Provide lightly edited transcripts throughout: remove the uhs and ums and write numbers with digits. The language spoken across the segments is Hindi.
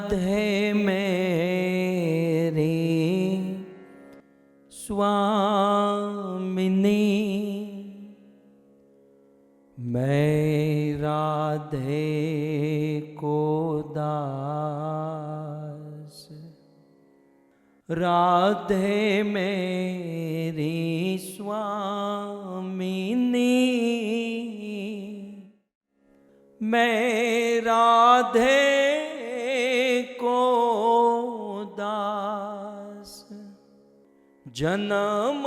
राधे मेरी स्वामिनी, मैं राधे को दास। राधे मेरी स्वामिनी, मैं राधे को दास। जन्म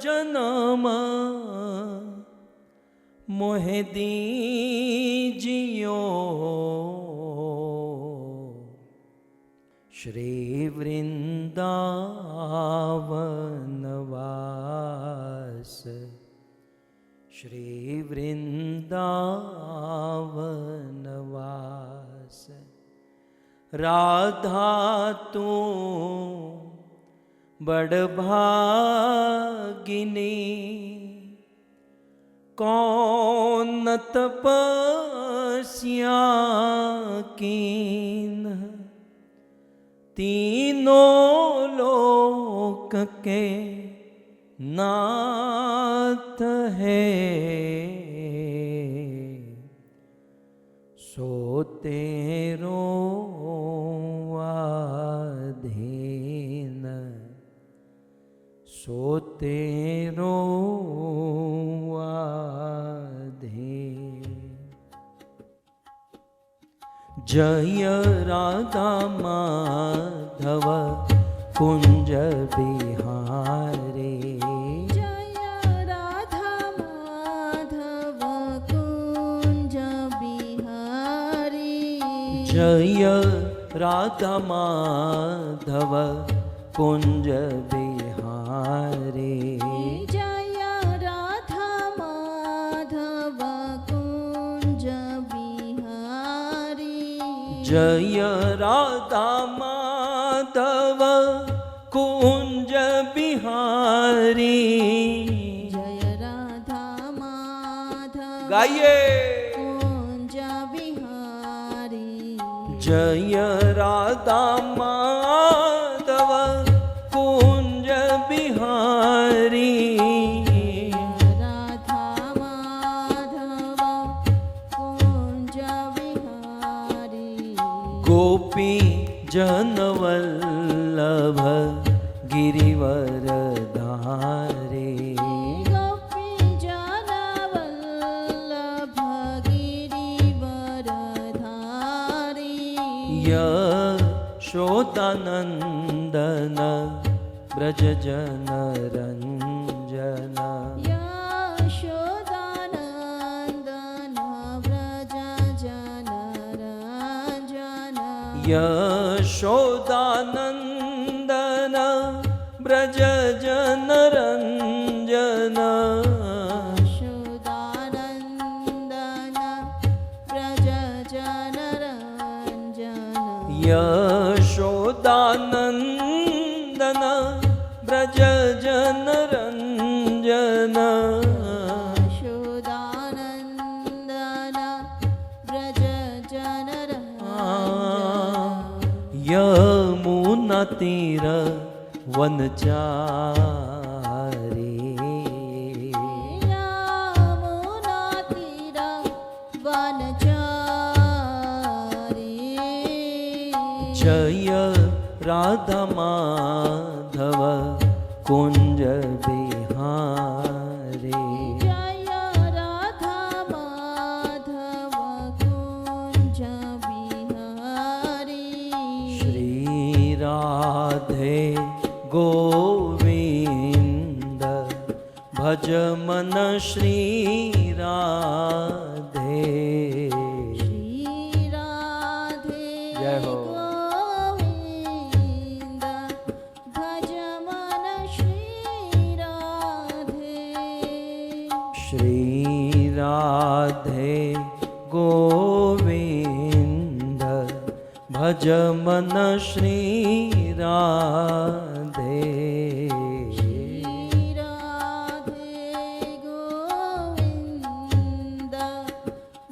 जन्म मोहे दीजियो, श्री वृंदावन वास। श्री वृंदावन वास। राधा तू बड़ भागिनी, कौन तपस्या कीन, तीनों लोक के नाथ है, सो तेरो आधीन, सो तेरो आधीन। जय राधा माधव कुंज बिहारी, जय राधा माधव कुंज बिहारी, जय राधा माधव कुंज बिहारी, जय राधा माधव कुंज बिहारी, जय राधा माधव कुंज बिहारी। जय राधा माधव गाइए। कुंज बिहारी, जय राधा माधव कुंज बिहारी, राधा माधव कुंज बिहारी, गोपी जनवल्लभ गिरिवर धारे, गोपी जनवल्लभ गिरिवर धारी, यशोदानंदन ब्रज जन रंजन, यशोदानंदन व्रज जन रंजन, यशोदानंदन ब्रज जन रंजन, यशोदानंदन व्रज जन रंजन, यशोदानंदन ब्रज जन रंजन, यशोदानंदन व्रज जन रंजन, यमुना तीर वनचारी, यमुना तीर वनचारी, जय राधा माधव कुंज बिहारी, जय राधा माधव कुंज बिहारी, श्री राधे गोविंद भज मन श्री राधे। श्री राधे जय हो। गोविंद भज मन श्री राधे, श्री राधे गोविंद भज मन श्री राधे। श्री राधे गोविंद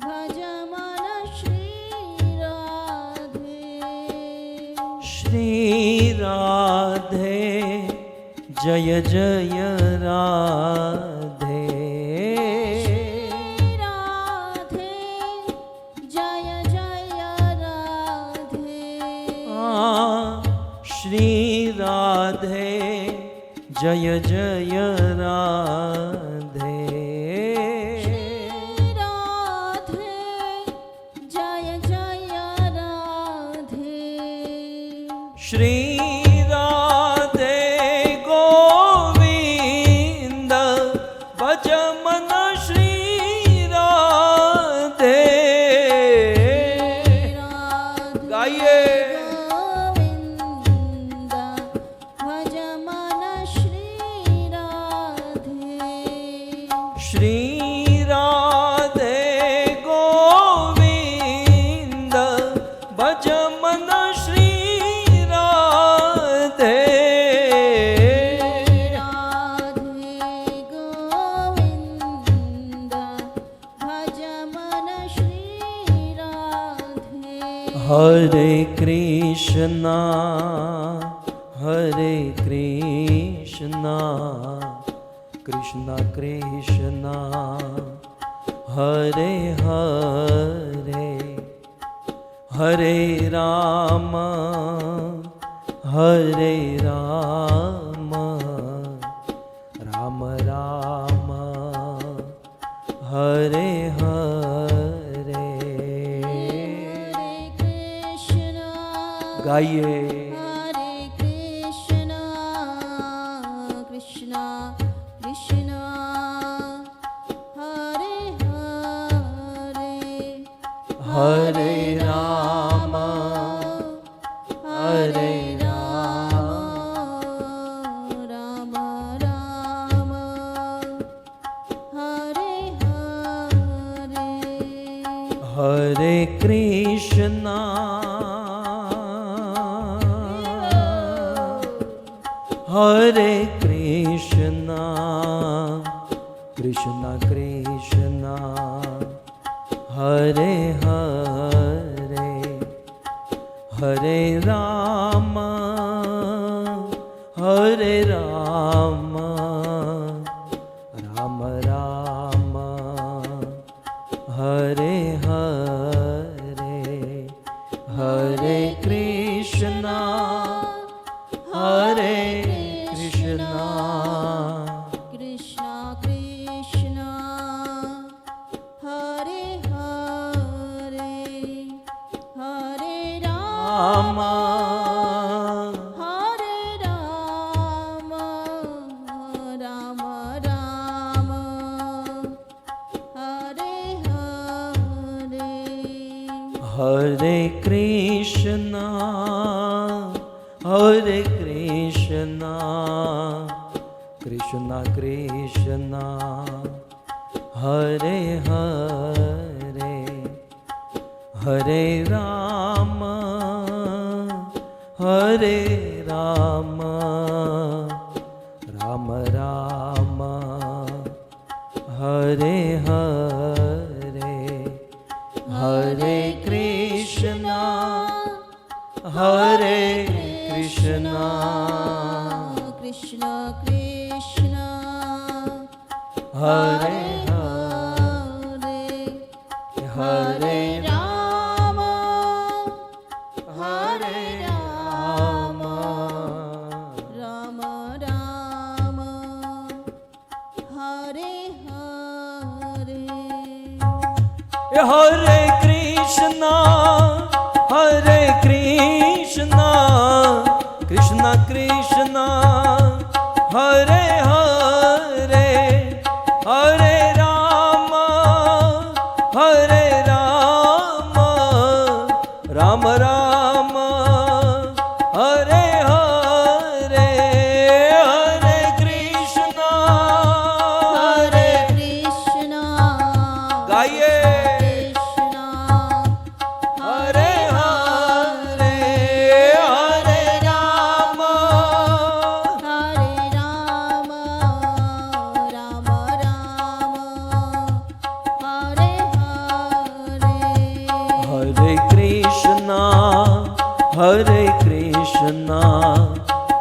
भज मन श्री राधे, श्री राधे जय जय राधे राधे जय जय राधे श्री राधे जय जय राधे राधे जय जय राधे श्री राधे गोविंद भज मन श्री राधे गाइए गोविंद भज मन श्री राधे श्री राधे गोविंद भज मन श्री राधे राधे गोविंद भज मन श्री राधे हरे कृष्णा कृष्णा कृष्णा हरे हरे हरे राम राम राम हरे हरे हरे कृष्ण गाइए हरे कृष्ण कृष्ण कृष्ण हरे हरे हरे राम हरे राम राम हरे हरे हरे कृष्णा हरे कृष्णा कृष्णा कृष्णा हरे हरे हरे राम राम राम हरे हरे हरे कृष्णा हरे कृष्णा कृष्ण कृष्ण हरे हरे हरे राम हरे राम राम राम हरे हरे हरे कृष्णा हरे कृष्णा कृष्णा कृष्णा हरे हरे हरे राम राम राम हरे हरे हरे कृष्णा हरे कृष्णा कृष्ण कृष्ण हरे हरे हरे राम हरे राम राम राम हरे हरे हरे कृष्णा कृष्णा कृष्णा हरे हरे हरे राम राम राम हरे हरे हरे कृष्णा हरे कृष्ण गाइए कृष्ण हरे हरे हरे राम राम राम हरे हरे हरे कृष्णा कृष्णा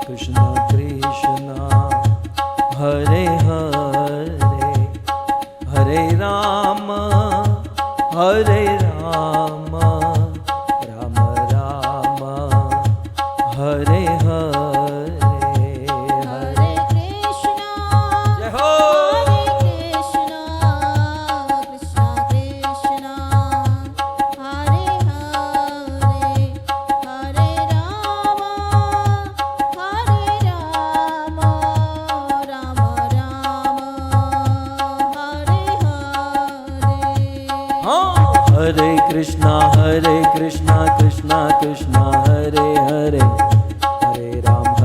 कृष्णा कृष्णा हरे हरे हरे राम राम राम हरे हरे हरे कृष्णा जय हो कृष्णा कृष्णा कृष्णा हरे हरे हरे राम राम राम हरे हरे हाँ हरे कृष्णा कृष्णा कृष्णा हरे हरे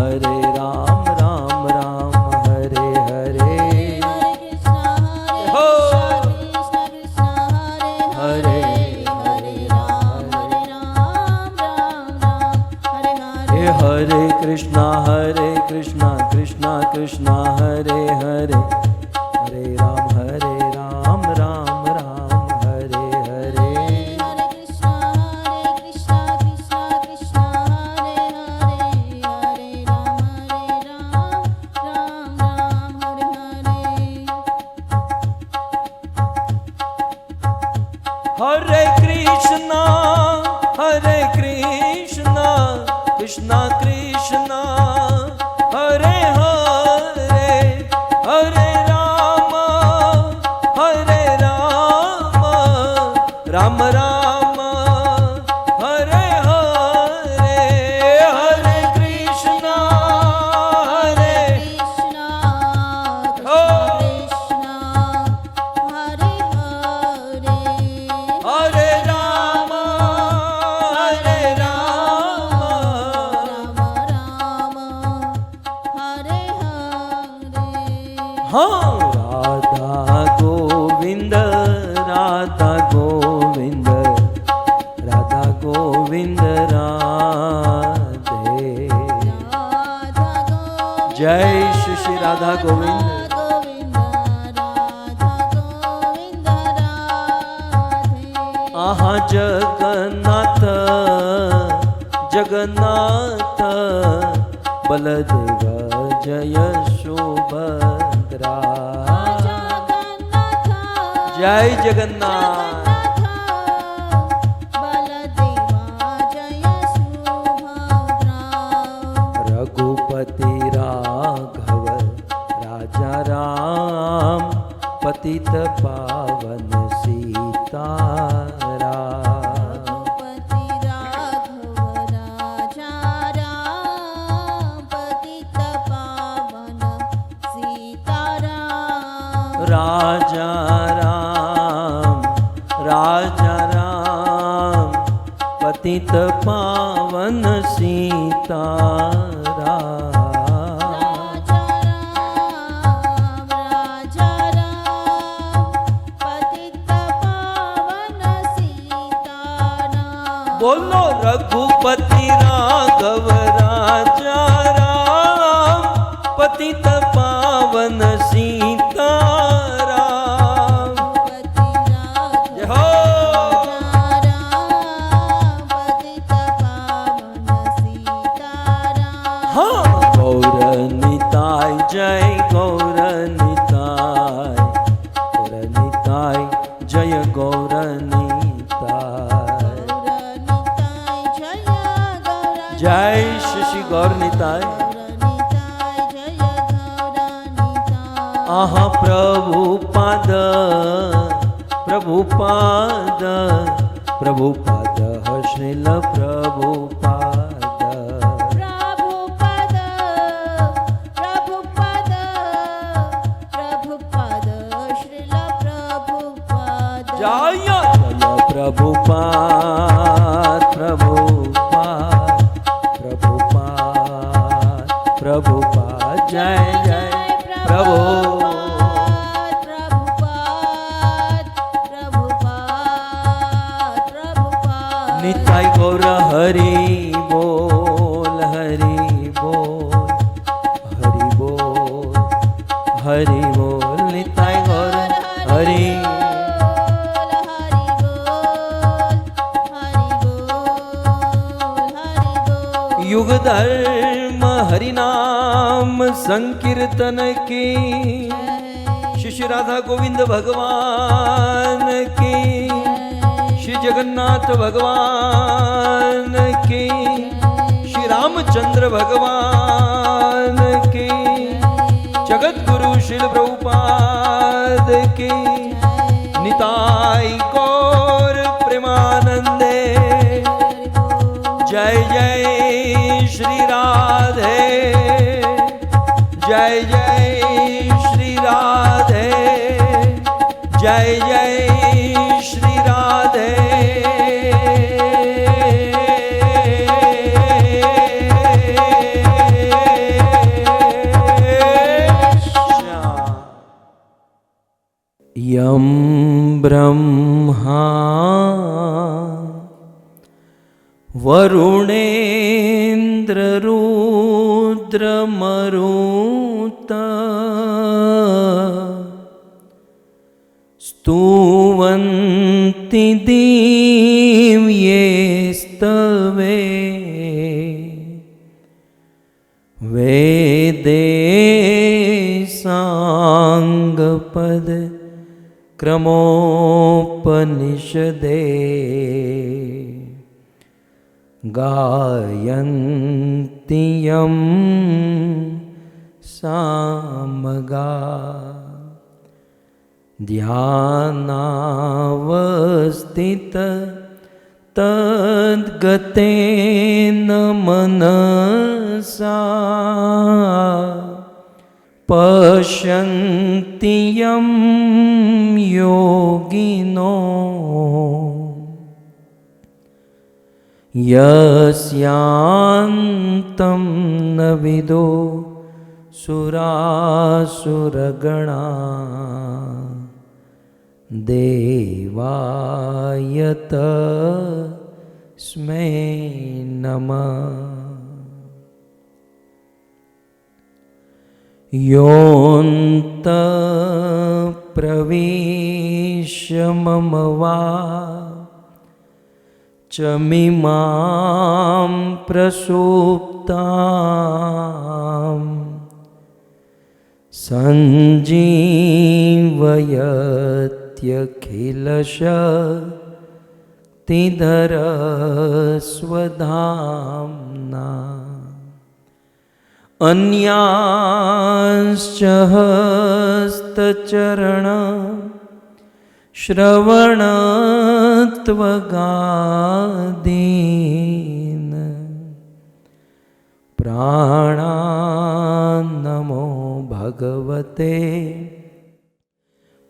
हरे राम राम राम हरे हरे हो हरे हरे हे हरे कृष्णा कृष्णा कृष्णा हरे हरे हरे राम राम राम हरे हरे हरे कृष्णा कृष्णा कृष्णा हरे हरे हरे राम राम राम हरे हरे हरे कृष्णा हरे राम हाँ राधा गोविंद राधा गोविंद राधे जय श्री राधा गोविंद आहा जगन्नाथ जगन्नाथ बलदेव जय सुभद्रा जय जगन्नाथ रघुपति राघव राजा राम पतित पावन सीताराम राजा राम पतित पावन सीताराम बोलो रघुपति राघव राजा राम पतित पावन सीताराम जय हो हाँ गौर निताय जय गौर निताय जय गौर निताय जय श्री गौर निताय आहा प्रभुपाद श्रील प्रभुपाद जय जय प्रभुपाद जय जय प्रभु निताय गौर हरि बोल हरि बोल हरि बोल हरि बोल निताय गौर हरि युग धर्म हरिनाम संकीर्तन की श्री श्री राधा गोविंद भगवान की, श्री जगन्नाथ भगवान की, श्री रामचंद्र भगवान की, जगत गुरु श्रील प्रभुपाद की, निताई गौर प्रेमानंदे। जय जय श्री राधे, जय जय श्री राधे, जय जय श्री राधे। यं ब्रह्मा वरुणेन्द्ररुद्रमरुत स्तुवन्ति दिव्येस्तवे वेदे साङ्गपद क्रमोपनिषदे गायन्ति यं सामगा ध्यानावस्थित तद्गतेन मनसा पश्यन्ति यं योगिनो यस्यान्तं न विदो सुरासुरगणा देवाय तस्मै नमः। योऽन्तः प्रविश्य मम वाचमिमां प्रसुप्ताम् सञ्जीवयत्यखिलशक्तिधरस्वधाम्ना अन्यांश्च हस्तचरण श्रवणत्वगादीन् प्राणान्नमो भगवते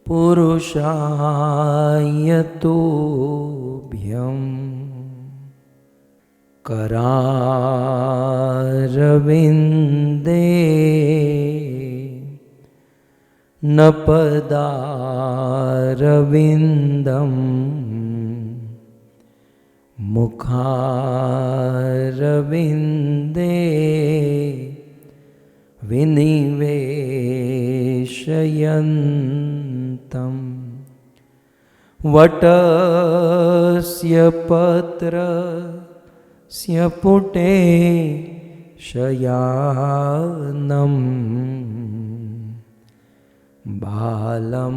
पुरुषाय तुभ्यम्। करारविन्दे न पदारविन्दम् मुखारविन्दे विनिवेशयन्तम् वटस्य पत्रस्य पुटे शयानम् बालं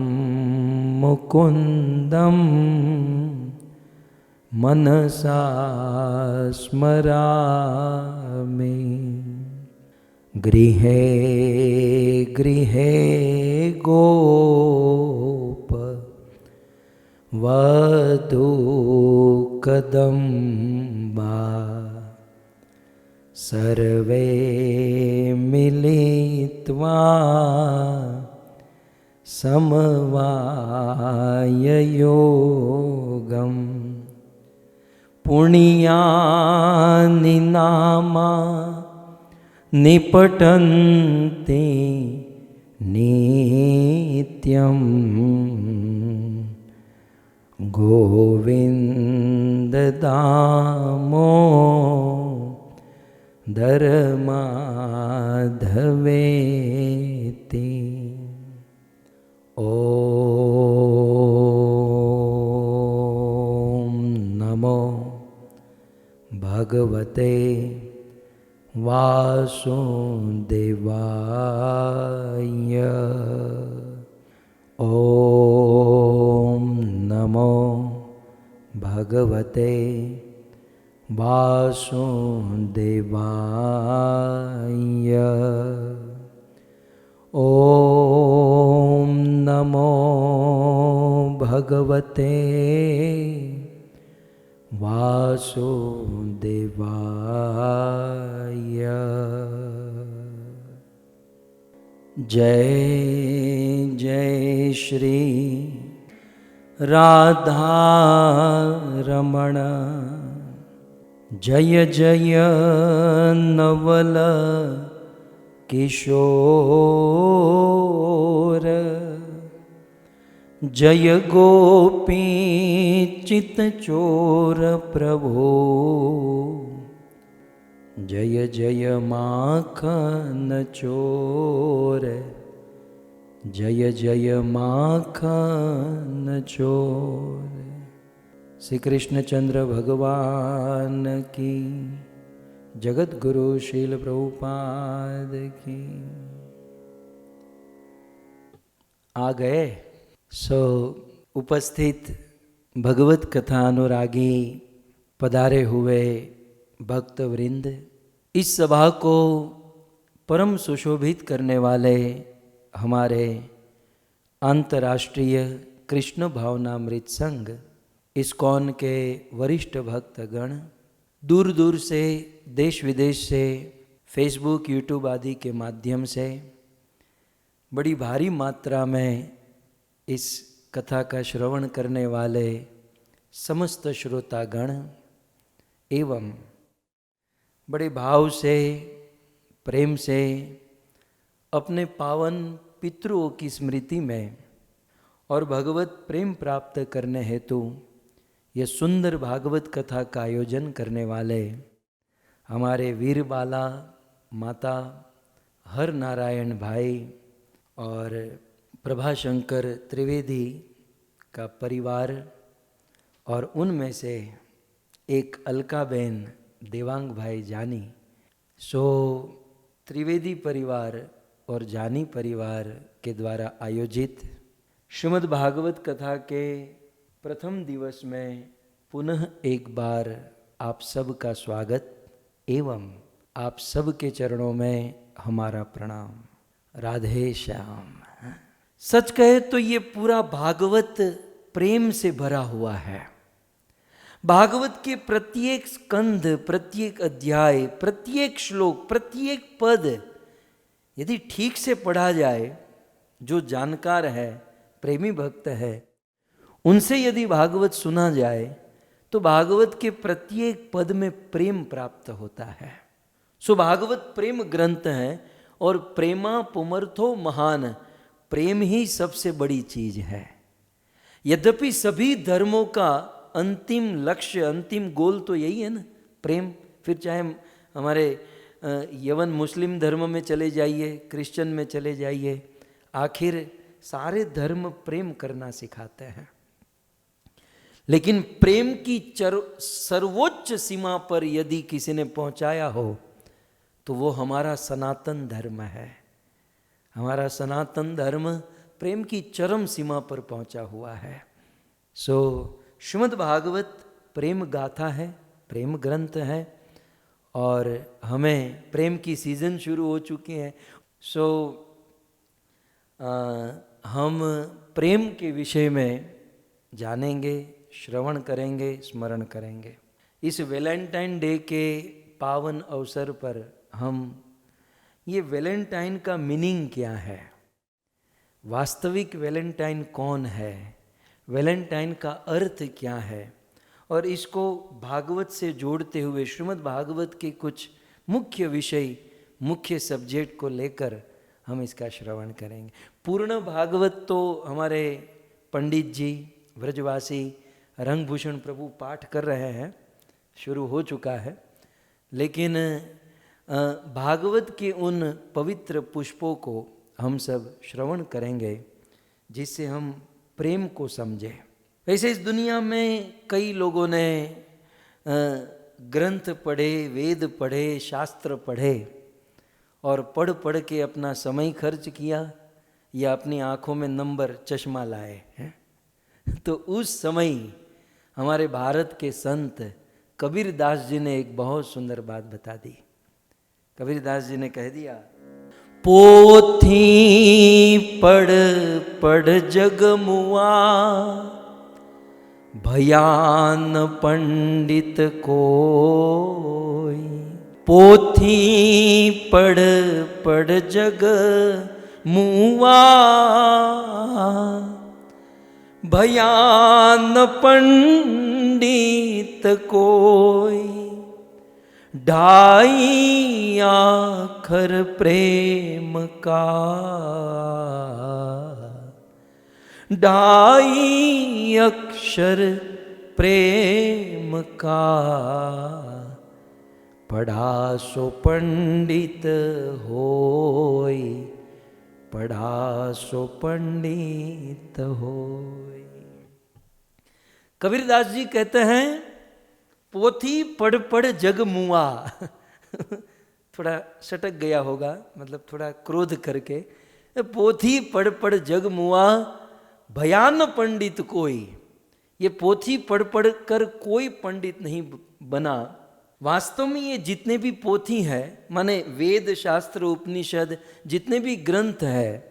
मुकुन्दं मनसा स्मरामि। गृहे गृहे गोप वधूकदम्बा सर्वे मिलित्वा समवाययोगम् पुण्यानि नामा निपठन्ति नित्यं गोविन्द दामोदर माधवेति। ॐ नमो भगवते वासुदेवाय। ॐ नमो भगवते वासुदेवाय। ॐ नमो भगवते वासुदेवाय। जय जय श्री राधा रमण, जय जय नवल किशोर, जय गोपी चित चोर प्रभो, जय जय माखन चोर, जय जय माखन चोर। श्री कृष्णचंद्र भगवान की, जगत गुरु शील प्रभुपाद की। आ गए सो उपस्थित भगवत कथा अनुरागी पधारे हुए भक्त वृंद, इस सभा को परम सुशोभित करने वाले हमारे अंतर्राष्ट्रीय कृष्ण भावनामृत संघ इस्कॉन के वरिष्ठ भक्तगण, दूर दूर से देश विदेश से फेसबुक यूट्यूब आदि के माध्यम से बड़ी भारी मात्रा में इस कथा का श्रवण करने वाले समस्त श्रोतागण एवं बड़े भाव से प्रेम से अपने पावन पितरों की स्मृति में और भगवत प्रेम प्राप्त करने हेतु यह सुंदर भागवत कथा का आयोजन करने वाले हमारे वीर बाला माता हर नारायण भाई और प्रभाशंकर त्रिवेदी का परिवार और उनमें से एक अलकाबेन देवांग भाई जानी, सो त्रिवेदी परिवार और जानी परिवार के द्वारा आयोजित श्रीमद् भागवत कथा के प्रथम दिवस में पुनः एक बार आप सब का स्वागत एवं आप सब के चरणों में हमारा प्रणाम। राधे श्याम। सच कहे तो ये पूरा भागवत प्रेम से भरा हुआ है। भागवत के प्रत्येक स्कंध, प्रत्येक अध्याय, प्रत्येक श्लोक, प्रत्येक पद यदि ठीक से पढ़ा जाए, जो जानकार है, प्रेमी भक्त है, उनसे यदि भागवत सुना जाए तो भागवत के प्रत्येक पद में प्रेम प्राप्त होता है। सो भागवत प्रेम ग्रंथ है और प्रेमा पुमर्थो महान, प्रेम ही सबसे बड़ी चीज है। यद्यपि सभी धर्मों का अंतिम लक्ष्य, अंतिम गोल तो यही है ना, प्रेम। फिर चाहे हमारे यवन मुस्लिम धर्म में चले जाइए, क्रिश्चियन में चले जाइए, आखिर सारे धर्म प्रेम करना सिखाते हैं। लेकिन प्रेम की सर्वोच्च सीमा पर यदि किसी ने पहुंचाया हो तो वो हमारा सनातन धर्म है। हमारा सनातन धर्म प्रेम की चरम सीमा पर पहुंचा हुआ है। सो श्रीमद् भागवत प्रेम गाथा है, प्रेम ग्रंथ है और हमें प्रेम की सीजन शुरू हो चुकी है। सो हम प्रेम के विषय में जानेंगे, श्रवण करेंगे, स्मरण करेंगे। इस वैलेंटाइन डे के पावन अवसर पर हम ये वैलेंटाइन का मीनिंग क्या है, वास्तविक वैलेंटाइन कौन है, वैलेंटाइन का अर्थ क्या है, और इसको भागवत से जोड़ते हुए श्रीमद् भागवत के कुछ मुख्य विषय, मुख्य सब्जेक्ट को लेकर हम इसका श्रवण करेंगे। पूर्ण भागवत तो हमारे पंडित जी व्रजवासी रंगभूषण प्रभु पाठ कर रहे हैं, शुरू हो चुका है। लेकिन भागवत के उन पवित्र पुष्पों को हम सब श्रवण करेंगे जिससे हम प्रेम को समझें। वैसे इस दुनिया में कई लोगों ने ग्रंथ पढ़े, वेद पढ़े, शास्त्र पढ़े और पढ़ पढ़ के अपना समय खर्च किया या अपनी आँखों में नंबर चश्मा लाए हैं? तो उस समय हमारे भारत के संत कबीरदास जी ने एक बहुत सुंदर बात बता दी। कबीरदास जी ने कह दिया, पोथी पढ़ पढ़ जग मुआ, भयान पंडित कोई। पोथी पढ़ पढ़ जग मुआ, भयान पंडित कोई। ढाई आखर प्रेम का, ढाई अक्षर प्रेम का। पढ़ा सो पंडित होय, पढ़ा सो पंडित होय। कबीरदास जी कहते हैं, पोथी पढ़ पढ़ जग मुआ। थोड़ा सटक गया होगा, मतलब थोड़ा क्रोध करके। पोथी पढ़ पढ़ जग मुआ, भयान पंडित कोई। ये पोथी पढ़ पढ़ कर कोई पंडित नहीं बना। वास्तव में ये जितने भी पोथी हैं, माने वेद शास्त्र उपनिषद जितने भी ग्रंथ हैं,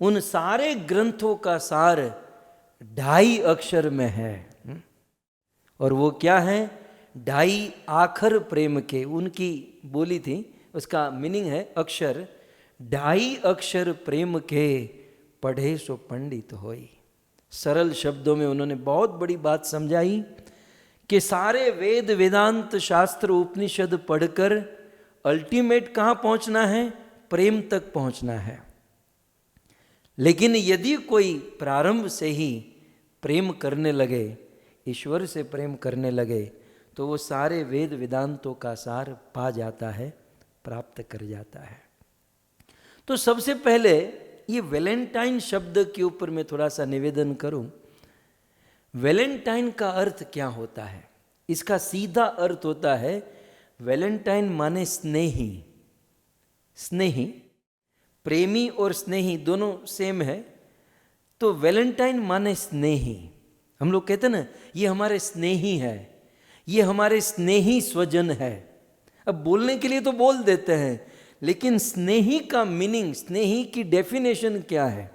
उन सारे ग्रंथों का सार 2.5 अक्षर में है। और वो क्या है? 2.5 आखर प्रेम के, उनकी बोली थी, उसका मीनिंग है अक्षर। 2.5 अक्षर प्रेम के, पढ़े सो पंडित होई। सरल शब्दों में उन्होंने बहुत बड़ी बात समझाई कि सारे वेद वेदांत शास्त्र उपनिषद पढ़कर अल्टीमेट कहाँ पहुँचना है? प्रेम तक पहुँचना है। लेकिन यदि कोई प्रारंभ से ही प्रेम करने लगे, ईश्वर से प्रेम करने लगे, तो वो सारे वेद वेदांतों का सार पा जाता है, प्राप्त कर जाता है। तो सबसे पहले ये वैलेंटाइन शब्द के ऊपर मैं थोड़ा सा निवेदन करूं। वैलेंटाइन का अर्थ क्या होता है? इसका सीधा अर्थ होता है, वैलेंटाइन माने स्नेही। स्नेही, प्रेमी और स्नेही दोनों सेम है। तो वैलेंटाइन माने स्नेही। हम लोग कहते हैं ना, ये हमारे स्नेही है, ये हमारे स्नेही स्वजन है। अब बोलने के लिए तो बोल देते हैं, लेकिन स्नेही का मीनिंग, स्नेही की डेफिनेशन क्या है?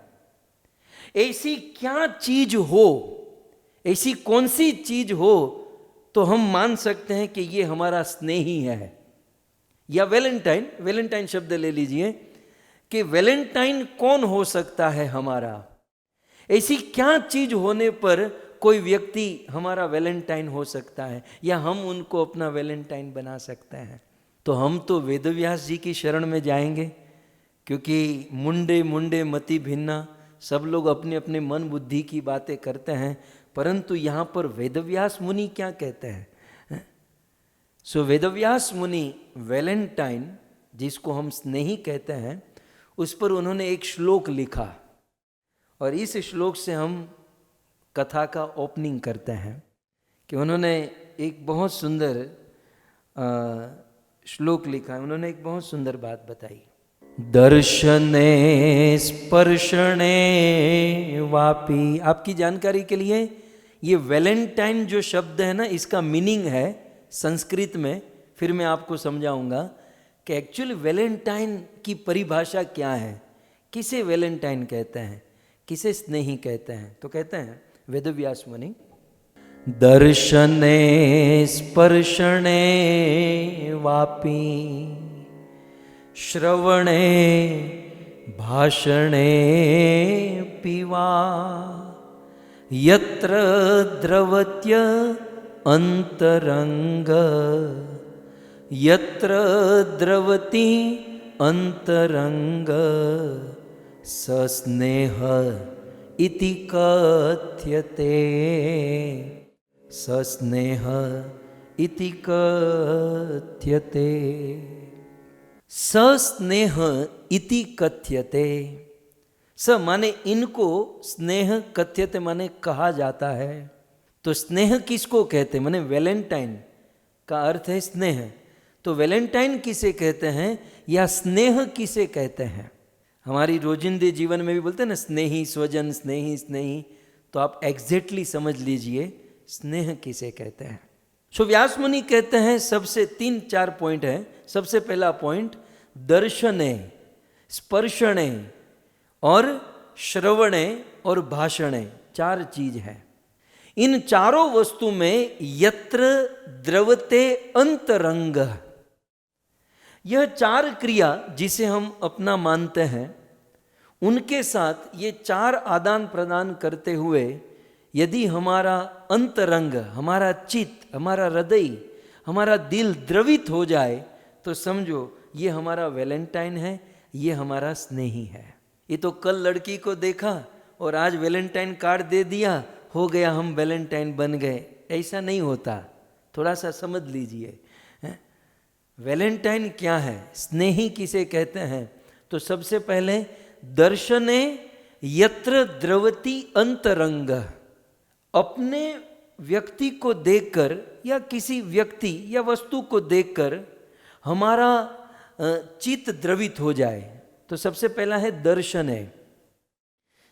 ऐसी क्या चीज हो, ऐसी कौन सी चीज हो तो हम मान सकते हैं कि ये हमारा स्नेही है? या वैलेंटाइन, वैलेंटाइन शब्द ले लीजिए कि वैलेंटाइन कौन हो सकता है हमारा? ऐसी क्या चीज होने पर कोई व्यक्ति हमारा वैलेंटाइन हो सकता है, या हम उनको अपना वैलेंटाइन बना सकते हैं? तो हम तो वेदव्यास जी की शरण में जाएंगे, क्योंकि मुंडे मुंडे मति भिन्ना, सब लोग अपने अपने मन बुद्धि की बातें करते हैं, परंतु यहाँ पर वेदव्यास मुनि क्या कहते हैं? सो वेदव्यास मुनि वैलेंटाइन, जिसको हम स्नेही कहते हैं, उस पर उन्होंने एक श्लोक लिखा, और इस श्लोक से हम कथा का ओपनिंग करते हैं कि उन्होंने एक बहुत सुंदर श्लोक लिखा है। उन्होंने एक बहुत सुंदर बात बताई। दर्शने स्पर्शने वापी। आपकी जानकारी के लिए, ये वैलेंटाइन जो शब्द है ना, इसका मीनिंग है संस्कृत में, फिर मैं आपको समझाऊंगा कि एक्चुअली वैलेंटाइन की परिभाषा क्या है, किसे वैलेंटाइन कहते हैं, किसे स्नेही कहते हैं। तो कहते हैं वेदव्यास मुनि, दर्शने स्पर्शने वापी, श्रवणे भाषणे पिवा, यत्र द्रवत्य अंतरंग, यत्र द्रवति अंतरंग, सस्नेह इति कथ्यते, सस्नेह इति कथ्यते। सस्नेह इति कथ्यते। स माने इनको, स्नेह, कथ्यते माने कहा जाता है। तो स्नेह किसको कहते? माने वैलेंटाइन का अर्थ है स्नेह। तो वैलेंटाइन किसे कहते हैं या स्नेह किसे कहते हैं? हमारी रोजिंदे जीवन में भी बोलते हैं ना, स्नेही स्वजन, स्नेही स्नेही। तो आप एग्जैक्टली समझ लीजिए स्नेह किसे कहते हैं। सो व्यास मुनि कहते हैं सबसे 3-4 पॉइंट है। सबसे पहला पॉइंट, दर्शने, स्पर्शने और श्रवणे और भाषणे, 4 चीज है। इन चारों वस्तु में यत्र द्रवते अंतरंग, यह 4 क्रिया जिसे हम अपना मानते हैं, उनके साथ ये 4 आदान प्रदान करते हुए यदि हमारा अंतरंग, हमारा चित्त, हमारा हृदय, हमारा दिल द्रवित हो जाए तो समझो ये हमारा वैलेंटाइन है, ये हमारा स्नेही है। ये तो कल लड़की को देखा और आज वैलेंटाइन कार्ड दे दिया, हो गया हम वैलेंटाइन बन गए, ऐसा नहीं होता। थोड़ा सा समझ लीजिए वैलेंटाइन क्या है, स्नेही किसे कहते हैं। तो सबसे पहले दर्शने यत्र द्रवती अंतरंग, अपने व्यक्ति को देखकर या किसी व्यक्ति या वस्तु को देखकर हमारा चित्त द्रवित हो जाए। तो सबसे पहला है दर्शन है,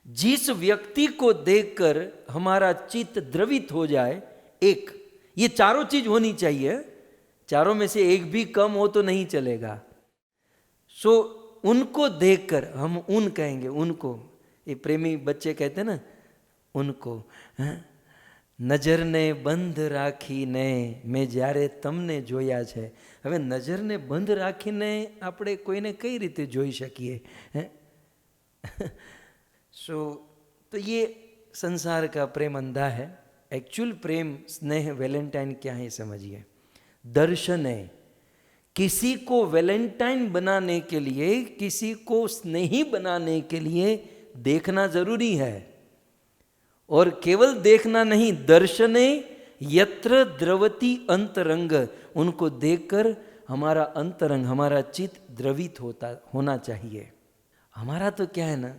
जिस व्यक्ति को देखकर हमारा चित्त द्रवित हो जाए। एक, ये चारों चीज होनी चाहिए, चारों में से एक भी कम हो तो नहीं चलेगा। सो उनको देखकर, हम उन कहेंगे, उनको, ये प्रेमी बच्चे कहते हैं ना उनको, નજરને બંધ રાખીને મેં જ્યારે તમને જોયા છે। હવે નજરને બંધ રાખીને આપણે કોઈને કઈ રીતે જોઈ શકીએ? तो ये संसार का प्रेम अंधा है। एक्चुअल प्रेम, स्नेह, वैलेंटाइन क्या है समझिए। दर्शन है, किसी को वैलेंटाइन बनाने के लिए, किसी को स्नेही बनाने के लिए देखना जरूरी है। और केवल देखना नहीं, दर्शने यत्र द्रवती अंतरंग, उनको देखकर हमारा अंतरंग, हमारा चित्त द्रवित होना चाहिए। हमारा तो क्या है ना,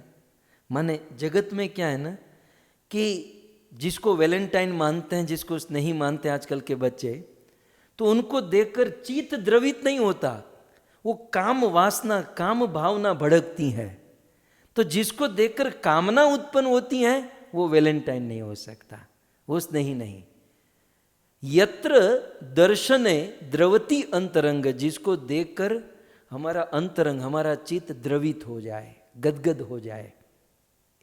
माने जगत में क्या है ना कि जिसको वैलेंटाइन मानते हैं, जिसको स्नेही मानते हैं आजकल के बच्चे, तो उनको देखकर चित्त द्रवित नहीं होता, वो काम वासना, काम भावना भड़कती है। तो जिसको देखकर कामना उत्पन्न होती है वो वैलेंटाइन नहीं हो सकता, वो स्नेही नहीं। यत्र दर्शने द्रवती अंतरंग, जिसको देखकर हमारा अंतरंग, हमारा चित्त द्रवित हो जाए, गदगद हो जाए।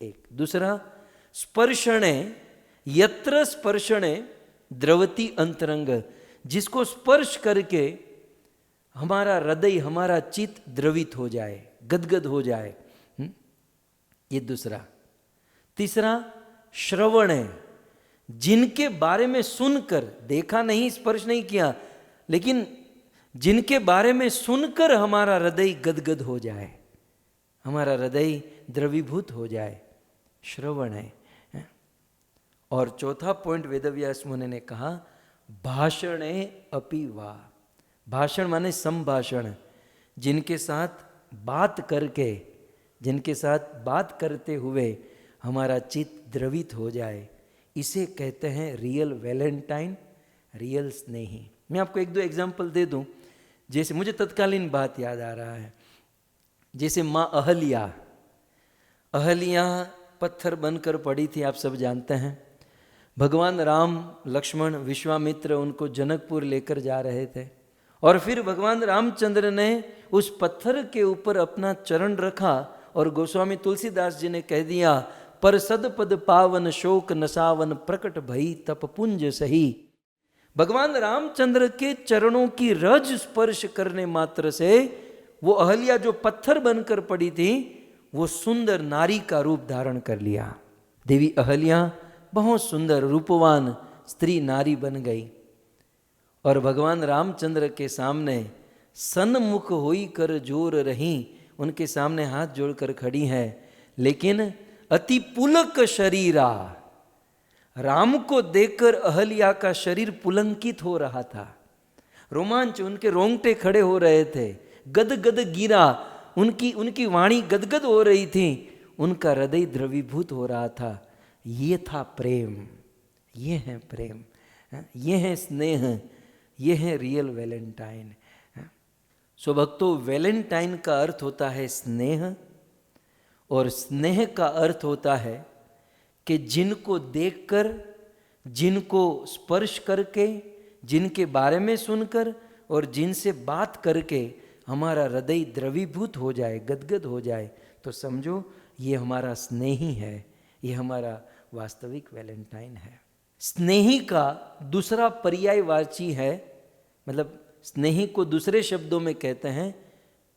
एक दूसरा, स्पर्शणे यत्र स्पर्शणे द्रवती अंतरंग, जिसको स्पर्श करके हमारा हृदय, हमारा चित्त द्रवित हो जाए, गदगद हो जाए। ये दूसरा। तीसरा, श्रवण है, जिनके बारे में सुनकर, देखा नहीं, स्पर्श नहीं किया, लेकिन जिनके बारे में सुनकर हमारा हृदय गदगद हो जाए, हमारा हृदय द्रवीभूत हो जाए, श्रवण है। और चौथा पॉइंट वेदव्यास मुनि ने कहा, भाषणे अपि वा। भाषण माने संभाषण, जिनके साथ बात करके, जिनके साथ बात करते हुए हमारा चित्त द्रवित हो जाए, इसे कहते हैं रियल वैलेंटाइन, रियल स्नेही। मैं आपको 1-2 एग्जाम्पल दे दूं। जैसे मुझे तत्कालीन बात याद आ रहा है, जैसे माँ अहल्या, अहल्या पत्थर बनकर पड़ी थी, आप सब जानते हैं। भगवान राम, लक्ष्मण, विश्वामित्र उनको जनकपुर लेकर जा रहे थे, और फिर भगवान रामचंद्र ने उस पत्थर के ऊपर अपना चरण रखा और गोस्वामी तुलसीदास जी ने कह दिया, पर सदपद पावन शोक नसावन प्रकट भई तप पुंज सही। भगवान रामचंद्र के चरणों की रज स्पर्श करने मात्र से वो अहल्या जो पत्थर बनकर पड़ी थी, वो सुंदर नारी का रूप धारण कर लिया। देवी अहल्या बहुत सुंदर रूपवान स्त्री नारी बन गई और भगवान रामचंद्र के सामने सन्मुख होई कर जोर रही, उनके सामने हाथ जोड़कर खड़ी है। लेकिन अति पुलक शरीरा, राम को देखकर अहल्या का शरीर पुलंकित हो रहा था, रोमांच, उनके रोंगटे खड़े हो रहे थे, गदगद गिरा, उनकी वाणी गदगद हो रही थी, उनका हृदय द्रवीभूत हो रहा था। ये था प्रेम, ये है प्रेम, ये है स्नेह, ये है रियल वैलेंटाइन। सो भक्तों, वैलेंटाइन का अर्थ होता है स्नेह, और स्नेह का अर्थ होता है कि जिनको देखकर, जिनको स्पर्श करके, जिनके बारे में सुनकर और जिनसे बात करके हमारा हृदय द्रवीभूत हो जाए, गदगद हो जाए, तो समझो ये हमारा स्नेही है, ये हमारा वास्तविक वैलेंटाइन है। स्नेही का दूसरा पर्यायवाची है, मतलब स्नेही को दूसरे शब्दों में कहते हैं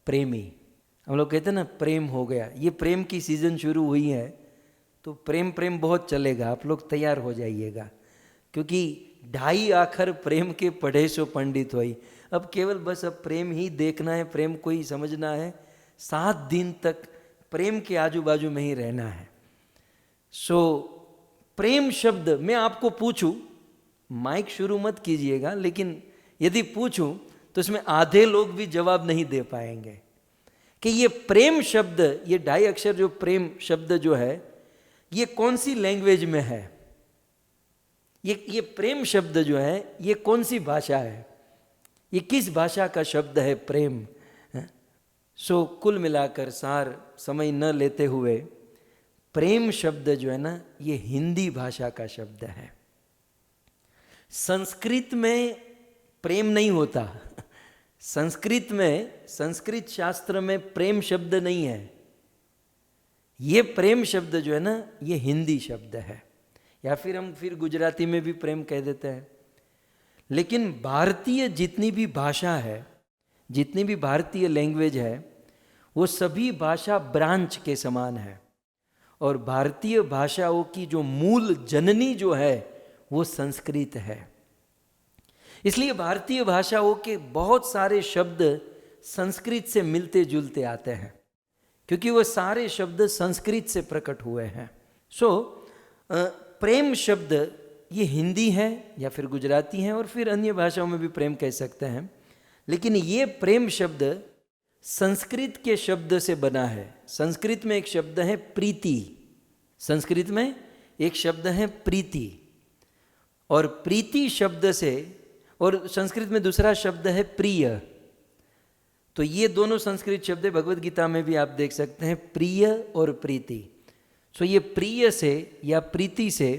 प्रेमी। हम लोग कहते हैं ना प्रेम हो गया, ये प्रेम की सीजन शुरू हुई है, तो प्रेम प्रेम बहुत चलेगा, आप लोग तैयार हो जाइएगा, क्योंकि 2.5 आखर प्रेम के पढ़े सो पंडित होई। अब केवल बस अब प्रेम ही देखना है, प्रेम को ही समझना है, 7 दिन तक प्रेम के आजू बाजू में ही रहना है। सो प्रेम शब्द मैं आपको पूछूं, माइक शुरू मत कीजिएगा, लेकिन यदि पूछूं तो इसमें आधे लोग भी जवाब नहीं दे पाएंगे कि ये प्रेम शब्द, ये 2.5 अक्षर जो प्रेम शब्द जो है, ये कौन सी लैंग्वेज में है, ये प्रेम शब्द जो है ये कौन सी भाषा है, ये किस भाषा का शब्द है प्रेम। सो कुल मिलाकर सार समय न लेते हुए, प्रेम शब्द जो है ना ये हिंदी भाषा का शब्द है। संस्कृत में प्रेम नहीं होता, संस्कृत में, संस्कृत शास्त्र में प्रेम शब्द नहीं है। ये प्रेम शब्द जो है ना ये हिंदी शब्द है, या फिर हम गुजराती में भी प्रेम कह देते हैं। लेकिन भारतीय जितनी भी भाषा है, जितनी भी भारतीय लैंग्वेज है, वो सभी भाषा ब्रांच के समान है, और भारतीय भाषाओं की जो मूल जननी जो है वो संस्कृत है। इसलिए भारतीय भाषाओं के बहुत सारे शब्द संस्कृत से मिलते जुलते आते हैं, क्योंकि वो सारे शब्द संस्कृत से प्रकट हुए हैं। सो प्रेम शब्द ये हिंदी है या फिर गुजराती है, और फिर अन्य भाषाओं में भी प्रेम कह सकते हैं, लेकिन ये प्रेम शब्द संस्कृत के शब्द से बना है। संस्कृत में एक शब्द है प्रीति, संस्कृत में एक शब्द है प्रीति, और प्रीति शब्द से, और संस्कृत में दूसरा शब्द है प्रिय। तो ये दोनों संस्कृत शब्द भगवत गीता में भी आप देख सकते हैं, प्रिय और प्रीति। सो ये प्रिय से या प्रीति से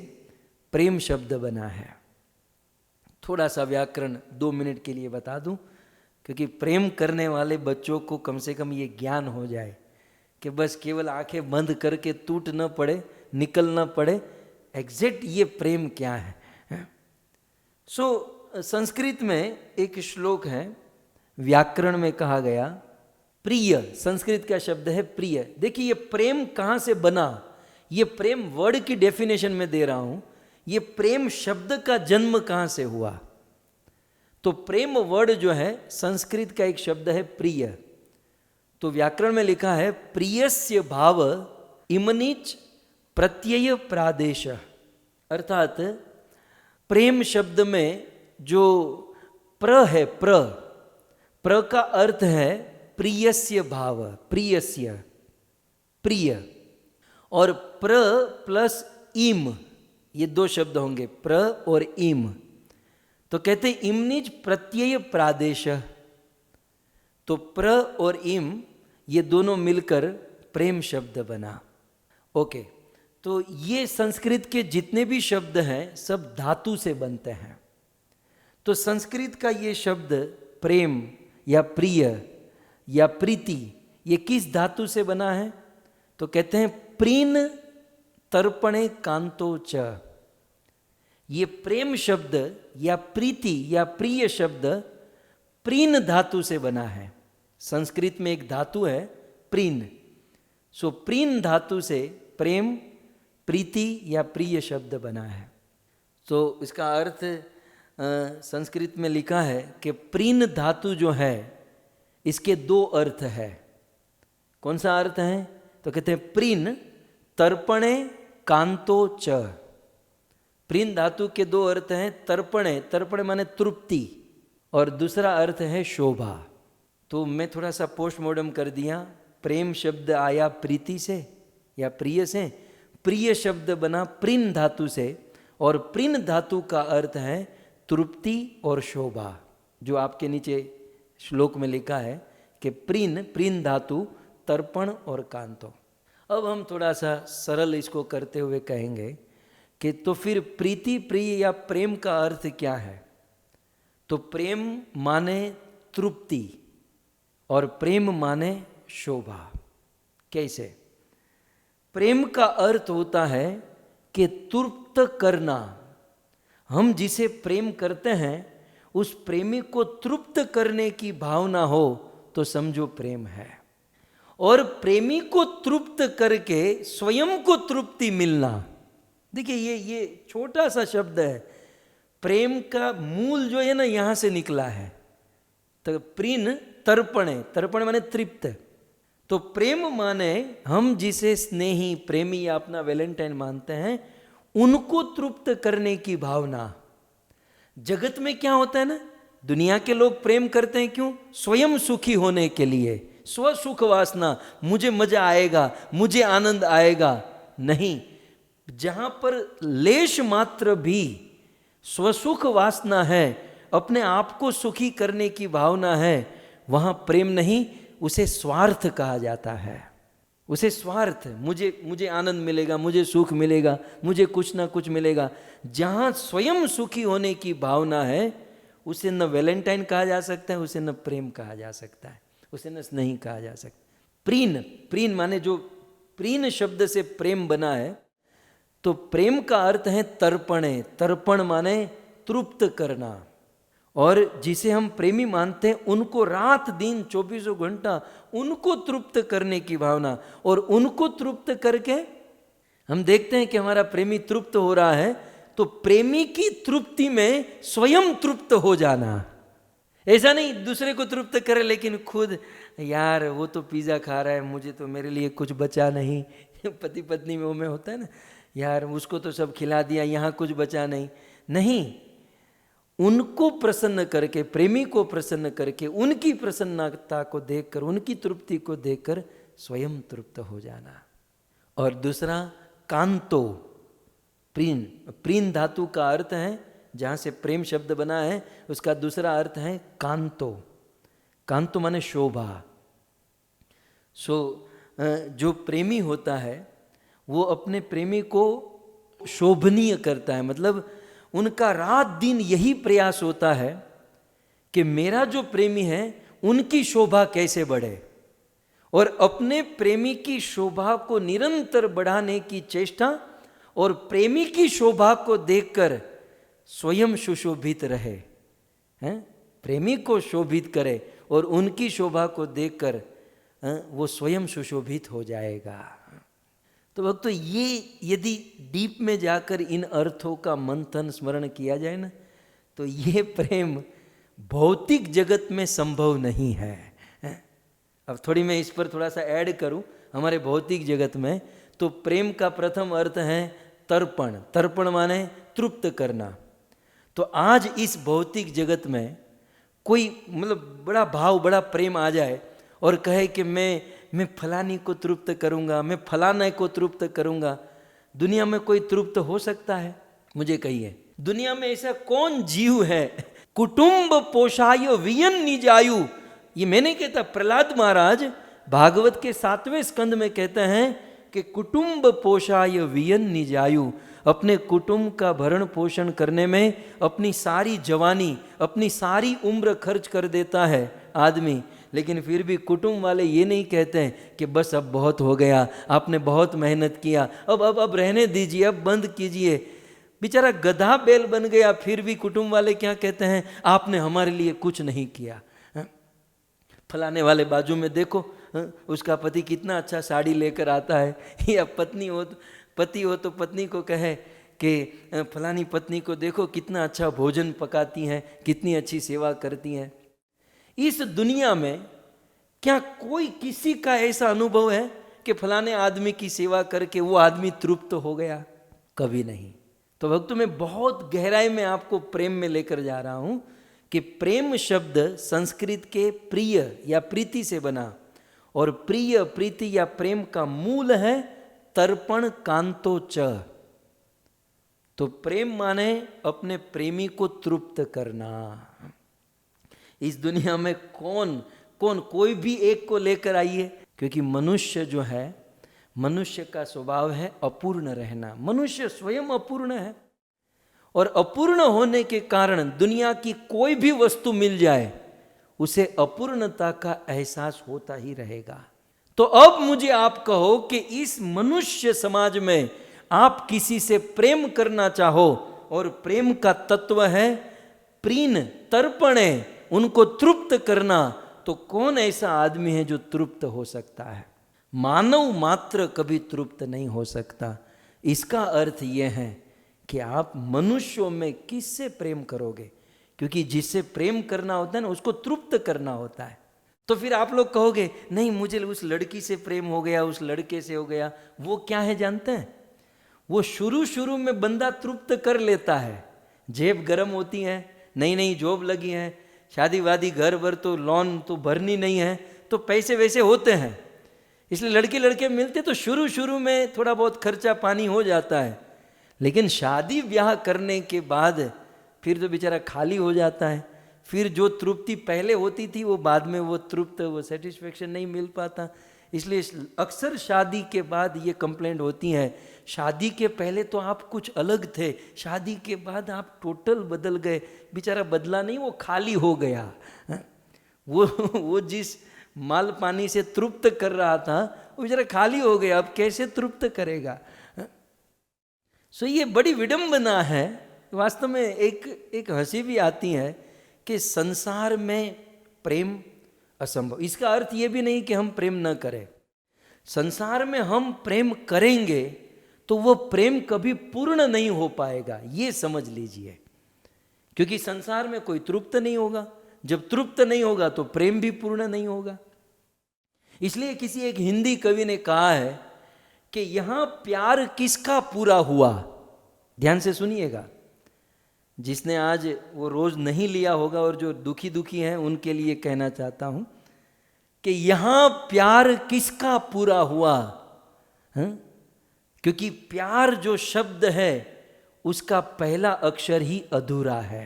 प्रेम शब्द बना है। थोड़ा सा व्याकरण 2 मिनट के लिए बता दूं, क्योंकि प्रेम करने वाले बच्चों को कम से कम ये ज्ञान हो जाए कि बस केवल आंखें बंद करके टूट न पड़े, निकल न पड़े, एग्जैक्ट ये प्रेम क्या है। सो संस्कृत में एक श्लोक है, व्याकरण में कहा गया प्रिय, संस्कृत का शब्द है प्रिय। देखिए ये प्रेम कहाँ से बना, ये प्रेम वर्ड की डेफिनेशन में दे रहा हूं, ये प्रेम शब्द का जन्म कहाँ से हुआ। तो प्रेम वर्ड जो है संस्कृत का एक शब्द है प्रिय। तो व्याकरण में लिखा है प्रियस्य भाव इमनिच प्रत्यय प्रादेश, अर्थात प्रेम शब्द में जो प्र है, प्र का अर्थ है प्रियस्य भाव, प्रियस्य, प्रिय, और प्र प्लस इम, ये 2 शब्द होंगे, प्र और इम। तो कहते इमनिज प्रत्यय प्रादेश, तो प्र और इम ये दोनों मिलकर प्रेम शब्द बना। ओके, तो ये संस्कृत के जितने भी शब्द हैं सब धातु से बनते हैं। तो संस्कृत का ये शब्द प्रेम या प्रिय या प्रीति, ये किस धातु से बना है? तो कहते हैं प्रीन तर्पणे कांतो च। ये प्रेम शब्द या प्रीति या प्रिय शब्द प्रीन धातु से बना है। संस्कृत में एक धातु है प्रीन, सो प्रीन धातु से प्रेम, प्रीति या प्रिय शब्द बना है। तो इसका अर्थ संस्कृत में लिखा है कि प्रीन धातु जो है इसके 2 अर्थ है। कौन सा अर्थ है? तो कहते हैं प्रीन तर्पणे कांतो च। प्रीन धातु के 2 अर्थ हैं, तर्पणे, तर्पणे माने तृप्ति, और दूसरा अर्थ है शोभा। तो मैं थोड़ा सा पोस्टमॉर्टम कर दिया, प्रेम शब्द आया प्रीति से या प्रिय से, प्रिय शब्द बना प्रीन धातु से, और प्रीन धातु का अर्थ है तृप्ति और शोभा। जो आपके नीचे श्लोक में लिखा है कि प्रीन, प्रीन धातु तर्पण और कांतो। अब हम थोड़ा सा सरल इसको करते हुए कहेंगे कि तो फिर प्रीति, प्रिय या प्रेम का अर्थ क्या है? तो प्रेम माने तृप्ति और प्रेम माने शोभा। कैसे? प्रेम का अर्थ होता है कि तृप्त करना। हम जिसे प्रेम करते हैं उस प्रेमी को तृप्त करने की भावना हो तो समझो प्रेम है। और प्रेमी को तृप्त करके स्वयं को तृप्ति मिलना, देखिए ये छोटा सा शब्द है। प्रेम का मूल जो है ना यहां से निकला है। तो प्रीन तर्पण है, तर्पण माने तृप्त। तो प्रेम माने हम जिसे स्नेही, प्रेमी या अपना वैलेंटाइन मानते हैं उनको तृप्त करने की भावना। जगत में क्या होता है ना, दुनिया के लोग प्रेम करते हैं क्यों? स्वयं सुखी होने के लिए, स्व सुख वासना, मुझे मजा आएगा, मुझे आनंद आएगा। नहीं, जहां पर लेश मात्र भी स्वसुख वासना है, अपने आप को सुखी करने की भावना है, वहां प्रेम नहीं, उसे स्वार्थ कहा जाता है। उसे स्वार्थ, मुझे आनंद मिलेगा, मुझे सुख मिलेगा, मुझे कुछ ना कुछ मिलेगा। जहां स्वयं सुखी होने की भावना है उसे न वैलेंटाइन कहा जा सकता है, उसे न प्रेम कहा जा सकता है, उसे न स्नेही कहा जा सकता। प्रीन, प्रीन माने जो प्रीन शब्द से प्रेम बना है, तो प्रेम का अर्थ है तर्पणे। तर्पण माने तृप्त करना। और जिसे हम प्रेमी मानते हैं उनको रात दिन 24 घंटा उनको तृप्त करने की भावना। और उनको तृप्त करके हम देखते हैं कि हमारा प्रेमी तृप्त हो रहा है, तो प्रेमी की तृप्ति में स्वयं तृप्त हो जाना। ऐसा नहीं दूसरे को तृप्त करे लेकिन खुद यार वो तो पिज़्ज़ा खा रहा है, मुझे तो मेरे लिए कुछ बचा नहीं। पति पत्नी में होता है ना, यार उसको तो सब खिला दिया, यहाँ कुछ बचा नहीं। नहीं, उनको प्रसन्न करके, प्रेमी को प्रसन्न करके, उनकी प्रसन्नता को देखकर, उनकी तृप्ति को देखकर स्वयं तृप्त हो जाना। और दूसरा कांतो, प्रीन, प्रीन धातु का अर्थ है, जहाँ से प्रेम शब्द बना है उसका दूसरा अर्थ है कांतो। कांतो माने शोभा। जो प्रेमी होता है वो अपने प्रेमी को शोभनीय करता है। मतलब उनका रात दिन यही प्रयास होता है कि मेरा जो प्रेमी है उनकी शोभा कैसे बढ़े, और अपने प्रेमी की शोभा को निरंतर बढ़ाने की चेष्टा, और प्रेमी की शोभा को देखकर स्वयं सुशोभित रहे, हैं? प्रेमी को शोभित करे और उनकी शोभा को देखकर वो स्वयं सुशोभित हो जाएगा। तो भक्तों, ये यदि डीप में जाकर इन अर्थों का मंथन स्मरण किया जाए ना, तो ये प्रेम भौतिक जगत में संभव नहीं है। अब थोड़ी मैं इस पर थोड़ा सा ऐड करूं, हमारे भौतिक जगत में तो प्रेम का प्रथम अर्थ है तर्पण। तर्पण माने तृप्त करना। तो आज इस भौतिक जगत में कोई मतलब बड़ा भाव, बड़ा प्रेम आ जाए और कहे कि मैं फलानी को तृप्त करूंगा, मैं फलाने को तृप्त करूंगा। दुनिया में कोई तृप्त हो सकता है? मुझे कहिए, दुनिया में ऐसा कौन जीव है? कुटुंब पोषाय वियन निजायु, ये मैं नहीं कहता, प्रहलाद महाराज भागवत के 7वें स्कंद में कहते हैं कि कुटुंब पोषाय वियन निजायु। अपने कुटुंब का भरण पोषण करने में अपनी सारी जवानी, अपनी सारी उम्र खर्च कर देता है आदमी, लेकिन फिर भी कुटुंब वाले ये नहीं कहते हैं कि बस अब बहुत हो गया, आपने बहुत मेहनत किया, अब रहने दीजिए, अब बंद कीजिए। बेचारा गधा बैल बन गया, फिर भी कुटुंब वाले क्या कहते हैं? आपने हमारे लिए कुछ नहीं किया। फलाने वाले बाजू में देखो, उसका पति कितना अच्छा साड़ी लेकर आता है, या पत्नी हो पति हो तो पत्नी को कहे कि फलानी पत्नी को देखो कितना अच्छा भोजन पकाती हैं, कितनी अच्छी सेवा करती हैं। इस दुनिया में क्या कोई किसी का ऐसा अनुभव है कि फलाने आदमी की सेवा करके वो आदमी तृप्त हो गया? कभी नहीं। तो भक्तों, मैं बहुत गहराई में आपको प्रेम में लेकर जा रहा हूं कि प्रेम शब्द संस्कृत के प्रिय या प्रीति से बना, और प्रिय, प्रीति या प्रेम का मूल है तर्पण कांतो च। तो प्रेम माने अपने प्रेमी को तृप्त करना। इस दुनिया में कौन कौन, कोई भी एक को लेकर आइए, क्योंकि मनुष्य जो है, मनुष्य का स्वभाव है अपूर्ण रहना। मनुष्य स्वयं अपूर्ण है और अपूर्ण होने के कारण दुनिया की कोई भी वस्तु मिल जाए उसे अपूर्णता का एहसास होता ही रहेगा। तो अब मुझे आप कहो कि इस मनुष्य समाज में आप किसी से प्रेम करना चाहो और प्रेम का तत्व है प्रीन तर्पणे, उनको तृप्त करना, तो कौन ऐसा आदमी है जो तृप्त हो सकता है? मानव मात्र कभी तृप्त नहीं हो सकता। इसका अर्थ यह है कि आप मनुष्यों में किससे प्रेम करोगे, क्योंकि जिससे प्रेम करना होता है ना उसको तृप्त करना होता है। तो फिर आप लोग कहोगे नहीं मुझे उस लड़की से प्रेम हो गया, उस लड़के से हो गया। वो क्या है जानते हैं? वो शुरू शुरू में बंदा तृप्त कर लेता है, जेब गर्म होती है, नई नई जॉब लगी है, शादी वादी घर वर तो लोन तो भरनी नहीं है, तो पैसे वैसे होते हैं, इसलिए लड़के लड़के मिलते तो शुरू शुरू में थोड़ा बहुत खर्चा पानी हो जाता है। लेकिन शादी ब्याह करने के बाद फिर तो बेचारा खाली हो जाता है। फिर जो तृप्ति पहले होती थी वो बाद में वो तृप्त, वो सेटिस्फेक्शन नहीं मिल पाता। इसलिए अक्सर शादी के बाद ये कंप्लेंट होती है, शादी के पहले तो आप कुछ अलग थे, शादी के बाद आप टोटल बदल गए। बेचारा बदला नहीं, वो खाली हो गया। वो जिस माल पानी से तृप्त कर रहा था वो बेचारा खाली हो गया, अब कैसे तृप्त करेगा? सो ये बड़ी विडंबना है। वास्तव में एक हंसी भी आती है कि संसार में प्रेम असंभव। इसका अर्थ ये भी नहीं कि हम प्रेम न करें। संसार में हम प्रेम करेंगे तो वो प्रेम कभी पूर्ण नहीं हो पाएगा, ये समझ लीजिए, क्योंकि संसार में कोई तृप्त नहीं होगा। जब तृप्त नहीं होगा तो प्रेम भी पूर्ण नहीं होगा। इसलिए किसी एक हिंदी कवि ने कहा है कि यहां प्यार किसका पूरा हुआ। ध्यान से सुनिएगा, जिसने आज वो रोज नहीं लिया होगा और जो दुखी दुखी हैं उनके लिए कहना चाहता हूं कि यहां प्यार किसका पूरा हुआ। क्योंकि प्यार जो शब्द है उसका पहला अक्षर ही अधूरा है।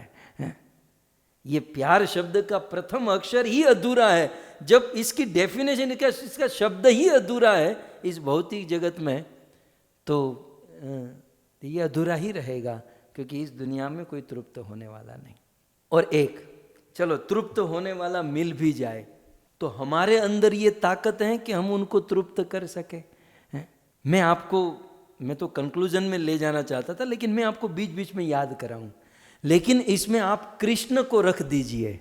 ये प्यार शब्द का प्रथम अक्षर ही अधूरा है। जब इसकी डेफिनेशन, इसका शब्द ही अधूरा है इस भौतिक जगत में, तो ये अधूरा ही रहेगा, क्योंकि इस दुनिया में कोई तृप्त होने वाला नहीं। और एक चलो तृप्त होने वाला मिल भी जाए तो हमारे अंदर ये ताकत है कि हम उनको तृप्त कर सके। मैं तो कंक्लूजन में ले जाना चाहता था, लेकिन मैं आपको बीच बीच में याद कराऊं। लेकिन इसमें आप कृष्ण को रख दीजिए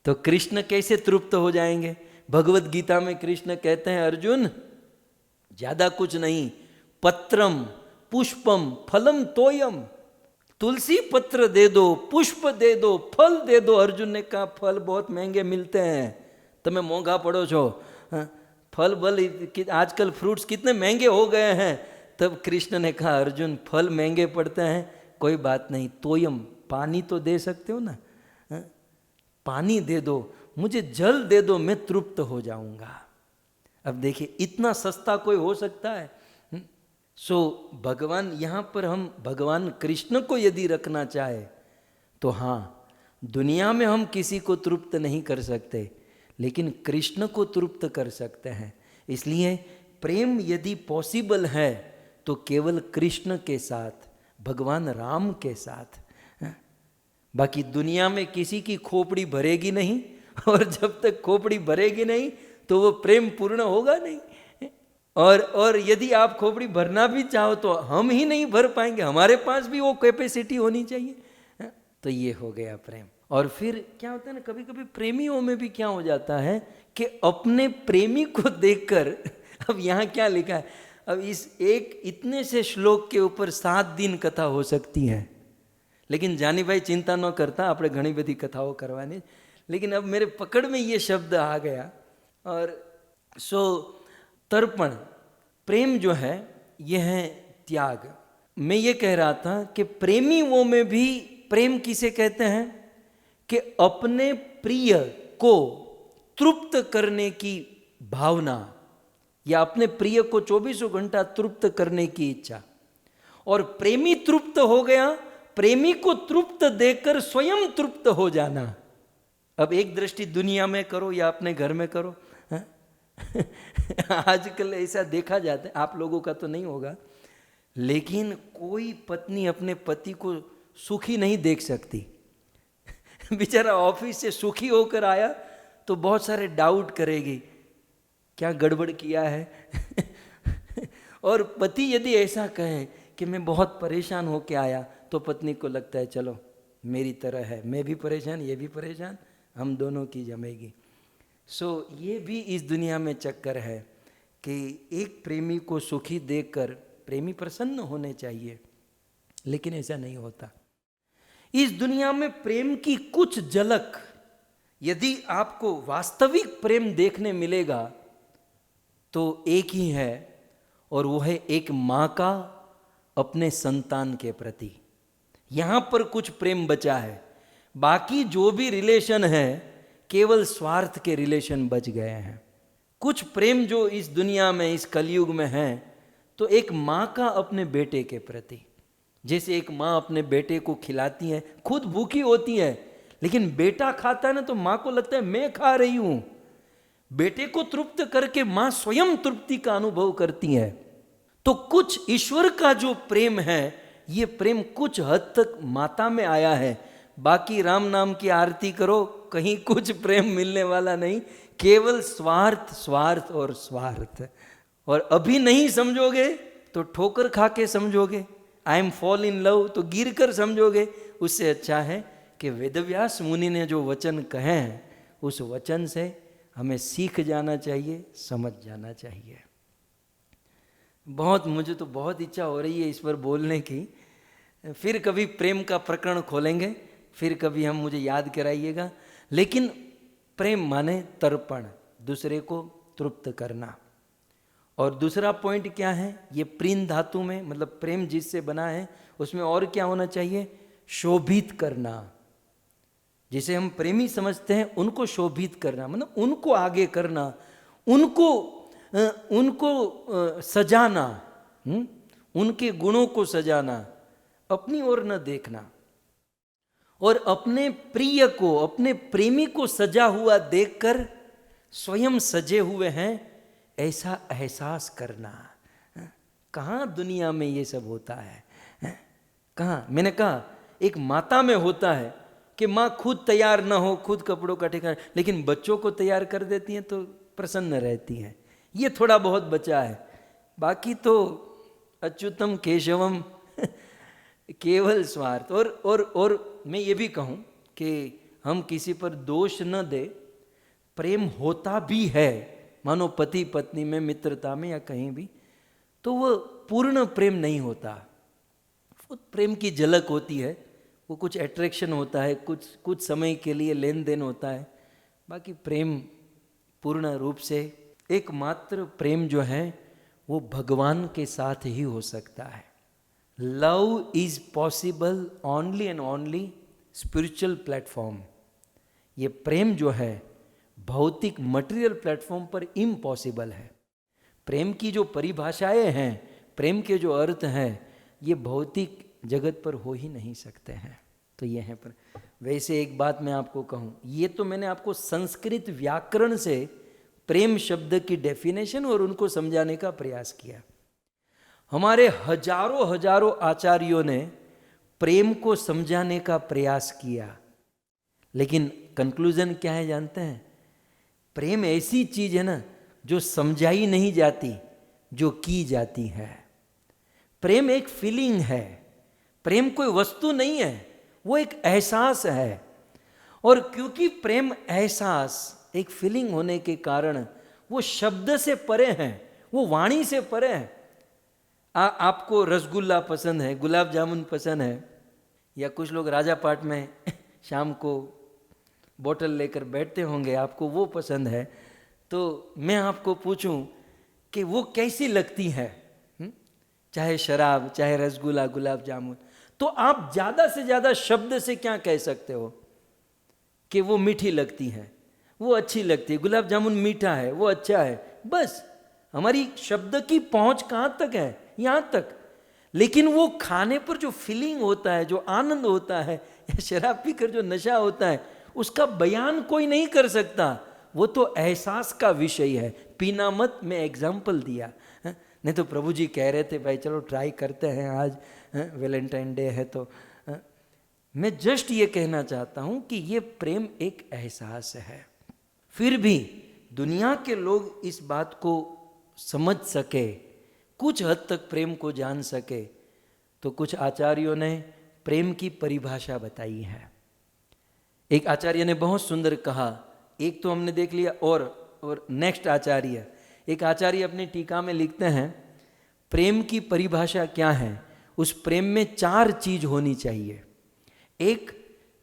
तो कृष्ण कैसे तृप्त हो जाएंगे? भगवत गीता में कृष्ण कहते हैं, अर्जुन ज्यादा कुछ नहीं, पत्रम पुष्पम फलम तोयम, तुलसी पत्र दे दो, पुष्प दे दो, फल दे दो। अर्जुन ने कहा फल बहुत महंगे मिलते हैं, तुम्हें मोंघा पड़ो छो, फल बल आजकल फ्रूट्स कितने महंगे हो गए हैं। तब कृष्ण ने कहा अर्जुन फल महंगे पड़ते हैं, कोई बात नहीं, तोयम पानी तो दे सकते हो ना, पानी दे दो, मुझे जल दे दो, मैं तृप्त हो जाऊंगा। अब देखिए इतना सस्ता कोई हो सकता है? सो भगवान, यहां पर हम भगवान कृष्ण को यदि रखना चाहे तो हाँ, दुनिया में हम किसी को तृप्त नहीं कर सकते, लेकिन कृष्ण को तृप्त कर सकते हैं। इसलिए प्रेम यदि पॉसिबल है तो केवल कृष्ण के साथ, भगवान राम के साथ। बाकी दुनिया में किसी की खोपड़ी भरेगी नहीं, और जब तक खोपड़ी भरेगी नहीं तो वो प्रेम पूर्ण होगा नहीं। और यदि आप खोपड़ी भरना भी चाहो तो हम ही नहीं भर पाएंगे, हमारे पास भी वो कैपेसिटी होनी चाहिए। तो ये हो गया प्रेम। और फिर क्या होता है ना, कभी कभी प्रेमियों में भी क्या हो जाता है कि अपने प्रेमी को देखकर, अब यहाँ क्या लिखा है, अब इस एक इतने से श्लोक के ऊपर 7 दिन कथा हो सकती है, लेकिन जानी भाई चिंता न करता, આપણે ઘણી બધી કથાઓ કરવાની। लेकिन अब मेरे पकड़ में ये शब्द आ गया। और सो तर्पण, प्रेम जो है यह है त्याग। मैं ये कह रहा था कि प्रेमियों में भी प्रेम किसे कहते हैं कि अपने प्रिय को तृप्त करने की भावना, या अपने प्रिय को 24 घंटा तृप्त करने की इच्छा। और प्रेमी तृप्त हो गया, प्रेमी को तृप्त देकर स्वयं तृप्त हो जाना। अब एक दृष्टि दुनिया में करो या अपने घर में करो, हाँ? आजकल ऐसा देखा जाता है, आप लोगों का तो नहीं होगा, लेकिन कोई पत्नी अपने पति को सुखी नहीं देख सकती। बेचारा ऑफिस से सुखी होकर आया तो बहुत सारे डाउट करेगी, क्या गड़बड़ किया है। और पति यदि ऐसा कहे कि मैं बहुत परेशान होके आया, तो पत्नी को लगता है चलो मेरी तरह है, मैं भी परेशान, ये भी परेशान, हम दोनों की जमेगी। सो ये भी इस दुनिया में चक्कर है कि एक प्रेमी को सुखी देखकर प्रेमी प्रसन्न होने चाहिए, लेकिन ऐसा नहीं होता। इस दुनिया में प्रेम की कुछ झलक यदि आपको वास्तविक प्रेम देखने मिलेगा तो एक ही है, और वो है एक माँ का अपने संतान के प्रति। यहां पर कुछ प्रेम बचा है, बाकी जो भी रिलेशन है केवल स्वार्थ के रिलेशन बच गए हैं। कुछ प्रेम जो इस दुनिया में, इस कलयुग में है, तो एक माँ का अपने बेटे के प्रति, जैसे एक माँ अपने बेटे को खिलाती है, खुद भूखी होती है, लेकिन बेटा खाता है ना तो माँ को लगता है मैं खा रही हूं। बेटे को तृप्त करके माँ स्वयं तृप्ति का अनुभव करती है। तो कुछ ईश्वर का जो प्रेम है, ये प्रेम कुछ हद तक माता में आया है, बाकी राम नाम की आरती करो, कहीं कुछ प्रेम मिलने वाला नहीं, केवल स्वार्थ स्वार्थ और स्वार्थ। और अभी नहीं समझोगे तो ठोकर खा के समझोगे, I am fall in love तो गिर कर समझोगे। उससे अच्छा है कि वेदव्यास मुनि ने जो वचन कहे हैं, उस वचन से हमें सीख जाना चाहिए, समझ जाना चाहिए। मुझे तो बहुत इच्छा हो रही है इस पर बोलने की। फिर कभी प्रेम का प्रकरण खोलेंगे, फिर कभी हम मुझे याद कराइएगा। लेकिन प्रेम माने तर्पण, दूसरे को तृप्त करना। और दूसरा पॉइंट क्या है, ये प्रीन धातु में, मतलब प्रेम जिससे बना है उसमें और क्या होना चाहिए, शोभित करना। जिसे हम प्रेमी समझते हैं उनको शोभित करना, मतलब उनको आगे करना, उनको सजाना, उनके गुणों को सजाना, अपनी ओर न देखना। और अपने प्रिय को, अपने प्रेमी को सजा हुआ देखकर स्वयं सजे हुए हैं ऐसा एहसास करना। कहाँ दुनिया में ये सब होता है, कहाँ? मैंने कहा एक माता में होता है कि माँ खुद तैयार ना हो, खुद कपड़ों का ठिकाना, लेकिन बच्चों को तैयार कर देती हैं तो प्रसन्न रहती हैं। ये थोड़ा बहुत बचा है, बाकी तो अच्युतम केशवम केवल स्वार्थ। और मैं ये भी कहूँ कि हम किसी पर दोष न दे, प्रेम होता भी है, मानो पति पत्नी में, मित्रता में या कहीं भी, तो वो पूर्ण प्रेम नहीं होता। वो प्रेम की झलक होती है, वो कुछ अट्रैक्शन होता है, कुछ समय के लिए लेन देन होता है, बाकी प्रेम पूर्ण रूप से, एकमात्र प्रेम जो है वो भगवान के साथ ही हो सकता है। Love is possible only and only spiritual platform. ये प्रेम जो है भौतिक मटेरियल प्लेटफॉर्म पर इम्पॉसिबल है। प्रेम की जो परिभाषाएं हैं, प्रेम के जो अर्थ हैं, ये भौतिक जगत पर हो ही नहीं सकते हैं। तो ये है। पर वैसे एक बात मैं आपको कहूँ, ये तो मैंने आपको संस्कृत व्याकरण से प्रेम शब्द की डेफिनेशन और उनको समझाने का प्रयास किया। हमारे हजारों आचार्यों ने प्रेम को समझाने का प्रयास किया, लेकिन कंक्लूजन क्या है जानते हैं? प्रेम ऐसी चीज है ना जो समझाई नहीं जाती, जो की जाती है। प्रेम एक फीलिंग है, प्रेम कोई वस्तु नहीं है, वो एक एहसास है। और क्योंकि प्रेम एहसास एक फीलिंग होने के कारण वो शब्द से परे है, वो वाणी से परे है। आपको रसगुल्ला पसंद है, गुलाब जामुन पसंद है, या कुछ लोग राजा पाट में शाम को बोतल लेकर बैठते होंगे, आपको वो पसंद है, तो मैं आपको पूछूं कि वो कैसी लगती है, चाहे शराब, चाहे रसगुल्ला, गुलाब जामुन, तो आप ज़्यादा से ज़्यादा शब्द से क्या कह सकते हो कि वो मीठी लगती है, वो अच्छी लगती है, गुलाब जामुन मीठा है, वो अच्छा है। बस हमारी शब्द की पहुंच कहाँ तक है? यहाँ तक। लेकिन वो खाने पर जो फीलिंग होता है, जो आनंद होता है, या शराब पीकर जो नशा होता है, उसका बयान कोई नहीं कर सकता, वो तो एहसास का विषय है। पीना मत, मैं एग्जाम्पल दिया, नहीं तो प्रभु जी कह रहे थे भाई चलो ट्राई करते हैं, आज वैलेंटाइन डे है तो मैं जस्ट ये कहना चाहता हूं कि ये प्रेम एक एहसास है। फिर भी दुनिया के लोग इस बात को समझ सके, कुछ हद तक प्रेम को जान सके, तो कुछ आचार्यों ने प्रेम की परिभाषा बताई है। एक आचार्य ने बहुत सुंदर कहा, एक तो हमने देख लिया, और नेक्स्ट आचार्य, एक आचार्य अपनी टीका में लिखते हैं प्रेम की परिभाषा क्या है। उस प्रेम में 4 चीज होनी चाहिए। एक,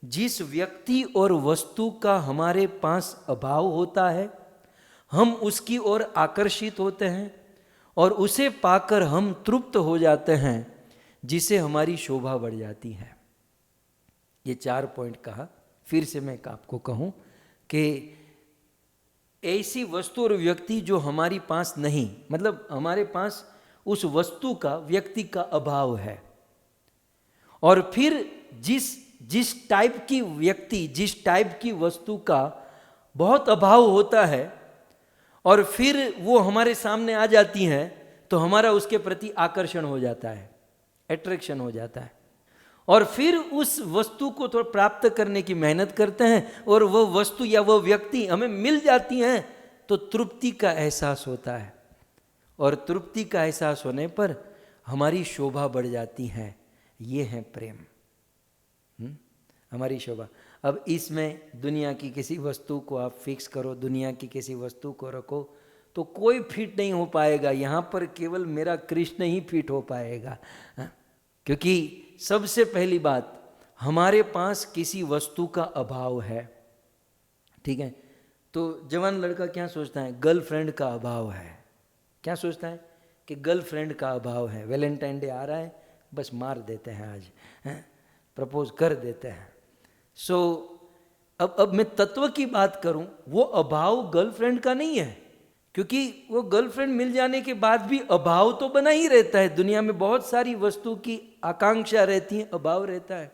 जिस व्यक्ति और वस्तु का हमारे पास अभाव होता है हम उसकी ओर आकर्षित होते हैं और उसे पाकर हम तृप्त हो जाते हैं, जिसे हमारी शोभा बढ़ जाती है। ये 4 पॉइंट कहा। फिर से मैं आपको कहूं कि ऐसी वस्तु और व्यक्ति जो हमारी पास नहीं, मतलब हमारे पास उस वस्तु का, व्यक्ति का अभाव है, और फिर जिस टाइप की व्यक्ति, जिस टाइप की वस्तु का बहुत अभाव होता है और फिर वो हमारे सामने आ जाती हैं, तो हमारा उसके प्रति आकर्षण हो जाता है, अट्रैक्शन हो जाता है, और फिर उस वस्तु को थोड़ा प्राप्त करने की मेहनत करते हैं और वह वस्तु या वह व्यक्ति हमें मिल जाती हैं तो तृप्ति का एहसास होता है, और तृप्ति का एहसास होने पर हमारी शोभा बढ़ जाती है। ये है प्रेम, हमारी शोभा। अब इसमें दुनिया की किसी वस्तु को आप फिक्स करो, दुनिया की किसी वस्तु को रखो, तो कोई फिट नहीं हो पाएगा। यहाँ पर केवल मेरा कृष्ण ही फिट हो पाएगा, क्योंकि सबसे पहली बात, हमारे पास किसी वस्तु का अभाव है, ठीक है। तो जवान लड़का क्या सोचता है, गर्लफ्रेंड का अभाव है। क्या सोचता है कि गर्लफ्रेंड का अभाव है, वैलेंटाइन डे आ रहा है, बस मार देते हैं आज, प्रपोज कर देते हैं। सो अब मैं तत्व की बात करूं, वो अभाव गर्लफ्रेंड का नहीं है, क्योंकि वो गर्लफ्रेंड मिल जाने के बाद भी अभाव तो बना ही रहता है। दुनिया में बहुत सारी वस्तु की आकांक्षा रहती है, अभाव रहता है,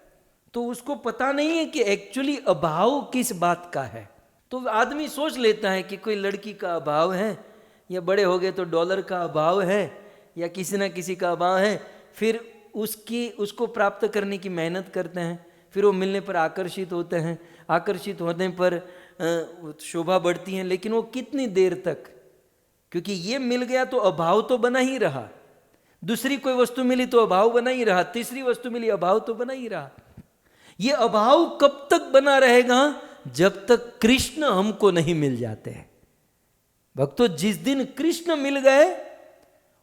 तो उसको पता नहीं है कि एक्चुअली अभाव किस बात का है। तो आदमी सोच लेता है कि कोई लड़की का अभाव है, या बड़े हो गए तो डॉलर का अभाव है, या किसी ना किसी का अभाव है, फिर उसको प्राप्त करने की मेहनत करते हैं, फिर वो मिलने पर आकर्षित होते हैं, आकर्षित होने पर शोभा बढ़ती है, लेकिन वो कितनी देर तक, क्योंकि ये मिल गया तो अभाव तो बना ही रहा, दूसरी कोई वस्तु मिली तो अभाव बना ही रहा, तीसरी वस्तु मिली अभाव तो बना ही रहा। ये अभाव कब तक बना रहेगा, जब तक कृष्ण हमको नहीं मिल जाते हैं। भक्तों, जिस दिन कृष्ण मिल गए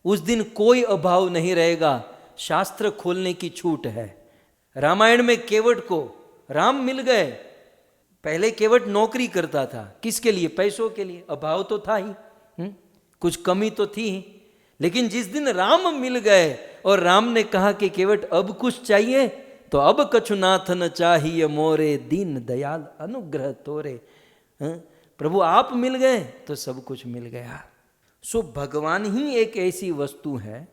उस दिन कोई अभाव नहीं रहेगा। शास्त्र खोलने की छूट है। रामायण में केवट को राम मिल गए। पहले केवट नौकरी करता था, किसके लिए, पैसों के लिए, अभाव तो था ही, कुछ कमी तो थी ही। लेकिन जिस दिन राम मिल गए और राम ने कहा कि केवट अब कुछ चाहिए, तो अब कछु नाथ न चाहिए मोरे, दीन दयाल अनुग्रह तोरे। प्रभु आप मिल गए तो सब कुछ मिल गया। सो भगवान ही एक ऐसी वस्तु है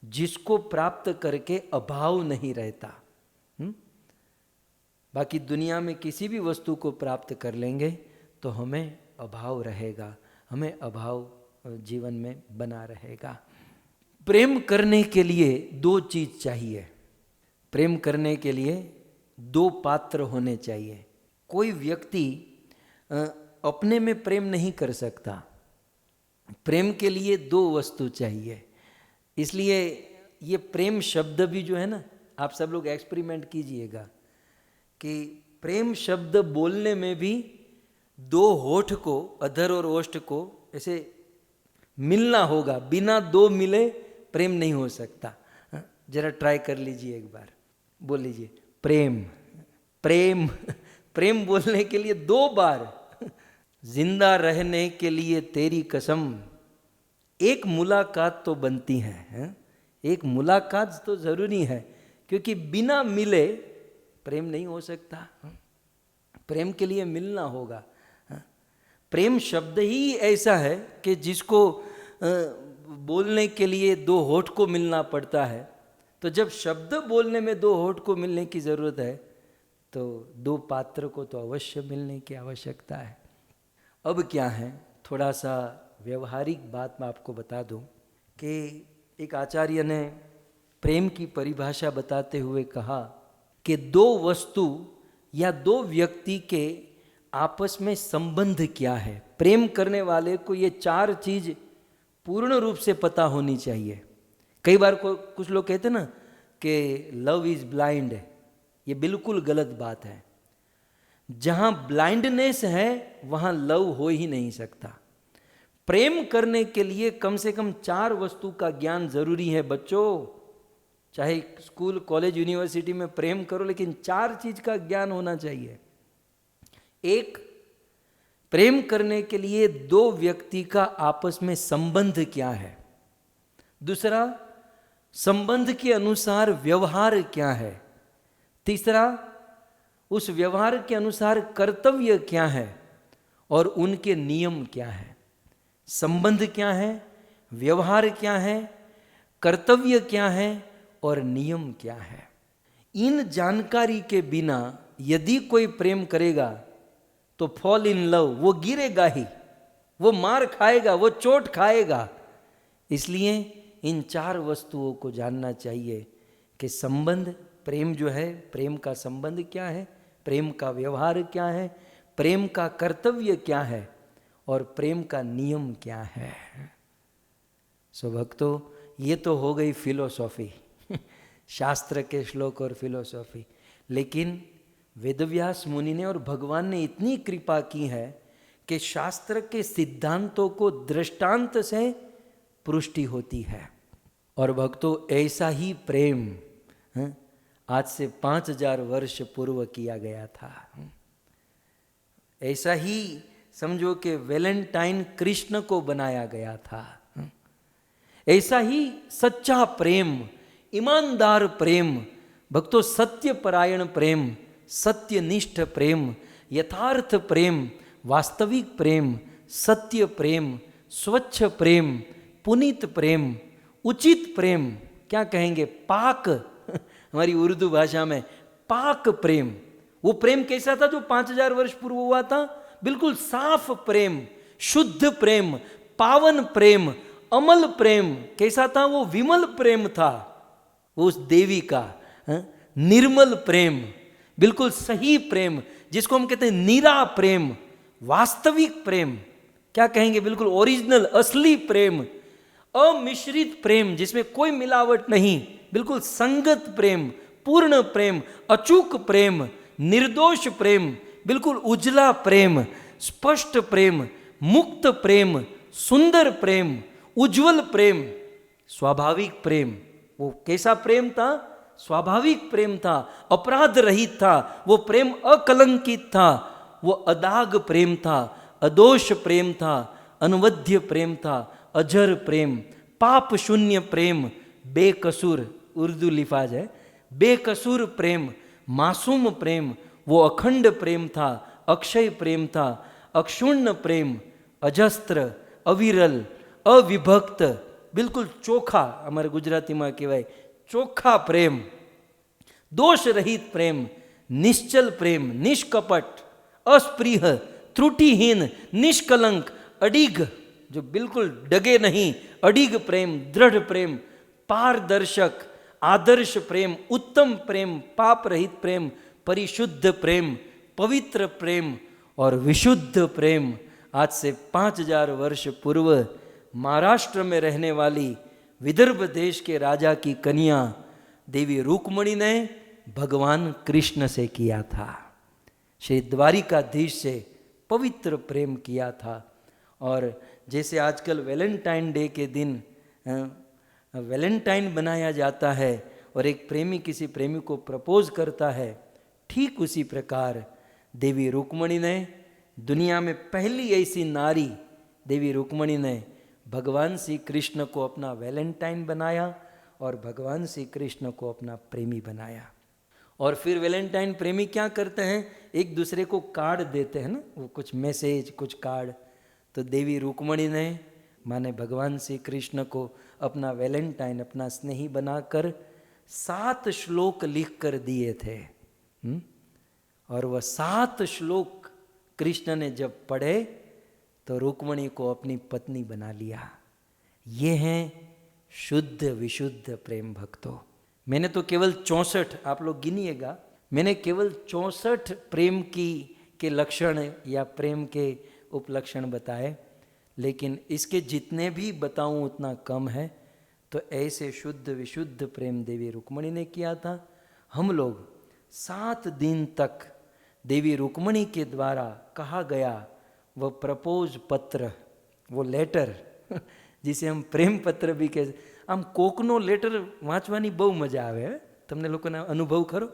जिसको प्राप्त करके अभाव नहीं रहता। बाकी दुनिया में किसी भी वस्तु को प्राप्त कर लेंगे तो हमें अभाव रहेगा, हमें अभाव जीवन में बना रहेगा। प्रेम करने के लिए 2 चीज चाहिए। प्रेम करने के लिए 2 पात्र होने चाहिए। कोई व्यक्ति अपने में प्रेम नहीं कर सकता, प्रेम के लिए 2 वस्तु चाहिए। इसलिए ये प्रेम शब्द भी जो है ना, आप सब लोग एक्सपेरिमेंट कीजिएगा कि प्रेम शब्द बोलने में भी 2 होठ को, अधर और ओष्ठ को ऐसे मिलना होगा। बिना 2 मिले प्रेम नहीं हो सकता। जरा ट्राई कर लीजिए, एक बार बोल लीजिए, प्रेम प्रेम प्रेम बोलने के लिए 2 बार, जिंदा रहने के लिए तेरी कसम, एक मुलाकात तो बनती है। एक मुलाकात तो जरूरी है, क्योंकि बिना मिले प्रेम नहीं हो सकता। प्रेम के लिए मिलना होगा। प्रेम शब्द ही ऐसा है कि जिसको बोलने के लिए 2 होठ को मिलना पड़ता है। तो जब शब्द बोलने में 2 होठ को मिलने की जरूरत है, तो दो पात्र को तो अवश्य मिलने की आवश्यकता है। अब क्या है, थोड़ा सा व्यवहारिक बात मैं आपको बता दूं कि एक आचार्य ने प्रेम की परिभाषा बताते हुए कहा कि दो वस्तु या दो व्यक्ति के आपस में संबंध क्या है। प्रेम करने वाले को ये चार चीज पूर्ण रूप से पता होनी चाहिए। कई बार कुछ लोग कहते हैं ना कि लव इज ब्लाइंड, ये बिल्कुल गलत बात है। जहां ब्लाइंडनेस है वहां लव हो ही नहीं सकता। प्रेम करने के लिए कम से कम चार वस्तु का ज्ञान जरूरी है बच्चों। चाहे स्कूल कॉलेज यूनिवर्सिटी में प्रेम करो, लेकिन चार चीज का ज्ञान होना चाहिए। एक, प्रेम करने के लिए दो व्यक्ति का आपस में संबंध क्या है। दूसरा, संबंध के अनुसार व्यवहार क्या है। तीसरा, उस व्यवहार के अनुसार कर्तव्य क्या है और उनके नियम क्या है। संबंध क्या है, व्यवहार क्या है, कर्तव्य क्या है और नियम क्या है। इन जानकारी के बिना यदि कोई प्रेम करेगा तो फॉल इन लव, वो गिरेगा ही, वो मार खाएगा, वो चोट खाएगा। इसलिए इन चार वस्तुओं को जानना चाहिए कि संबंध, प्रेम जो है, प्रेम का संबंध क्या है, प्रेम का व्यवहार क्या है, प्रेम का कर्तव्य क्या है और प्रेम का नियम क्या है। सो भक्तों, ये तो हो गई फिलोसॉफी शास्त्र के श्लोक और फिलोसॉफी। लेकिन वेदव्यास मुनि ने और भगवान ने इतनी कृपा की है कि शास्त्र के सिद्धांतों को दृष्टांत से पुष्टि होती है। और भक्तों, ऐसा ही प्रेम आज से 5000 वर्ष पूर्व किया गया था। ऐसा ही समझो कि वैलेंटाइन कृष्ण को बनाया गया था। ऐसा ही सच्चा प्रेम, ईमानदार प्रेम, भक्तों सत्यपरायण प्रेम, सत्यनिष्ठ प्रेम, यथार्थ प्रेम, वास्तविक प्रेम, सत्य प्रेम, स्वच्छ प्रेम, पुनीत प्रेम, उचित प्रेम, क्या कहेंगे, पाक हमारी उर्दू भाषा में पाक प्रेम। वो प्रेम कैसा था जो 5000 वर्ष पूर्व हुआ था? बिल्कुल साफ प्रेम, शुद्ध प्रेम, पावन प्रेम, अमल प्रेम। कैसा था वो? विमल प्रेम था वो उस देवी का। निर्मल प्रेम, बिल्कुल सही प्रेम, जिसको हम कहते हैं नीरा प्रेम, वास्तविक प्रेम, क्या कहेंगे, बिल्कुल ओरिजिनल असली प्रेम, अमिश्रित प्रेम जिसमें कोई मिलावट नहीं, बिल्कुल संगत प्रेम, पूर्ण प्रेम, अचूक प्रेम, निर्दोष प्रेम, बिल्कुल उजला प्रेम, स्पष्ट प्रेम, मुक्त प्रेम, सुंदर प्रेम, उज्जवल प्रेम, स्वाभाविक प्रेम। वो कैसा प्रेम था? स्वाभाविक प्रेम था, अपराध रहित था, वो प्रेम अकलंकित था, वो अदाग प्रेम था, अदोष प्रेम था, अनवध्य प्रेम था, अजर प्रेम, पाप शून्य प्रेम, बेकसूर, उर्दू लिफाज है, बेकसूर प्रेम, मासूम प्रेम, वो अखंड प्रेम था, अक्षय प्रेम था, अक्षुण्ण प्रेम, अजस्त्र, अविरल, अविभक्त, बिल्कुल चोखा, हमारे गुजराती में कहवाय चोखा प्रेम, दोष रहित प्रेम, निश्चल प्रेम, निष्कपट, अस्पृह, त्रुटिहीन, निष्कलंक, अडिग, जो बिल्कुल डगे नहीं, अडिग प्रेम, दृढ़ प्रेम, पारदर्शक, आदर्श प्रेम, उत्तम प्रेम, पाप रहित प्रेम, परिशुद्ध प्रेम, पवित्र प्रेम और विशुद्ध प्रेम। आज से 5000 वर्ष पूर्व महाराष्ट्र में रहने वाली विदर्भ देश के राजा की कन्या देवी रुक्मणी ने भगवान कृष्ण से किया था, श्री द्वारिकाधीश से पवित्र प्रेम किया था। और जैसे आजकल वैलेंटाइन डे के दिन वैलेंटाइन बनाया जाता है और एक प्रेमी किसी प्रेमी को प्रपोज करता है, ठीक उसी प्रकार देवी रुक्मणी ने, दुनिया में पहली ऐसी नारी देवी रुक्मणी ने भगवान श्री कृष्ण को अपना वैलेंटाइन बनाया और भगवान श्री कृष्ण को अपना प्रेमी बनाया। और फिर वैलेंटाइन प्रेमी क्या करते हैं, एक दूसरे को कार्ड देते हैं ना, वो कुछ मैसेज, कुछ कार्ड। तो देवी रुक्मणी ने माने भगवान श्री कृष्ण को अपना वैलेंटाइन, अपना स्नेही बनाकर 7 श्लोक लिख कर दिए थे। और वह 7 श्लोक कृष्ण ने जब पढ़े तो रुक्मणी को अपनी पत्नी बना लिया। ये हैं शुद्ध विशुद्ध प्रेम भक्तों। मैंने तो केवल 64, आप लोग गिनिएगा, मैंने केवल 64 प्रेम के लक्षण या प्रेम के उपलक्षण बताए, लेकिन इसके जितने भी बताऊं उतना कम है। तो ऐसे शुद्ध विशुद्ध प्रेम देवी रुक्मणी ने किया था। हम लोग 7 दिन तक देवी रुक्मणी के द्वारा कहा गया वो प्रपोज पत्र, वो लेटर जिसे हम प्रेम पत्र भी कह, આમ કોકનો લેટર વાંચવાની બહુ મજા આવે। તમને લોકોને અનુભવ ખરો?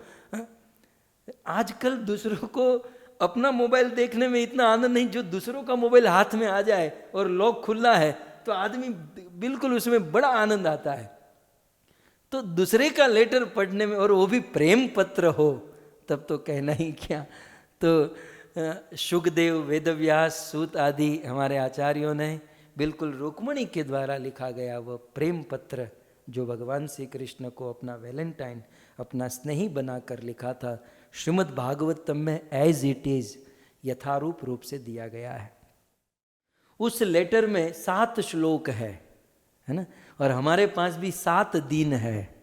आजकल दूसरों को अपना मोबाइल देखने में इतना आनंद नहीं, जो दूसरों का मोबाइल हाथ में आ जाए और लॉक खुला है तो आदमी बिल्कुल उसमें बड़ा आनंद आता है। तो दूसरे का लेटर पढ़ने में, और वो भी प्रेम पत्र हो, तब तो कहना ही क्या। तो शुकदेव, वेदव्यास, सूत आदि हमारे आचार्यों ने बिल्कुल रुक्मणी के द्वारा लिखा गया वह प्रेम पत्र जो भगवान श्री कृष्ण को अपना वैलेंटाइन, अपना स्नेही बनाकर लिखा था, श्रीमद् भागवतम में एज इट इज यथारूप रूप से दिया गया है। उस लेटर में 7 श्लोक है ना, और हमारे पास भी 7 दिन है।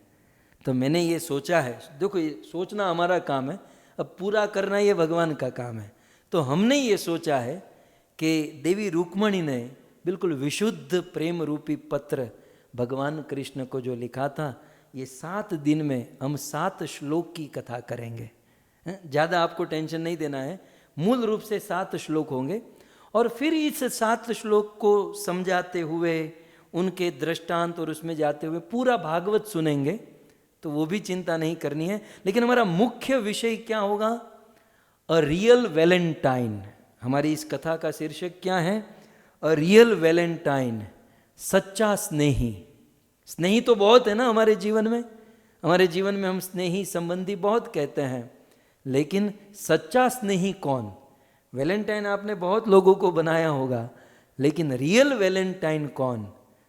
तो मैंने ये सोचा है, देखो ये सोचना हमारा काम है, अब पूरा करना ये भगवान का काम है। तो हमने ये सोचा है कि देवी रुक्मणी ने बिल्कुल विशुद्ध प्रेम रूपी पत्र भगवान कृष्ण को जो लिखा था, ये 7 दिन में हम 7 श्लोक की कथा करेंगे। ज़्यादा आपको टेंशन नहीं देना है, मूल रूप से 7 श्लोक होंगे, और फिर इस 7 श्लोक को समझाते हुए उनके दृष्टांत और उसमें जाते हुए पूरा भागवत सुनेंगे। तो वो भी चिंता नहीं करनी है, लेकिन हमारा मुख्य विषय क्या होगा? A real Valentine. हमारी इस कथा का शीर्षक क्या है? अ रियल वैलेंटाइन, सच्चा स्नेही। स्नेही तो बहुत है ना हमारे जीवन में, हमारे जीवन में हम स्नेही संबंधी बहुत कहते हैं, लेकिन सच्चा स्नेही कौन? वैलेंटाइन आपने बहुत लोगों को बनाया होगा, लेकिन रियल वैलेंटाइन कौन?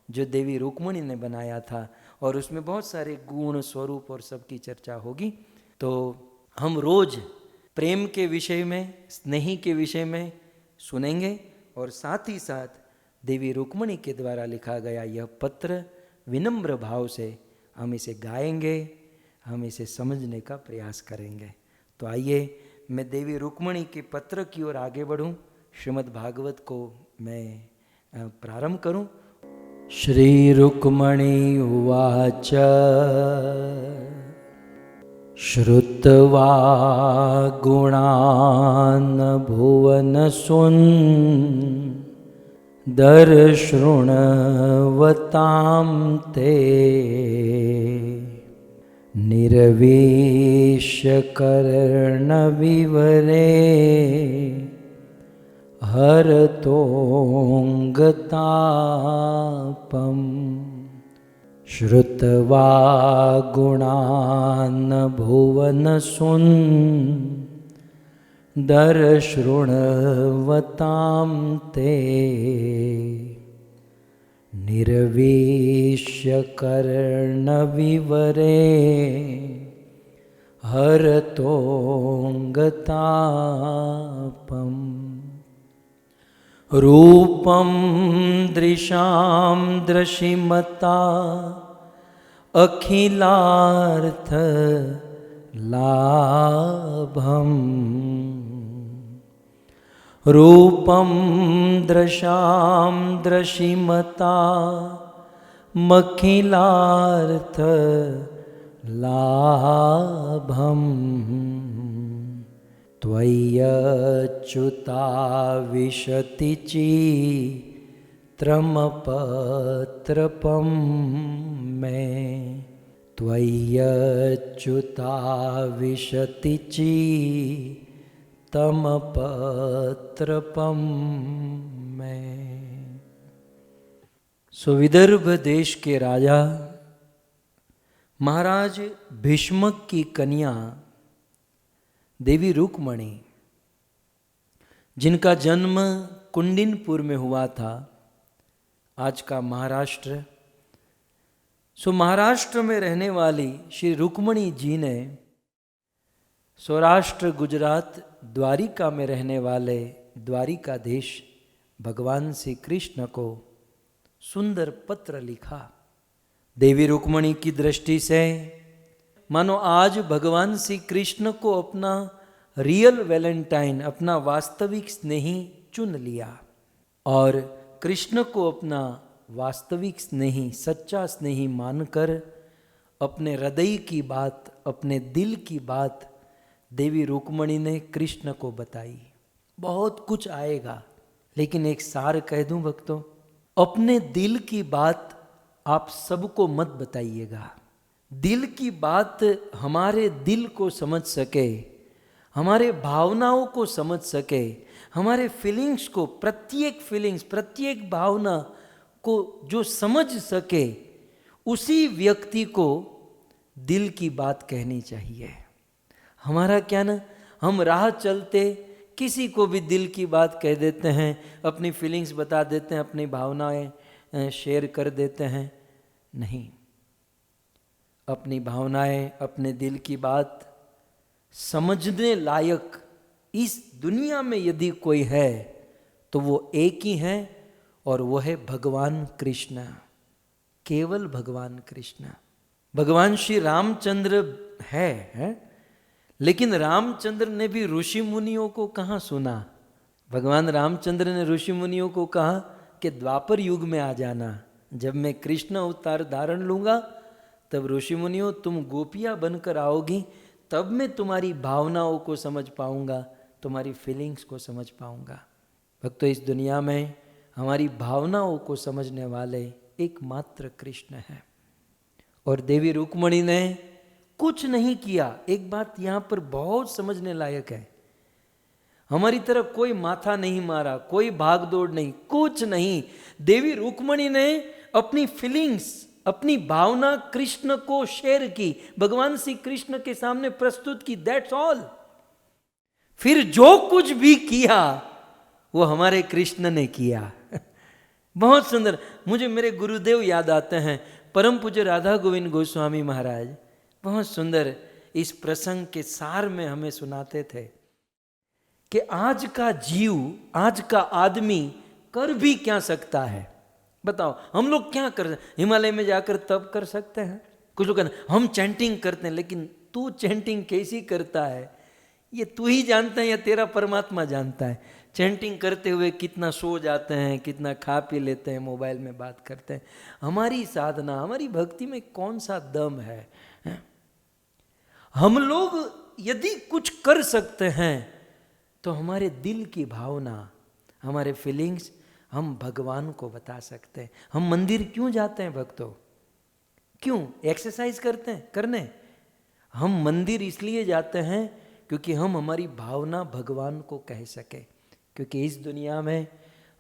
जो देवी रुक्मणी ने बनाया था, और उसमें बहुत सारे गुण, स्वरूप और सबकी चर्चा होगी। तो हम रोज प्रेम के विषय में, स्नेही के विषय में सुनेंगे, और साथ ही साथ देवी रुक्मणी के द्वारा लिखा गया यह पत्र विनम्र भाव से हम इसे गाएंगे, हम इसे समझने का प्रयास करेंगे। तो आइए मैं देवी रुक्मणी के पत्र की ओर आगे बढ़ूं, श्रीमद् भागवत को मैं प्रारंभ करूं। श्री रुक्मणी उवाच श्रुत्वा गुणान् भुवनसुन् दर्शृण्वतां ते निर्वेश्य कर्णविवरे हरतोऽङ्गतापम् श्रुत्वा गुणान् भुवनसुन् दर्शृण्वतां ते निर्वेश्य कर्णविवरे हरतोऽङ्गतापम् रूपं दृशां दृशिमता अखिलार्थ लाभम् रूपं दृशां दृशिमता मखिलार्थ लाभम् त्वय्यच्युता विशति चित्रमपत्रपं मे त्वय्यच्युता विशति चित्रमपत्रपं मे। सो विदर्भ देश के राजा महाराज भीष्मक की कन्या देवी रुक्मणी, जिनका जन्म कुंडिनपुर में हुआ था, आज का महाराष्ट्र। सो महाराष्ट्र में रहने वाली श्री रुक्मणी जी ने सौराष्ट्र गुजरात द्वारिका में रहने वाले द्वारिकाधीश भगवान श्री कृष्ण को सुंदर पत्र लिखा। देवी रुक्मणी की दृष्टि से मानो आज भगवान श्री कृष्ण को अपना रियल वैलेंटाइन, अपना वास्तविक स्नेही चुन लिया और कृष्ण को अपना वास्तविक स्नेही, सच्चा स्नेही मानकर अपने हृदय की बात, अपने दिल की बात देवी रुक्मणी ने कृष्ण को बताई। बहुत कुछ आएगा, लेकिन एक सार कह दूं भक्तों, अपने दिल की बात आप सबको मत बताइएगा। दिल की बात हमारे दिल को समझ सके, हमारे भावनाओं को समझ सके, हमारे फीलिंग्स को, प्रत्येक फीलिंग्स, प्रत्येक भावना को जो समझ सके, उसी व्यक्ति को दिल की बात कहनी चाहिए। हमारा क्या ना, हम राह चलते किसी को भी दिल की बात कह देते हैं, अपनी फीलिंग्स बता देते हैं, अपनी भावनाएं शेयर कर देते हैं। नहीं, अपनी भावनाएं, अपने दिल की बात समझने लायक इस दुनिया में यदि कोई है तो वो एक ही है, और वो है भगवान कृष्ण, केवल भगवान कृष्ण। भगवान श्री रामचंद्र है, लेकिन रामचंद्र ने भी ऋषि मुनियों को कहाँ सुना। भगवान रामचंद्र ने ऋषि मुनियों को कहा कि द्वापर युग में आ जाना, जब मैं कृष्ण अवतार धारण लूंगा तब ऋषि मुनियों तुम गोपियां बनकर आओगी, तब मैं तुम्हारी भावनाओं को समझ पाऊंगा, तुम्हारी फीलिंग्स को समझ पाऊंगा। भक्तों, इस दुनिया में हमारी भावनाओं को समझने वाले एकमात्र कृष्ण है। और देवी रुक्मणी ने कुछ नहीं किया। एक बात यहाँ पर बहुत समझने लायक है, हमारी तरफ कोई माथा नहीं मारा, कोई भाग दौड़ नहीं, कुछ नहीं। देवी रुक्मणी ने अपनी फीलिंग्स, अपनी भावना कृष्ण को शेयर की, भगवान श्री कृष्ण के सामने प्रस्तुत की, दैट्स ऑल। फिर जो कुछ भी किया वो हमारे कृष्ण ने किया। बहुत सुंदर। मुझे मेरे गुरुदेव याद आते हैं, परम पूज्य राधा गोविंद गोस्वामी महाराज बहुत सुंदर इस प्रसंग के सार में हमें सुनाते थे कि आज का जीव, आज का आदमी कर भी क्या सकता है। बताओ, हम लोग क्या कर, हिमालय में जाकर तप कर सकते हैं? कुछ लोग कहते हैं हम चैंटिंग करते हैं, लेकिन तू चैंटिंग कैसी करता है ये तू ही जानता है या तेरा परमात्मा जानता है। चैंटिंग करते हुए कितना सो जाते हैं, कितना खा पी लेते हैं, मोबाइल में बात करते हैं। हमारी साधना, हमारी भक्ति में कौन सा दम है? हम लोग यदि कुछ कर सकते हैं तो हमारे दिल की भावना, हमारे फीलिंग्स हम भगवान को बता सकते हैं। हम मंदिर क्यों जाते हैं भक्तों? क्यों? एक्सरसाइज करते हैं, करने। हम मंदिर इसलिए जाते हैं क्योंकि हम हमारी भावना भगवान को कह सके, क्योंकि इस दुनिया में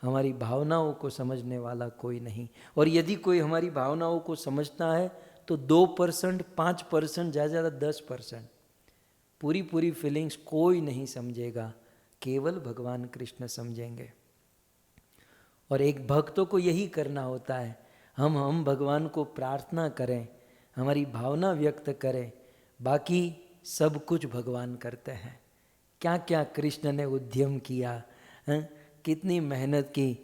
हमारी भावनाओं को समझने वाला कोई नहीं। और यदि कोई हमारी भावनाओं को समझता है तो 2%, 5%, ज़्यादा ज़्यादा 10%, पूरी फीलिंग्स कोई नहीं समझेगा, केवल भगवान कृष्ण समझेंगे। और एक भक्तों को यही करना होता है, हम भगवान को प्रार्थना करें, हमारी भावना व्यक्त करें, बाकी सब कुछ भगवान करते हैं। क्या क्या कृष्ण ने उद्यम किया, कितनी मेहनत की,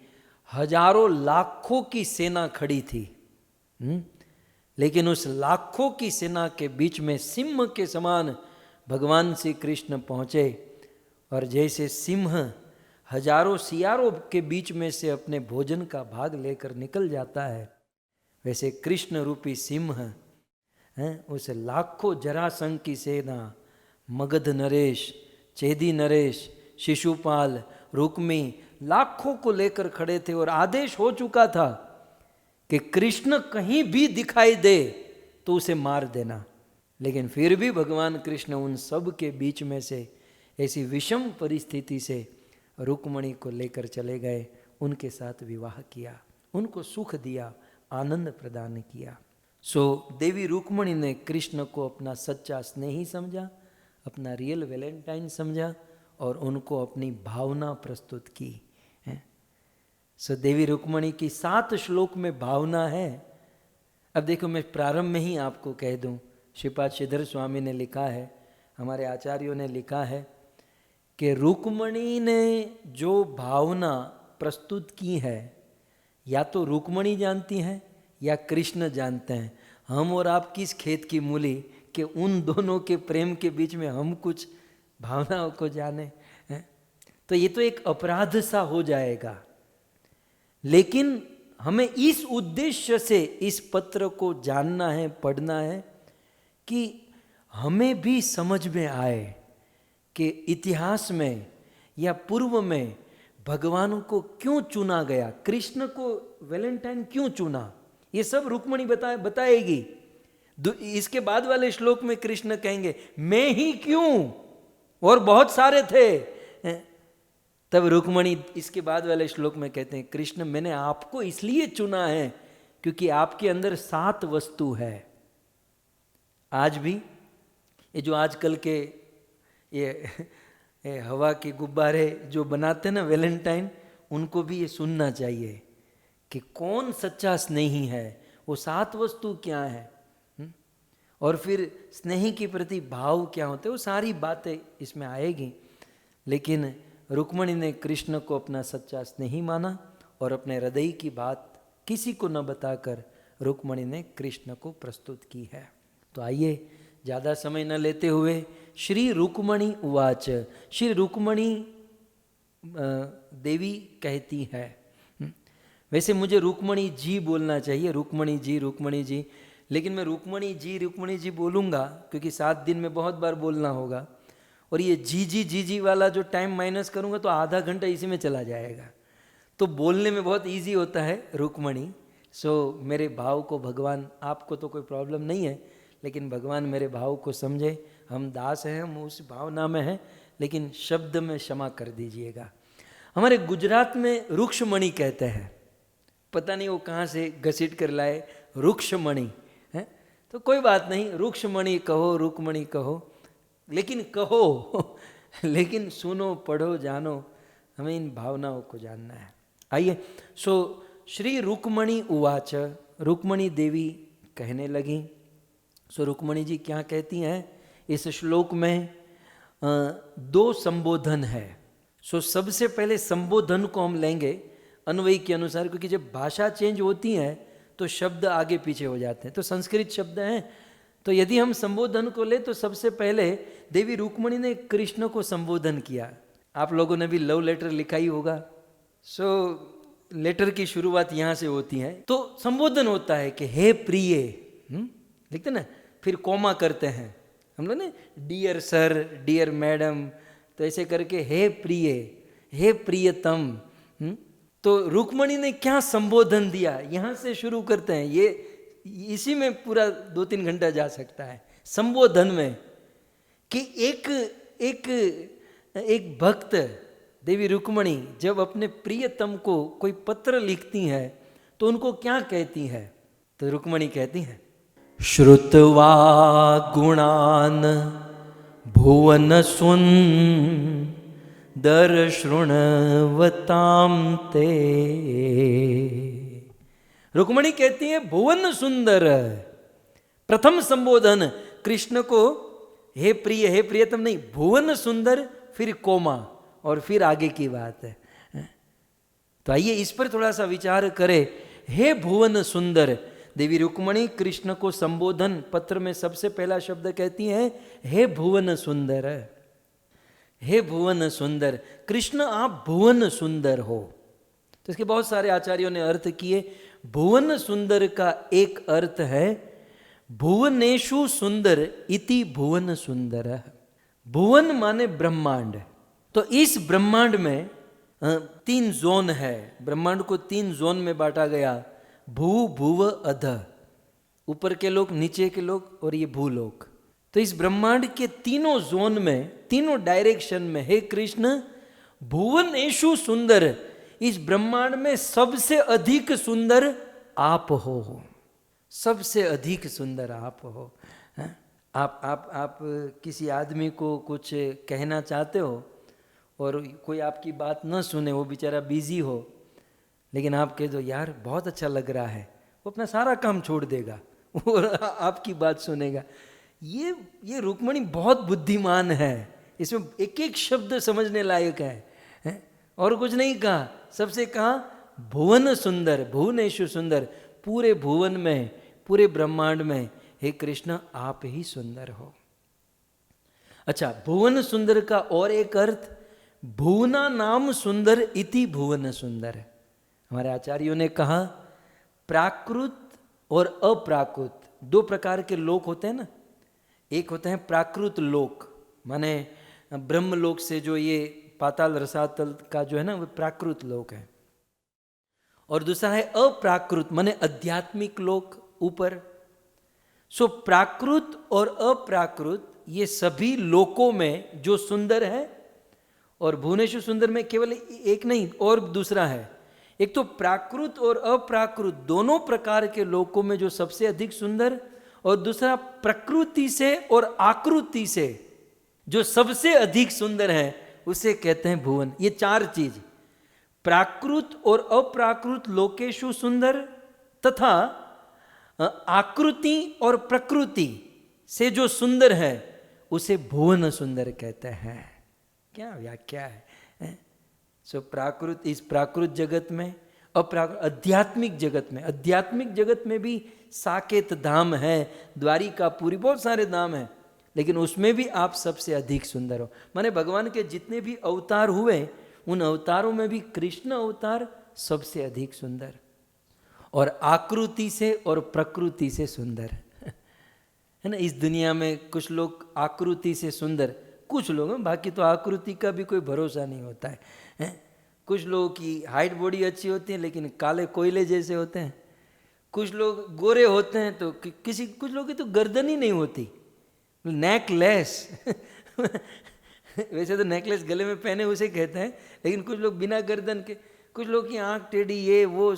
हजारों लाखों की सेना खड़ी थी, लेकिन उस लाखों की सेना के बीच में सिंह के समान भगवान श्री कृष्ण पहुँचे। और जैसे सिंह हजारों सियारों के बीच में से अपने भोजन का भाग लेकर निकल जाता है, वैसे कृष्ण रूपी सिंह उस लाखों जरासंध की सेना, मगध नरेश, चेदी नरेश, शिशुपाल, रुक्मी, लाखों को लेकर खड़े थे। और आदेश हो चुका था कि कृष्ण कहीं भी दिखाई दे तो उसे मार देना, लेकिन फिर भी भगवान कृष्ण उन सब के बीच में से ऐसी विषम परिस्थिति से रुक्मणी को लेकर चले गए, उनके साथ विवाह किया, उनको सुख दिया, आनंद प्रदान किया। सो देवी रुक्मणी ने कृष्ण को अपना सच्चा स्नेही समझा, अपना रियल वैलेंटाइन समझा और उनको अपनी भावना प्रस्तुत की है। सो देवी रुक्मणी की 7 श्लोक में भावना है। अब देखो, मैं प्रारंभ में ही आपको कह दूं, श्रीपाद श्रीधर स्वामी ने लिखा है, हमारे आचार्यों ने लिखा है कि रुक्मणी ने जो भावना प्रस्तुत की है या तो रुक्मणी जानती हैं या कृष्ण जानते हैं। हम और आप किस खेत की मूली कि उन दोनों के प्रेम के बीच में हम कुछ भावनाओं को जाने हैं। तो ये तो एक अपराध सा हो जाएगा। लेकिन हमें इस उद्देश्य से इस पत्र को जानना है, पढ़ना है कि हमें भी समझ में आए कि इतिहास में या पूर्व में भगवान को क्यों चुना गया, कृष्ण को वैलेंटाइन क्यों चुना, ये सब रुक्मणी बताएगी। इसके बाद वाले श्लोक में कृष्ण कहेंगे मैं ही क्यों, और बहुत सारे थे। तब रुक्मणी इसके बाद वाले श्लोक में कहते हैं कृष्ण मैंने आपको इसलिए चुना है क्योंकि आपके अंदर 7 वस्तु है। आज भी ये जो आजकल के ये हवा के गुब्बारे जो बनाते हैं ना वैलेंटाइन, उनको भी ये सुनना चाहिए कि कौन सच्चा स्नेही है, वो 7 वस्तु क्या है, और फिर स्नेही के प्रति भाव क्या होते हैं, वो सारी बातें इसमें आएगी। लेकिन रुक्मणी ने कृष्ण को अपना सच्चा स्नेही माना और अपने हृदय की बात किसी को न बताकर रुक्मणी ने कृष्ण को प्रस्तुत की है। तो आइए ज़्यादा समय न लेते हुए श्री रुक्मणी उवाच, श्री रुक्मणी देवी कहती है, वैसे मुझे रुक्मणी जी बोलना चाहिए, रुक्मणी जी, लेकिन मैं रुक्मणी जी बोलूँगा क्योंकि 7 दिन में बहुत बार बोलना होगा, और ये जी वाला जो टाइम माइनस करूँगा तो आधा घंटा इसी में चला जाएगा। तो बोलने में बहुत इजी होता है रुक्मणी। सो मेरे भाव को भगवान, आपको तो कोई प्रॉब्लम नहीं है, लेकिन भगवान मेरे भाव को समझे। हम दास हैं, हम उस भावना में हैं, लेकिन शब्द में क्षमा कर दीजिएगा। हमारे गुजरात में रुक्षमणि कहते हैं, पता नहीं वो कहाँ से घसीट कर लाए रुक्षमणि है, तो कोई बात नहीं, रुक्षमणि कहो, रुक्मणी कहो, लेकिन कहो लेकिन सुनो, पढ़ो, जानो, हमें इन भावनाओं को जानना है। आइए, सो श्री रुक्मणी उवाच, रुक्मणी देवी कहने लगी। सो रुक्मणी जी क्या कहती हैं इस श्लोक में? 2 संबोधन है। सो सबसे पहले संबोधन को हम लेंगे अन्वयी के अनुसार, क्योंकि जब भाषा चेंज होती है तो शब्द आगे पीछे हो जाते हैं। तो संस्कृत शब्द हैं, तो यदि हम संबोधन को ले तो सबसे पहले देवी रुक्मणी ने कृष्ण को संबोधन किया। आप लोगों ने भी लव लेटर लिखा ही होगा। सो लेटर की शुरुआत यहाँ से होती है। तो संबोधन होता है कि हे प्रिय, लिखते ना, फिर कोमा करते हैं हम लोग ने, डियर सर, डियर मैडम, तो ऐसे करके हे प्रिय, हे प्रियतम। तो रुक्मणी ने क्या संबोधन दिया, यहाँ से शुरू करते हैं। ये इसी में पूरा 2-3 घंटा जा सकता है संबोधन में, कि एक भक्त देवी रुक्मणी जब अपने प्रियतम को कोई पत्र लिखती हैं तो उनको क्या कहती है? तो रुक्मणी कहती हैं, श्रुत्वा गुणान भुवन सुंदर शृण्वतां ते। रुक्मणी कहती है भुवन सुंदर, प्रथम संबोधन कृष्ण को हे प्रिय, हे प्रियतम नहीं, भुवन सुंदर, फिर कोमा, और फिर आगे की बात है। तो आइए इस पर थोड़ा सा विचार करें। हे भुवन सुंदर, देवी रुक्मणी कृष्ण को संबोधन पत्र में सबसे पहला शब्द कहती हैं हे भुवन सुंदर, हे भुवन सुंदर, कृष्ण आप भुवन सुंदर हो। तो इसके बहुत सारे आचार्यों ने अर्थ किए। भुवन सुंदर का एक अर्थ है भुवनेषु सुंदर इति भुवन सुंदर। भुवन माने ब्रह्मांड। तो इस ब्रह्मांड में 3 जोन है। ब्रह्मांड को 3 जोन में बांटा गया, भू, भुव, अध, ऊपर के लोग, नीचे के लोग, और ये भूलोक। तो इस ब्रह्मांड के तीनों जोन में, तीनों डायरेक्शन में, हे कृष्ण भुवनेषु सुंदर, इस ब्रह्मांड में सबसे अधिक सुंदर आप हो, सबसे अधिक सुंदर आप हो। आप किसी आदमी को कुछ कहना चाहते हो और कोई आपकी बात न सुने, वो बेचारा बिजी हो, लेकिन आप कह दो यार बहुत अच्छा लग रहा है, वो अपना सारा काम छोड़ देगा और आपकी बात सुनेगा। ये रुक्मणी बहुत बुद्धिमान है, इसमें एक एक शब्द समझने लायक है? और कुछ नहीं कहा, सबसे कहा भुवन सुंदर, भुवनेशु सुंदर, पूरे भुवन में, पूरे ब्रह्मांड में हे कृष्ण आप ही सुंदर हो। अच्छा, भुवन सुंदर का और एक अर्थ, भुवना नाम सुंदर इति भुवन सुंदर। हमारे आचार्यों ने कहा प्राकृत और अप्राकृत दो प्रकार के लोक होते हैं ना। एक होते हैं प्राकृत लोक, माने ब्रह्म लोक से जो ये पाताल रसातल का जो है ना वो प्राकृत लोक है, और दूसरा है अप्राकृत माने आध्यात्मिक लोक ऊपर। सो प्राकृत और अप्राकृत ये सभी लोकों में जो सुंदर है, और भुवनेश्वर सुंदर में केवल एक नहीं और दूसरा है। एक तो प्राकृत और अप्राकृत दोनों प्रकार के लोकों में जो सबसे अधिक सुंदर, और दूसरा प्रकृति से और आकृति से जो सबसे अधिक सुंदर है उसे कहते हैं भुवन। ये चार चीज, प्राकृत और अप्राकृत लोकेशु सुंदर, तथा आकृति और प्रकृति से जो सुंदर है उसे भुवन सुंदर कहते हैं। क्या व्याख्या है? सो प्राकृत, इस प्राकृत जगत में, आध्यात्मिक जगत में, आध्यात्मिक जगत में भी साकेत धाम है, द्वारिकापुरी, बहुत सारे धाम हैं, लेकिन उसमें भी आप सबसे अधिक सुंदर हो। माने भगवान के जितने भी अवतार हुए उन अवतारों में भी कृष्ण अवतार सबसे अधिक सुंदर, और आकृति से और प्रकृति से सुंदर है ना। इस दुनिया में कुछ लोग आकृति से सुंदर, कुछ लोग, बाकी तो आकृति का भी कोई भरोसा नहीं होता है। कुछ लोगों की हाइट बॉडी अच्छी होती है लेकिन काले कोयले जैसे होते हैं, कुछ लोग गोरे होते हैं तो कुछ लोगों की तो गर्दन ही नहीं होती, नेकलेस वैसे तो नेकलेस गले में पहने उसे कहते हैं, लेकिन कुछ लोग बिना गर्दन के, कुछ लोग की आंख टेढ़ी, ये वो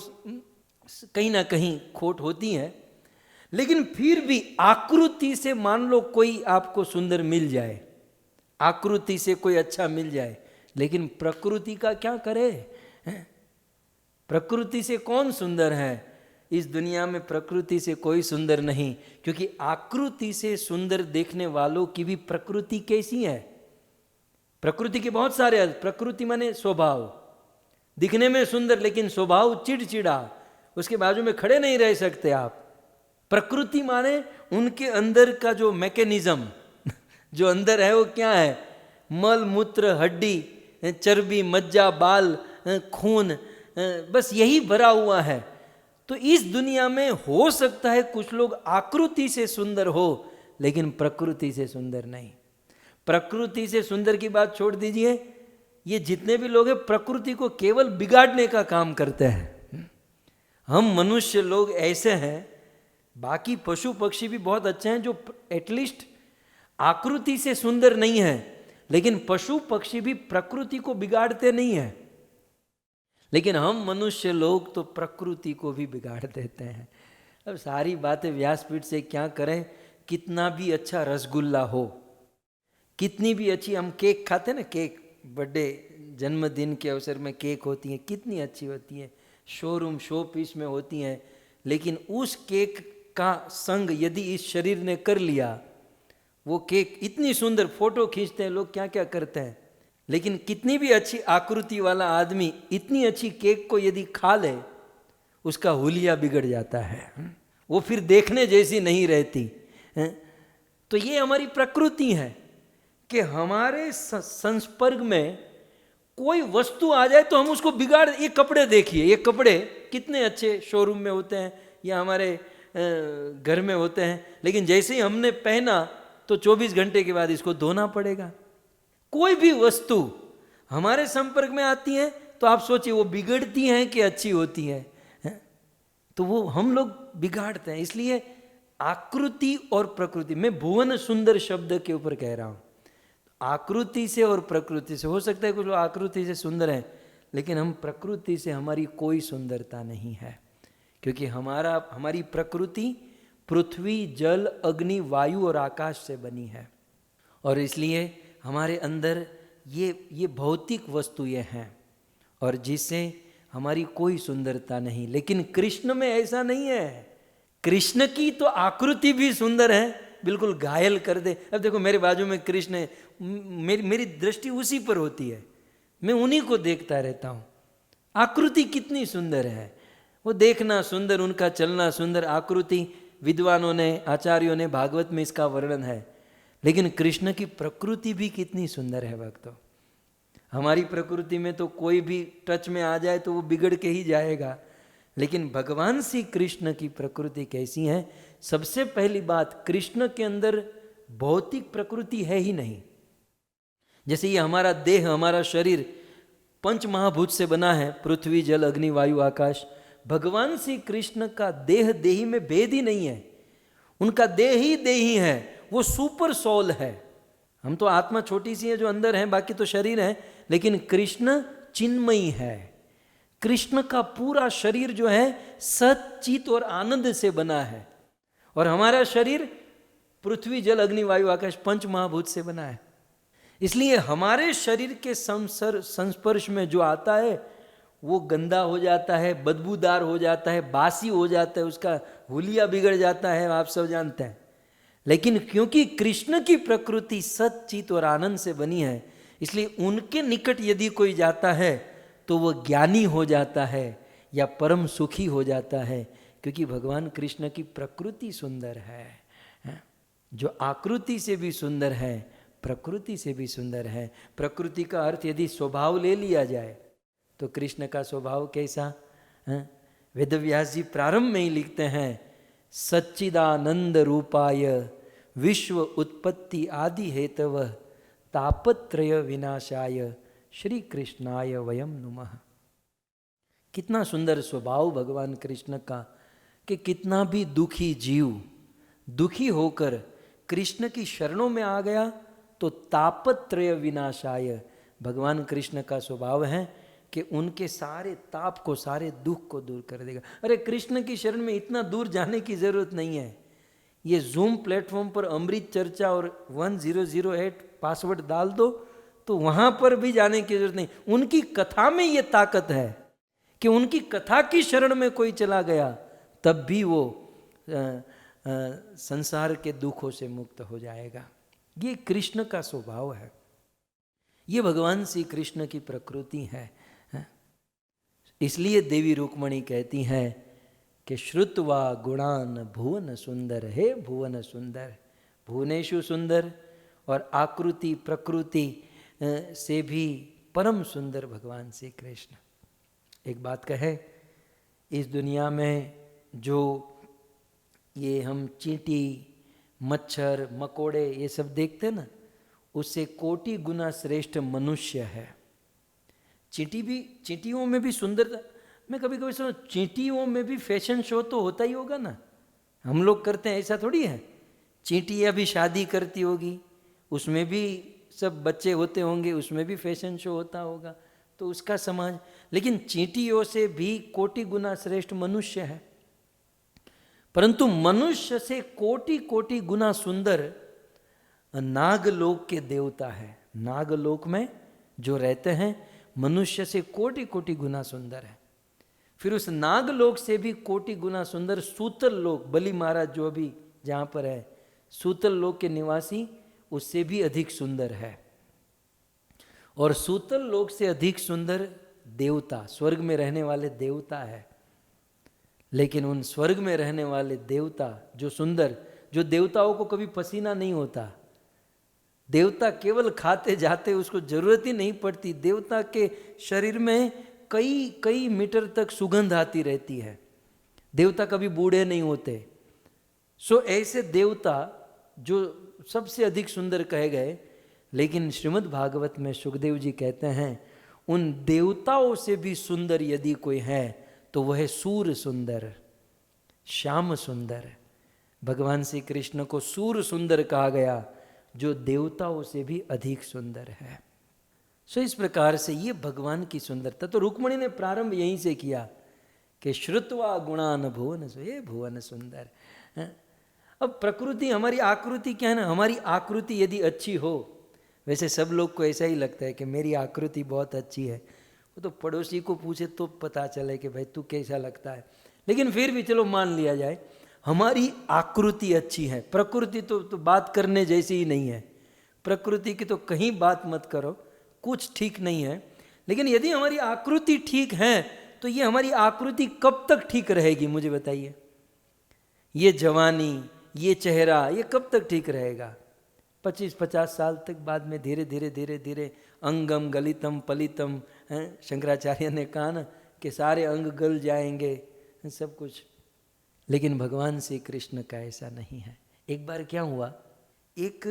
कहीं ना कहीं खोट होती है। लेकिन फिर भी आकृति से मान लो कोई आपको सुंदर मिल जाए, आकृति से कोई अच्छा मिल जाए, लेकिन प्रकृति का क्या करे? प्रकृति से कौन सुंदर है? इस दुनिया में प्रकृति से कोई सुंदर नहीं, क्योंकि आकृति से सुंदर देखने वालों की भी प्रकृति कैसी है? प्रकृति के बहुत सारे अर्थ। प्रकृति माने स्वभाव, दिखने में सुंदर लेकिन स्वभाव चिड़चिड़ा, उसके बाजू में खड़े नहीं रह सकते आप। प्रकृति माने उनके अंदर का जो मैकेनिज्म जो अंदर है वो क्या है? मल मूत्र हड्डी चर्बी मज्जा बाल खून, बस यही भरा हुआ है। तो इस दुनिया में हो सकता है कुछ लोग आकृति से सुंदर हो लेकिन प्रकृति से सुंदर नहीं। प्रकृति से सुंदर की बात छोड़ दीजिए, ये जितने भी लोग हैं प्रकृति को केवल बिगाड़ने का काम करते हैं। हम मनुष्य लोग ऐसे हैं, बाकी पशु पक्षी भी बहुत अच्छे हैं जो एटलीस्ट आकृति से सुंदर नहीं है, लेकिन पशु पक्षी भी प्रकृति को बिगाड़ते नहीं हैं। लेकिन हम मनुष्य लोग तो प्रकृति को भी बिगाड़ देते हैं। अब सारी बातें व्यासपीठ से क्या करें? कितना भी अच्छा रसगुल्ला हो, कितनी भी अच्छी, हम केक खाते हैं ना, केक बर्थडे जन्मदिन के अवसर में केक होती है, कितनी अच्छी होती है, शोरूम शो पीस में होती हैं, लेकिन उस केक का संग यदि इस शरीर ने कर लिया, वो केक इतनी सुंदर, फोटो खींचते हैं लोग, क्या क्या करते हैं, लेकिन कितनी भी अच्छी आकृति वाला आदमी इतनी अच्छी केक को यदि खा ले, उसका हुलिया बिगड़ जाता है, वो फिर देखने जैसी नहीं रहती। तो ये हमारी प्रकृति है कि हमारे संस्पर्ग में कोई वस्तु आ जाए तो हम उसको बिगाड़। ये कपड़े देखिए, ये कपड़े कितने अच्छे शोरूम में होते हैं या हमारे घर में होते हैं, लेकिन जैसे ही हमने पहना तो 24 घंटे के बाद इसको धोना पड़ेगा। कोई भी वस्तु हमारे संपर्क में आती है तो आप सोचिए वो बिगड़ती हैं कि अच्छी होती है? तो वो हम लोग बिगाड़ते हैं। इसलिए आकृति और प्रकृति, मैं भुवन सुंदर शब्द के ऊपर कह रहा हूं, आकृति से और प्रकृति से। हो सकता है कुछ लोग आकृति से सुंदर हैं, लेकिन हम प्रकृति से हमारी कोई सुंदरता नहीं है, क्योंकि हमारी प्रकृति पृथ्वी जल अग्नि वायु और आकाश से बनी है, और इसलिए हमारे अंदर ये भौतिक वस्तुएं हैं और जिससे हमारी कोई सुंदरता नहीं। लेकिन कृष्ण में ऐसा नहीं है। कृष्ण की तो आकृति भी सुंदर है, बिल्कुल घायल कर दे। अब देखो मेरे बाजू में कृष्ण है, मेरी दृष्टि उसी पर होती है, मैं उन्हीं को देखता रहता हूँ। आकृति कितनी सुंदर है, वो देखना सुंदर, उनका चलना सुंदर, आकृति विद्वानों ने, आचार्यों ने, भागवत में इसका वर्णन है। लेकिन कृष्ण की प्रकृति भी कितनी सुंदर है भक्तों। हमारी प्रकृति में तो कोई भी टच में आ जाए तो वो बिगड़ के ही जाएगा, लेकिन भगवान श्री कृष्ण की प्रकृति कैसी है। सबसे पहली बात, कृष्ण के अंदर भौतिक प्रकृति है ही नहीं। जैसे ये हमारा देह, हमारा शरीर पंच महाभूत से बना है, पृथ्वी जल अग्नि वायु आकाश। भगवान श्री कृष्ण का देह देही में भेद ही नहीं है, उनका देह ही देही है, वो सुपर सोल है। हम तो आत्मा छोटी सी है जो अंदर है, बाकी तो शरीर है, लेकिन कृष्ण चिन्मयी है। कृष्ण का पूरा शरीर जो है सत चित और आनंद से बना है, और हमारा शरीर पृथ्वी जल अग्नि वायु आकाश पंच महाभूत से बना है। इसलिए हमारे शरीर के संस्पर्श में जो आता है वो गंदा हो जाता है, बदबूदार हो जाता है, बासी हो जाता है, उसका हुलिया बिगड़ जाता है, आप सब जानते हैं। लेकिन क्योंकि कृष्ण की प्रकृति सच्चित और आनंद से बनी है, इसलिए उनके निकट यदि कोई जाता है तो वह ज्ञानी हो जाता है या परम सुखी हो जाता है, क्योंकि भगवान कृष्ण की प्रकृति सुंदर है, जो आकृति से भी सुंदर है, प्रकृति से भी सुंदर है। प्रकृति का अर्थ यदि स्वभाव ले लिया जाए तो कृष्ण का स्वभाव कैसा है? वेदव्यास जी प्रारंभ में ही लिखते हैं, सच्चिदानंद रूपाय विश्व उत्पत्ति आदि हेतव तापत्रय विनाशाय श्री कृष्णाय वयम नुमः। कितना सुंदर स्वभाव भगवान कृष्ण का, कि कितना भी दुखी जीव दुखी होकर कृष्ण की शरणों में आ गया तो तापत्रय विनाशाय, भगवान कृष्ण का स्वभाव है कि उनके सारे ताप को, सारे दुख को दूर कर देगा। अरे कृष्ण की शरण में इतना दूर जाने की जरूरत नहीं है। ये जूम प्लेटफॉर्म पर अमृत चर्चा और 1008 पासवर्ड डाल दो तो वहां पर भी जाने की जरूरत नहीं। उनकी कथा में ये ताकत है कि उनकी कथा की शरण में कोई चला गया तब भी वो संसार के दुखों से मुक्त हो जाएगा। ये कृष्ण का स्वभाव है, ये भगवान श्री कृष्ण की प्रकृति है। इसलिए देवी रुक्मणी कहती हैं कि श्रुत्वा गुणान भुवन सुंदर, हे भुवन सुंदर, भुवनेशु सुंदर, और आकृति प्रकृति से भी परम सुंदर भगवान श्री कृष्ण। एक बात कहे, इस दुनिया में जो ये हम चींटी मच्छर मकोड़े ये सब देखते ना, उससे कोटि गुना श्रेष्ठ मनुष्य है। चींटियों में भी सुंदरता, मैं कभी कभी सोच, चींटियों में भी फैशन शो तो होता ही होगा ना, हम लोग करते हैं ऐसा थोड़ी है। चींटियाँ भी शादी करती होगी, उसमें भी सब बच्चे होते होंगे, उसमें भी फैशन शो होता होगा, तो उसका समाज। लेकिन चींटियों से भी कोटि गुना श्रेष्ठ मनुष्य है। परंतु मनुष्य से कोटि कोटि गुना सुंदर नागलोक के देवता है। नागलोक में जो रहते हैं मनुष्य से कोटि कोटि गुना सुंदर है। फिर उस नागलोक से भी कोटि गुना सुंदर सूतल लोक, बलि महाराज जो अभी जहाँ पर है, सूतल लोक के निवासी उससे भी अधिक सुंदर है। और सूतल लोक से अधिक सुंदर देवता, स्वर्ग में रहने वाले देवता है। लेकिन उन स्वर्ग में रहने वाले देवता जो सुंदर, जो देवताओं को कभी पसीना नहीं होता, देवता केवल खाते जाते, उसको जरूरत ही नहीं पड़ती। देवता के शरीर में कई कई मीटर तक सुगंध आती रहती है, देवता कभी बूढ़े नहीं होते। सो ऐसे देवता जो सबसे अधिक सुंदर कहे गए, लेकिन श्रीमद् भागवत में सुखदेव जी कहते हैं उन देवताओं से भी सुंदर यदि कोई है तो वह है सूर सुंदर, श्याम सुंदर। भगवान श्री कृष्ण को सूर सुंदर कहा गया, जो देवताओं से भी अधिक सुंदर है। सो इस प्रकार से ये भगवान की सुंदरता। तो रुक्मणी ने प्रारंभ यहीं से किया कि श्रुत्वा गुणान भुवन, ये भुवन सुंदर। अब प्रकृति, हमारी आकृति क्या है ना, हमारी आकृति यदि अच्छी हो, वैसे सब लोग को ऐसा ही लगता है कि मेरी आकृति बहुत अच्छी है, वो तो पड़ोसी को पूछे तो पता चले कि भाई तू कैसा लगता है। लेकिन फिर भी चलो मान लिया जाए, हमारी आकृति अच्छी है। प्रकृति तो बात करने जैसी ही नहीं है। प्रकृति की तो कहीं बात मत करो, कुछ ठीक नहीं है। लेकिन यदि हमारी आकृति ठीक है तो ये हमारी आकृति कब तक ठीक रहेगी, मुझे बताइए। ये जवानी, ये चेहरा, ये कब तक ठीक रहेगा? 25-50 साल तक बाद में धीरे धीरे धीरे धीरे अंगम गलितम पलितम, शंकराचार्य ने कहा ना कि सारे अंग गल जाएंगे, सब कुछ। लेकिन भगवान श्री कृष्ण का ऐसा नहीं है। एक बार क्या हुआ, एक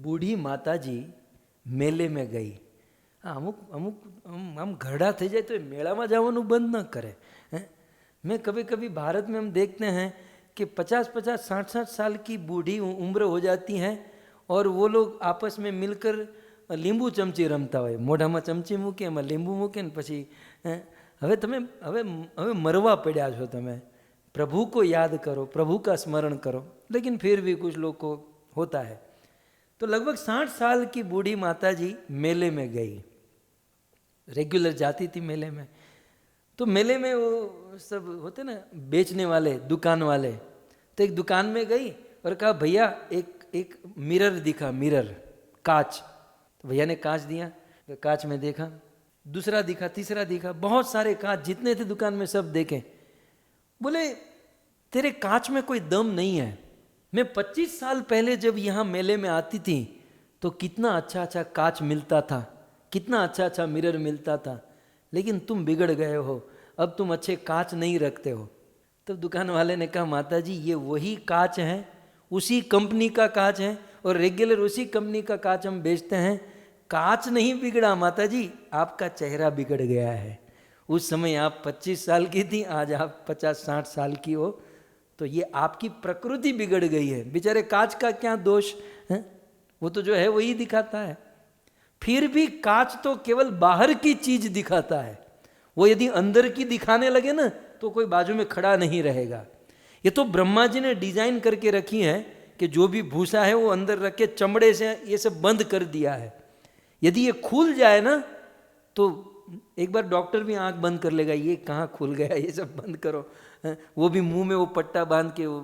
बूढ़ी माता जी मेले में गई। हम घरડા થઈ જાય તો મેળામાં જવાનું બંધ ન કરે। मैं कभी कभी भारत में हम देखते हैं कि 50-50, 60-60 साल की बूढ़ी उम्र हो जाती हैं और वो लोग आपस में मिलकर લીંબુ ચમચી રમતા હોય। મોઢામાં ચમચી મૂકે, એમાં લીંબુ મૂકે ને પછી હવે તમે હવે મરવા પડ્યા છો, તમે प्रभु को याद करो, प्रभु का स्मरण करो। लेकिन फिर भी कुछ लोग को होता है। तो लगभग 60 साल की बूढ़ी माता जी मेले में गई, रेगुलर जाती थी मेले में। तो मेले में वो सब होते ना बेचने वाले, दुकान वाले। तो एक दुकान में गई और कहा भैया एक मिरर दिखा, मिरर, कांच। तो भैया ने कांच दिया, तो कांच में देखा, दूसरा दिखा, तीसरा दिखा, बहुत सारे कांच जितने थे दुकान में सब देखे। बोले तेरे कांच में कोई दम नहीं है। मैं 25 साल पहले जब यहाँ मेले में आती थी तो कितना अच्छा अच्छा कांच मिलता था, कितना अच्छा अच्छा मिरर मिलता था, लेकिन तुम बिगड़ गए हो, अब तुम अच्छे कांच नहीं रखते हो। तब दुकान वाले ने कहा माता जी ये वही कांच है, उसी कंपनी का कांच है और रेगुलर उसी कंपनी का कांच हम बेचते हैं। कांच नहीं बिगड़ा माता जी, आपका चेहरा बिगड़ गया है। उस समय आप 25 साल की थी, आज आप 50-60 साल की हो, तो ये आपकी प्रकृति बिगड़ गई है। बेचारे कांच का क्या दोष है, वो तो जो है वही दिखाता है। फिर भी कांच तो केवल बाहर की चीज दिखाता है, वो यदि अंदर की दिखाने लगे ना तो कोई बाजू में खड़ा नहीं रहेगा। ये तो ब्रह्मा जी ने डिजाइन करके रखी है कि जो भी भूसा है वो अंदर रख के चमड़े से ये सब बंद कर दिया है। यदि ये खुल जाए ना तो एक बार डॉक्टर भी आंख बंद कर लेगा, ये कहाँ खुल गया, ये सब बंद करो। वो भी मुंह में वो पट्टा बांध के वो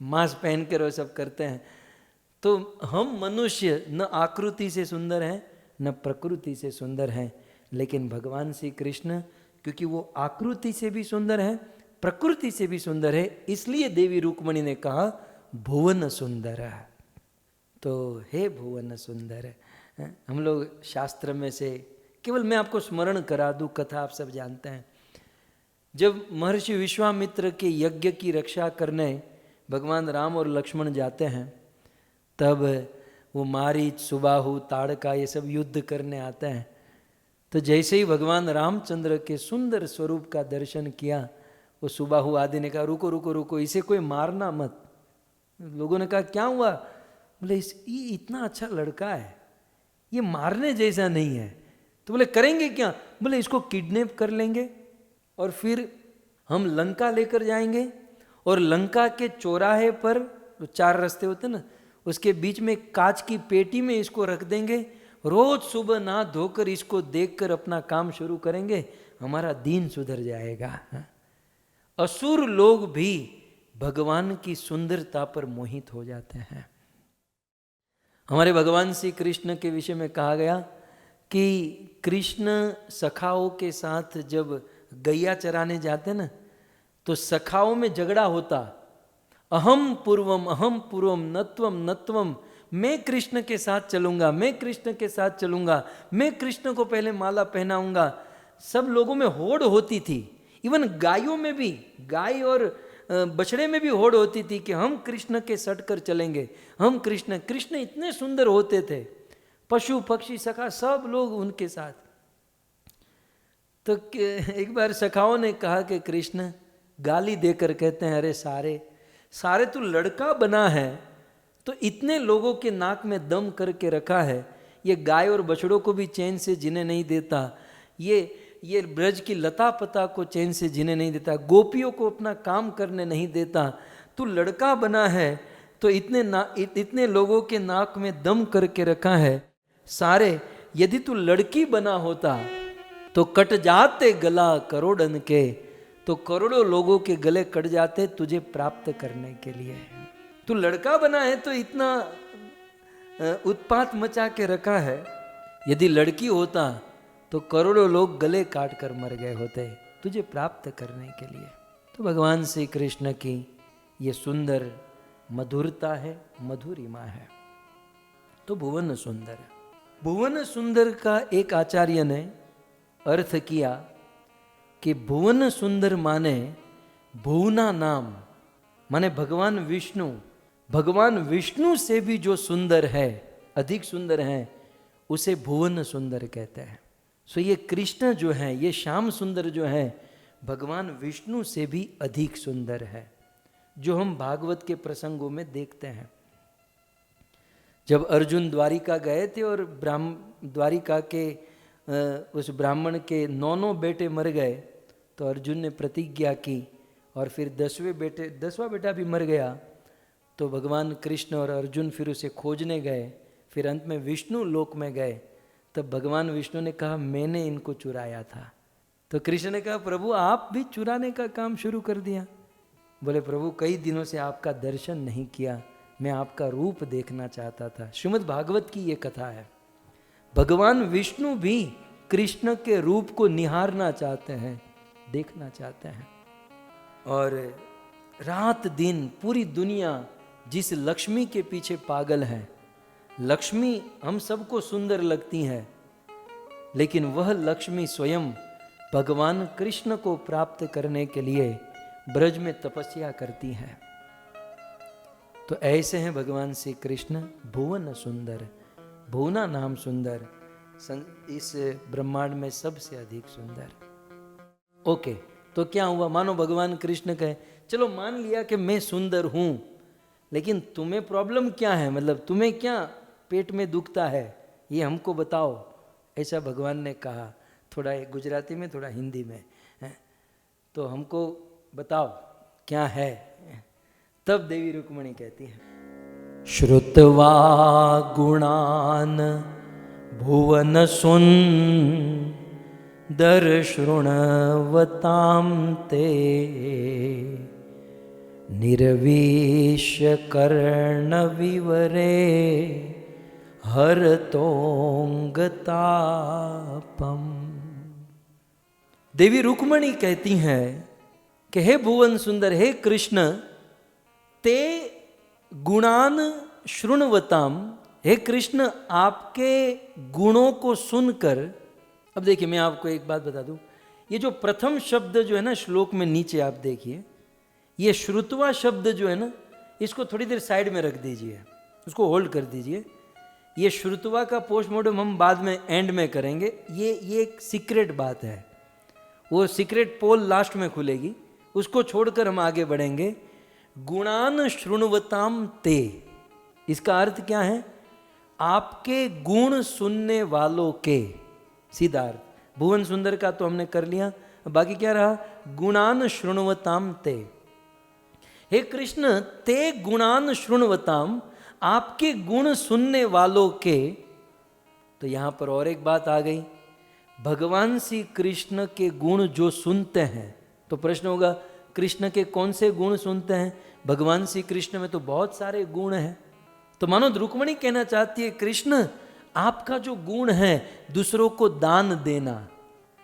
मास्क पहन कर वो सब करते हैं। तो हम मनुष्य न आकृति से सुंदर हैं न प्रकृति से सुंदर हैं, लेकिन भगवान श्री कृष्ण क्योंकि वो आकृति से भी सुंदर है, प्रकृति से भी सुंदर है, इसलिए देवी रुक्मणी ने कहा भुवन सुंदर है। तो हे भुवन सुंदर है। हम लोग शास्त्र में से केवल मैं आपको स्मरण करा दूं, कथा आप सब जानते हैं। जब महर्षि विश्वामित्र के यज्ञ की रक्षा करने भगवान राम और लक्ष्मण जाते हैं, तब वो मारीच, सुबाहु, ताड़का ये सब युद्ध करने आते हैं। तो जैसे ही भगवान रामचंद्र के सुंदर स्वरूप का दर्शन किया, वो सुबाहु आदि ने कहा रुको रुको रुको, इसे कोई मारना मत। लोगों ने कहा क्या हुआ? बोले ये इतना अच्छा लड़का है, ये मारने जैसा नहीं है। तो बोले करेंगे क्या? बोले इसको किडनैप कर लेंगे और फिर हम लंका लेकर जाएंगे और लंका के चौराहे पर 4 रास्ते होते ना, उसके बीच में कांच की पेटी में इसको रख देंगे। रोज सुबह नहा धोकर इसको देखकर अपना काम शुरू करेंगे, हमारा दीन सुधर जाएगा। असुर लोग भी भगवान की सुंदरता पर मोहित हो जाते हैं। हमारे भगवान श्री कृष्ण के विषय में कहा गया कि कृष्ण सखाओं के साथ जब गैया चराने जाते ना, तो सखाओं में झगड़ा होता। अहम पूर्वम नत्वम नत्वम, मैं कृष्ण के साथ चलूंगा, मैं कृष्ण के साथ चलूंगा, मैं कृष्ण को पहले माला पहनाऊंगा। सब लोगों में होड़ होती थी, इवन गायों में भी, गाय और बछड़े में भी होड़ होती थी कि हम कृष्ण के सट कर चलेंगे, हम कृष्ण इतने सुंदर होते थे, पशु पक्षी सखा सब लोग उनके साथ। तो एक बार सखाओं ने कहा कि कृष्ण गाली देकर कहते हैं अरे सारे तू लड़का बना है तो इतने लोगों के नाक में दम करके रखा है, ये गाय और बछड़ों को भी चैन से जीने नहीं देता, ये ब्रज की लता पता को चैन से जीने नहीं देता, गोपियों को अपना काम करने नहीं देता। तू लड़का बना है तो इतने लोगों के नाक में दम करके रखा है सारे। यदि तू लड़की बना होता तो कट जाते गला करोड़न के, तो करोड़ों लोगों के गले कट जाते तुझे प्राप्त करने के लिए। तू लड़का बना है तो इतना उत्पात मचा के रखा है, यदि लड़की होता तो करोड़ों लोग गले काट कर मर गए होते तुझे प्राप्त करने के लिए। तो भगवान श्री कृष्ण की ये सुंदर मधुरता है, मधुरिमा है। तो भुवन सुंदर, भुवन सुंदर का एक आचार्य ने अर्थ किया कि भुवन सुंदर माने भुवना नाम, माने भगवान विष्णु, भगवान विष्णु से भी जो सुंदर है, अधिक सुंदर है, उसे भुवन सुंदर कहते हैं। सो ये कृष्ण जो है, ये श्याम सुंदर जो है, भगवान विष्णु से भी अधिक सुंदर है, जो हम भागवत के प्रसंगों में देखते हैं। जब अर्जुन द्वारिका गए थे और द्वारिका के उस ब्राह्मण के 9 बेटे मर गए, तो अर्जुन ने प्रतिज्ञा की और फिर 10वां बेटा भी मर गया। तो भगवान कृष्ण और अर्जुन फिर उसे खोजने गए, फिर अंत में विष्णु लोक में गए। तब भगवान विष्णु ने कहा मैंने इनको चुराया था। तो कृष्ण ने कहा प्रभु आप भी चुराने का काम शुरू कर दिया। बोले प्रभु कई दिनों से आपका दर्शन नहीं किया, मैं आपका रूप देखना चाहता था। श्रीमद् भागवत की ये कथा है। भगवान विष्णु भी कृष्ण के रूप को निहारना चाहते हैं, देखना चाहते हैं। और रात दिन पूरी दुनिया जिस लक्ष्मी के पीछे पागल है, लक्ष्मी हम सबको सुंदर लगती है, लेकिन वह लक्ष्मी स्वयं भगवान कृष्ण को प्राप्त करने के लिए ब्रज में तपस्या करती है। तो ऐसे हैं भगवान श्री कृष्ण भुवन सुंदर, भुवना नाम सुंदर, इस ब्रह्मांड में सबसे अधिक सुंदर। ओके, तो क्या हुआ? मानो भगवान कृष्ण कहे चलो मान लिया कि मैं सुंदर हूं, लेकिन तुम्हें प्रॉब्लम क्या है, मतलब तुम्हें क्या पेट में दुखता है, ये हमको बताओ। ऐसा भगवान ने कहा, थोड़ा गुजराती में थोड़ा हिंदी में, तो हमको बताओ क्या है। तब देवी रुक्मणी कहती है श्रुत्वा गुणान भुवन सुंदर शृण्वतां ते निर्विश्य कर्ण विवरे हरतोंगतापम। देवी रुक्मणी कहती हैं कि हे भुवन सुंदर, हे कृष्ण, ते गुणान शृण्वताम, हे कृष्ण आपके गुणों को सुनकर। अब देखिए मैं आपको एक बात बता दूं, ये जो प्रथम शब्द जो है ना श्लोक में नीचे आप देखिए, ये श्रुत्वा शब्द जो है ना, इसको थोड़ी देर साइड में रख दीजिए, उसको होल्ड कर दीजिए। ये श्रुत्वा का पोस्टमार्टम हम बाद में एंड में करेंगे। ये एक सीक्रेट बात है, वो सीक्रेट पोल लास्ट में खुलेगी, उसको छोड़कर हम आगे बढ़ेंगे। गुणान शृण्वताम ते, इसका अर्थ क्या है? आपके गुण सुनने वालों के, सीधा अर्थ। भुवन सुंदर का तो हमने कर लिया, बाकी क्या रहा? गुणान शृण्वताम ते। हे कृष्ण, ते गुणान शृण्वताम, आपके गुण सुनने वालों के। तो यहां पर और एक बात आ गई, भगवान श्री कृष्ण के गुण जो सुनते हैं, तो प्रश्न होगा कृष्ण के कौन से गुण सुनते हैं? भगवान श्री कृष्ण में तो बहुत सारे गुण हैं। तो मानो रुक्मणी कहना चाहती है कृष्ण आपका जो गुण है दूसरों को दान देना।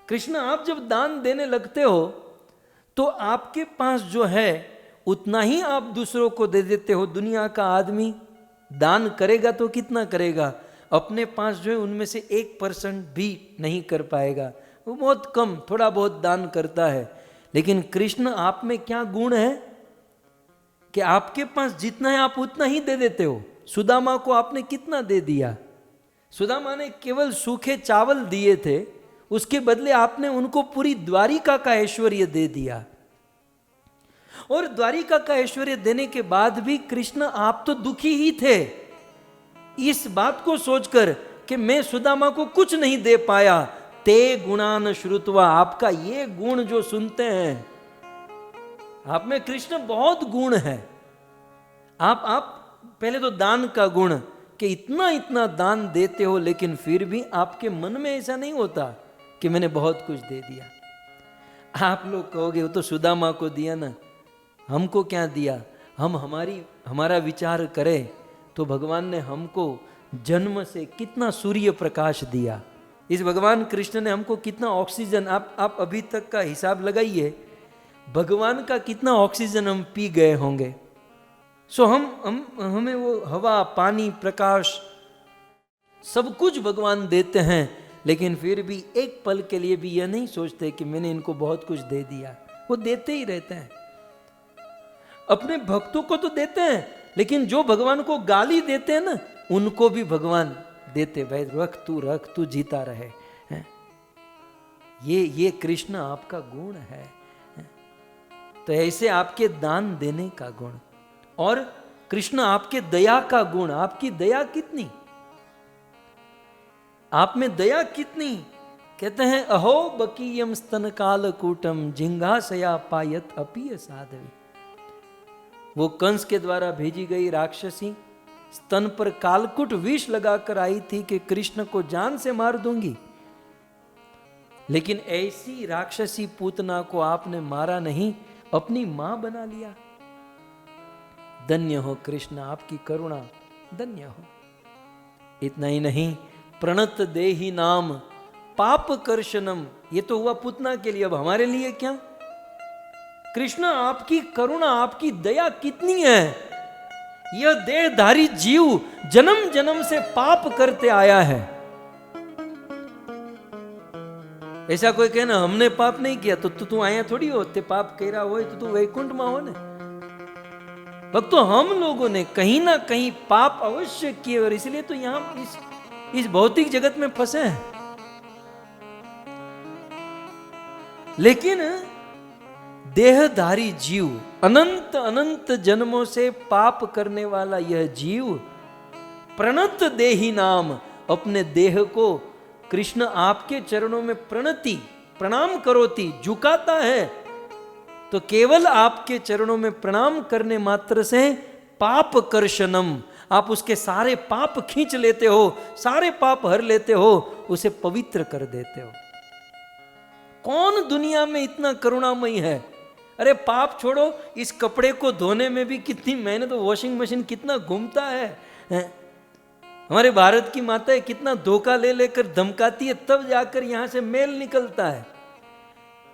कृष्ण आप जब दान देने लगते हो तो आपके पास जो है उतना ही आप दूसरों को दे देते हो। दुनिया का आदमी दान करेगा तो कितना करेगा? अपने पास जो है उनमें से 1% भी नहीं कर पाएगा, वो बहुत कम थोड़ा बहुत दान करता है। लेकिन कृष्ण आप में क्या गुण है कि आपके पास जितना है आप उतना ही दे देते हो। सुदामा को आपने कितना दे दिया? सुदामा ने केवल सूखे चावल दिए थे, उसके बदले आपने उनको पूरी द्वारिका का ऐश्वर्य दे दिया। और द्वारिका का ऐश्वर्य देने के बाद भी कृष्ण आप तो दुखी ही थे इस बात को सोचकर कि मैं सुदामा को कुछ नहीं दे पाया। ते गुणान श्रुत्वा, आपका ये गुण जो सुनते हैं, आप में कृष्ण बहुत गुण है। आप पहले तो दान का गुण कि इतना इतना दान देते हो, लेकिन फिर भी आपके मन में ऐसा नहीं होता कि मैंने बहुत कुछ दे दिया। आप लोग कहोगे वो तो सुदामा को दिया ना, हमको क्या दिया? हम हमारा विचार करें तो भगवान ने हमको जन्म से कितना सूर्य प्रकाश दिया। इस भगवान कृष्ण ने हमको कितना ऑक्सीजन, आप अभी तक का हिसाब लगाइए, भगवान का कितना ऑक्सीजन हम पी गए होंगे। सो हमें वो हवा, पानी, प्रकाश सब कुछ भगवान देते हैं, लेकिन फिर भी एक पल के लिए भी यह नहीं सोचते कि मैंने इनको बहुत कुछ दे दिया। वो देते ही रहते हैं, अपने भक्तों को तो देते हैं, लेकिन जो भगवान को गाली देते हैं ना, उनको भी भगवान देते, भाई रख तू जीता रहे हैं। ये कृष्ण आपका गुण है। तो ऐसे आपके दान देने का गुण, और कृष्ण आपके दया का गुण। आपकी दया कितनी, आप में दया कितनी। कहते हैं अहो बकीयम स्तन काल कूटम जिंघासया पायत अपीय साधवी। वो कंस के द्वारा भेजी गई राक्षसी स्तन पर कालकुट विष लगाकर आई थी कि कृष्ण को जान से मार दूंगी, लेकिन ऐसी राक्षसी पूतना को आपने मारा नहीं, अपनी मां बना लिया। धन्य हो कृष्ण, आपकी करुणा धन्य हो। इतना ही नहीं, प्रणत देहि नाम पाप कर्षणम, ये तो हुआ पूतना के लिए, अब हमारे लिए क्या? कृष्ण आपकी करुणा, आपकी दया कितनी है। यह देहधारी जीव जन्म जन्म से पाप करते आया है। ऐसा कोई कहे ना हमने पाप नहीं किया तो तू आया थोड़ी हो, ते पाप कह रहा हो तो तू वैकुंठ में हो ना। भक्तों, हम लोगों ने कहीं ना कहीं पाप अवश्य किए, और इसलिए तो यहां इस भौतिक जगत में फंसे हैं। लेकिन देहधारी जीव, अनंत अनंत जन्मों से पाप करने वाला यह जीव, प्रणत देहि नाम, अपने देह को कृष्ण आपके चरणों में प्रणाम करोति, झुकाता है। तो केवल आपके चरणों में प्रणाम करने मात्र से पाप कर्षणम, आप उसके सारे पाप खींच लेते हो, सारे पाप हर लेते हो, उसे पवित्र कर देते हो। कौन दुनिया में इतना करुणामयी है? अरे पाप छोड़ो, इस कपड़े को धोने में भी कितनी मेहनत, वॉशिंग मशीन कितना घूमता है। हमारे भारत की माताएं कितना धोखा ले लेकर धमकाती है, तब जाकर यहां से मेल निकलता है।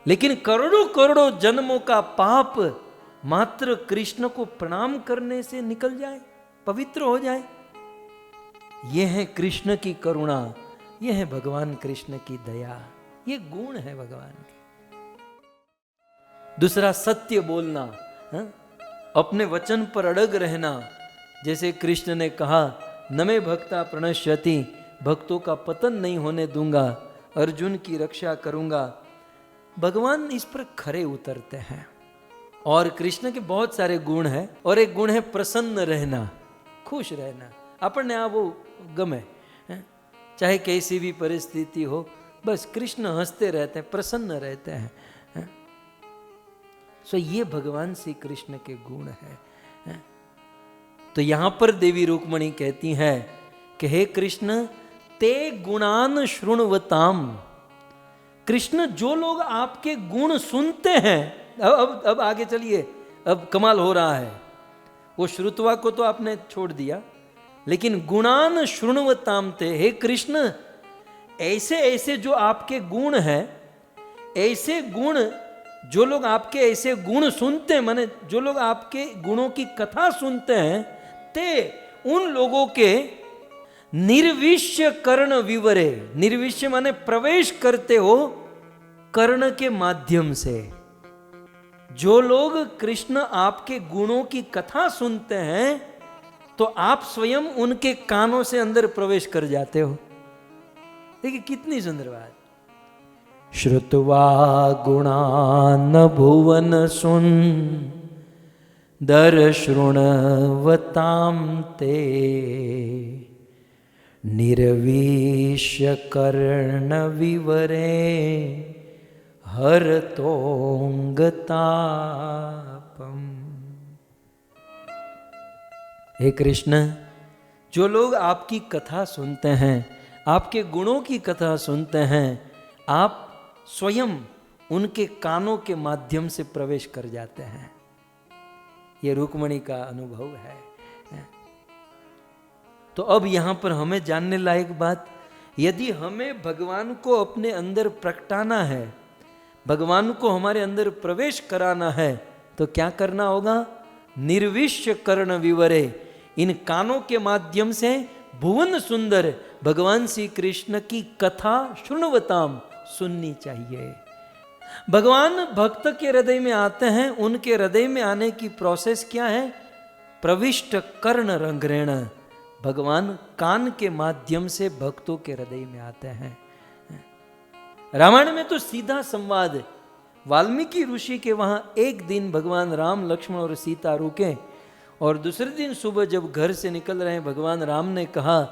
लेकिन करोड़ों करोड़ों जन्मों का पाप मात्र कृष्ण को प्रणाम करने से निकल जाए, पवित्र हो जाए। यह है कृष्ण की करुणा, यह है भगवान कृष्ण की दया, ये गुण है भगवान के। दूसरा, सत्य बोलना, अपने वचन पर अड़ग रहना। जैसे कृष्ण ने कहा न मे भक्ता प्रणश्यति, भक्तों का पतन नहीं होने दूंगा, अर्जुन की रक्षा करूंगा। भगवान इस पर खरे उतरते हैं। और कृष्ण के बहुत सारे गुण हैं, और एक गुण है प्रसन्न रहना, खुश रहना। अपने आप वो गमे, चाहे कैसी भी परिस्थिति हो, बस कृष्ण हंसते रहते हैं, प्रसन्न रहते हैं। सो ये भगवान श्री कृष्ण के गुण है। तो यहां पर देवी रुक्मणी कहती हैं कि हे कृष्ण ते गुणान शृण्वताम। कृष्ण, जो लोग आपके गुण सुनते हैं, अब आगे चलिए, अब कमाल हो रहा है। वो श्रुतवा को तो आपने छोड़ दिया, लेकिन गुणान शृण्वताम थे। हे कृष्ण, ऐसे ऐसे जो आपके गुण हैं, ऐसे गुण, जो लोग आपके ऐसे गुण सुनते हैं, माने जो लोग आपके गुणों की कथा सुनते हैं, ते उन लोगों के निर्विष्य कर्ण विवरे। निर्विष्य माने प्रवेश करते हो कर्ण के माध्यम से। जो लोग कृष्ण आपके गुणों की कथा सुनते हैं, तो आप स्वयं उनके कानों से अंदर प्रवेश कर जाते हो। देखिए कितनी सुंदर बात। श्रुत्वा गुणान भुवन सुन दर शृण्वताम ते, निर्विष्य कर्ण विवरे हर तोंगतापम। हे कृष्ण, जो लोग आपकी कथा सुनते हैं, आपके गुणों की कथा सुनते हैं, आप स्वयं उनके कानों के माध्यम से प्रवेश कर जाते हैं। ये रुक्मणी का अनुभव है। तो अब यहां पर हमें जानने लायक बात, यदि हमें भगवान को अपने अंदर प्रकटाना है, भगवान को हमारे अंदर प्रवेश कराना है, तो क्या करना होगा? निर्विश्य कर्ण विवरे, इन कानों के माध्यम से भुवन सुंदर भगवान श्री कृष्ण की कथा शुण्वताम, सुननी चाहिए। भगवान भक्त के हृदय में आते हैं, उनके हृदय में आने की प्रोसेस क्या है? प्रविष्ट कर्ण रंग्रेण, भगवान कान के माध्यम से भक्तों के हृदय में आते हैं। रामायण में तो सीधा संवाद, वाल्मीकि ऋषि के वहां एक दिन भगवान राम, लक्ष्मण और सीता रुके, और दूसरे दिन सुबह जब घर से निकल रहे हैं, भगवान राम ने कहा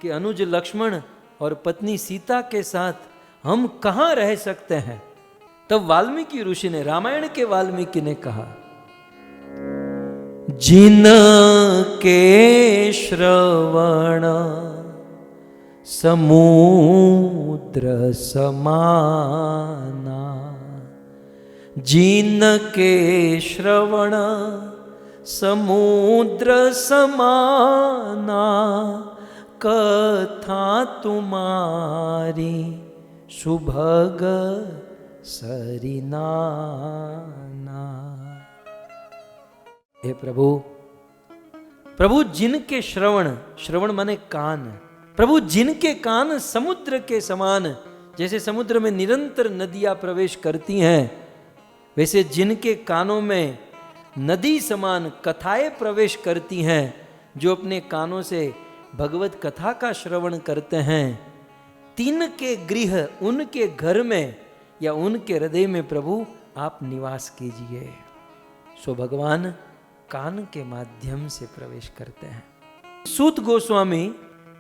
कि अनुज लक्ष्मण और पत्नी सीता के साथ हम कहाँ रह सकते हैं? तब वाल्मीकि ऋषि ने, रामायण के वाल्मीकि ने कहा, जिन के श्रवण समुद्र समाना, जिन के श्रवण समुद्र समाना, कथा तुम्हारी सुभग सरिनाना। हे प्रभु, प्रभु जिनके श्रवण, श्रवण माने कान, प्रभु जिनके कान समुद्र के समान, जैसे समुद्र में निरंतर नदियां प्रवेश करती हैं, वैसे जिनके कानों में नदी समान कथाएं प्रवेश करती हैं, जो अपने कानों से भगवत कथा का श्रवण करते हैं, तिनके गृह, उनके घर में या उनके हृदय में प्रभु आप निवास कीजिए। सो भगवान कान के माध्यम से प्रवेश करते हैं। सूत गोस्वामी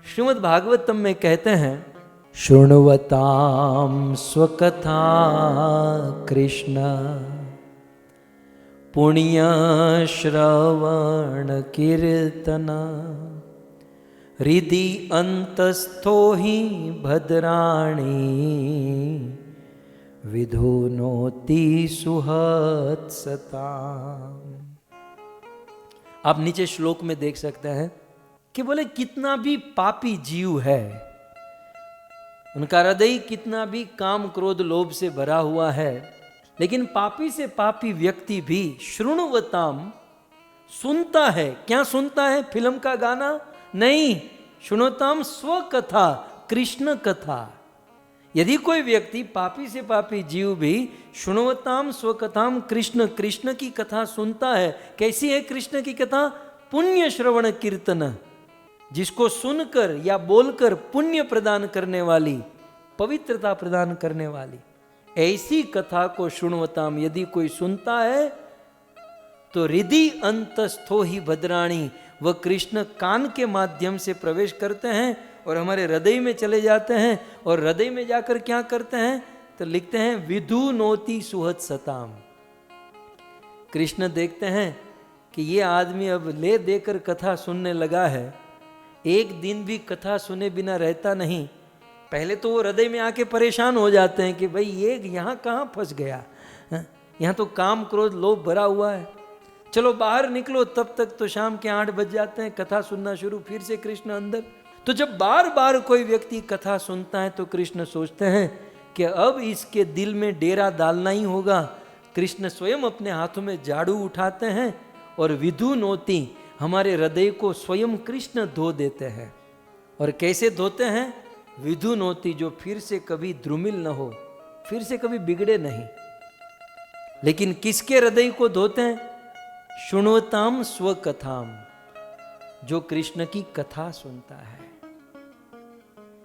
श्रीमद् भागवतम में कहते हैं, शृण्वतां स्वकथा कृष्ण पुण्य श्रवण कीर्तन, हृदि अंतस्थो हि भद्राणि, विधुनोति सुहत्सता। आप नीचे श्लोक में देख सकते हैं कि बोले कितना भी पापी जीव है, उनका हृदय कितना भी काम क्रोध लोभ से भरा हुआ है, लेकिन पापी से पापी व्यक्ति भी शृण्वताम, सुनता है। क्या सुनता है? फिल्म का गाना नहीं, शृण्वताम स्वकथा, कृष्ण कथा। यदि कोई व्यक्ति पापी से पापी जीव भी शृण्वताम स्वकथाम कृष्ण, कृष्ण की कथा सुनता है। कैसी है कृष्ण की कथा? पुण्य श्रवण कीर्तन, जिसको सुनकर या बोलकर पुण्य प्रदान करने वाली, पवित्रता प्रदान करने वाली, ऐसी कथा को शृण्वताम यदि कोई सुनता है, तो हृदि अंतस्थो ही भद्राणी, वह कृष्ण कान के माध्यम से प्रवेश करते हैं और हमारे हृदय में चले जाते हैं, और हृदय में जाकर क्या करते हैं? तो लिखते हैं विधुनोति सुहत्सताम। कृष्ण देखते हैं कि ये आदमी अब ले देकर कथा सुनने लगा है, एक दिन भी कथा सुने बिना रहता नहीं। पहले तो वो हृदय में आके परेशान हो जाते हैं कि भाई ये यहाँ कहाँ फंस गया, यहाँ तो काम क्रोध लोभ भरा हुआ है, चलो बाहर निकलो। तब तक तो शाम के 8 बज जाते हैं, कथा सुनना शुरू, फिर से कृष्ण अंदर। तो जब बार बार कोई व्यक्ति कथा सुनता है तो कृष्ण सोचते हैं कि अब इसके दिल में डेरा डालना ही होगा। कृष्ण स्वयं अपने हाथों में झाड़ू उठाते हैं और विधुनोति, हमारे हृदय को स्वयं कृष्ण धो देते हैं। और कैसे धोते हैं? विधुनोति, जो फिर से कभी द्रुमिल न हो, फिर से कभी बिगड़े नहीं। लेकिन किसके हृदय को धोते हैं? शृण्वताम स्वकथाम, जो कृष्ण की कथा सुनता है।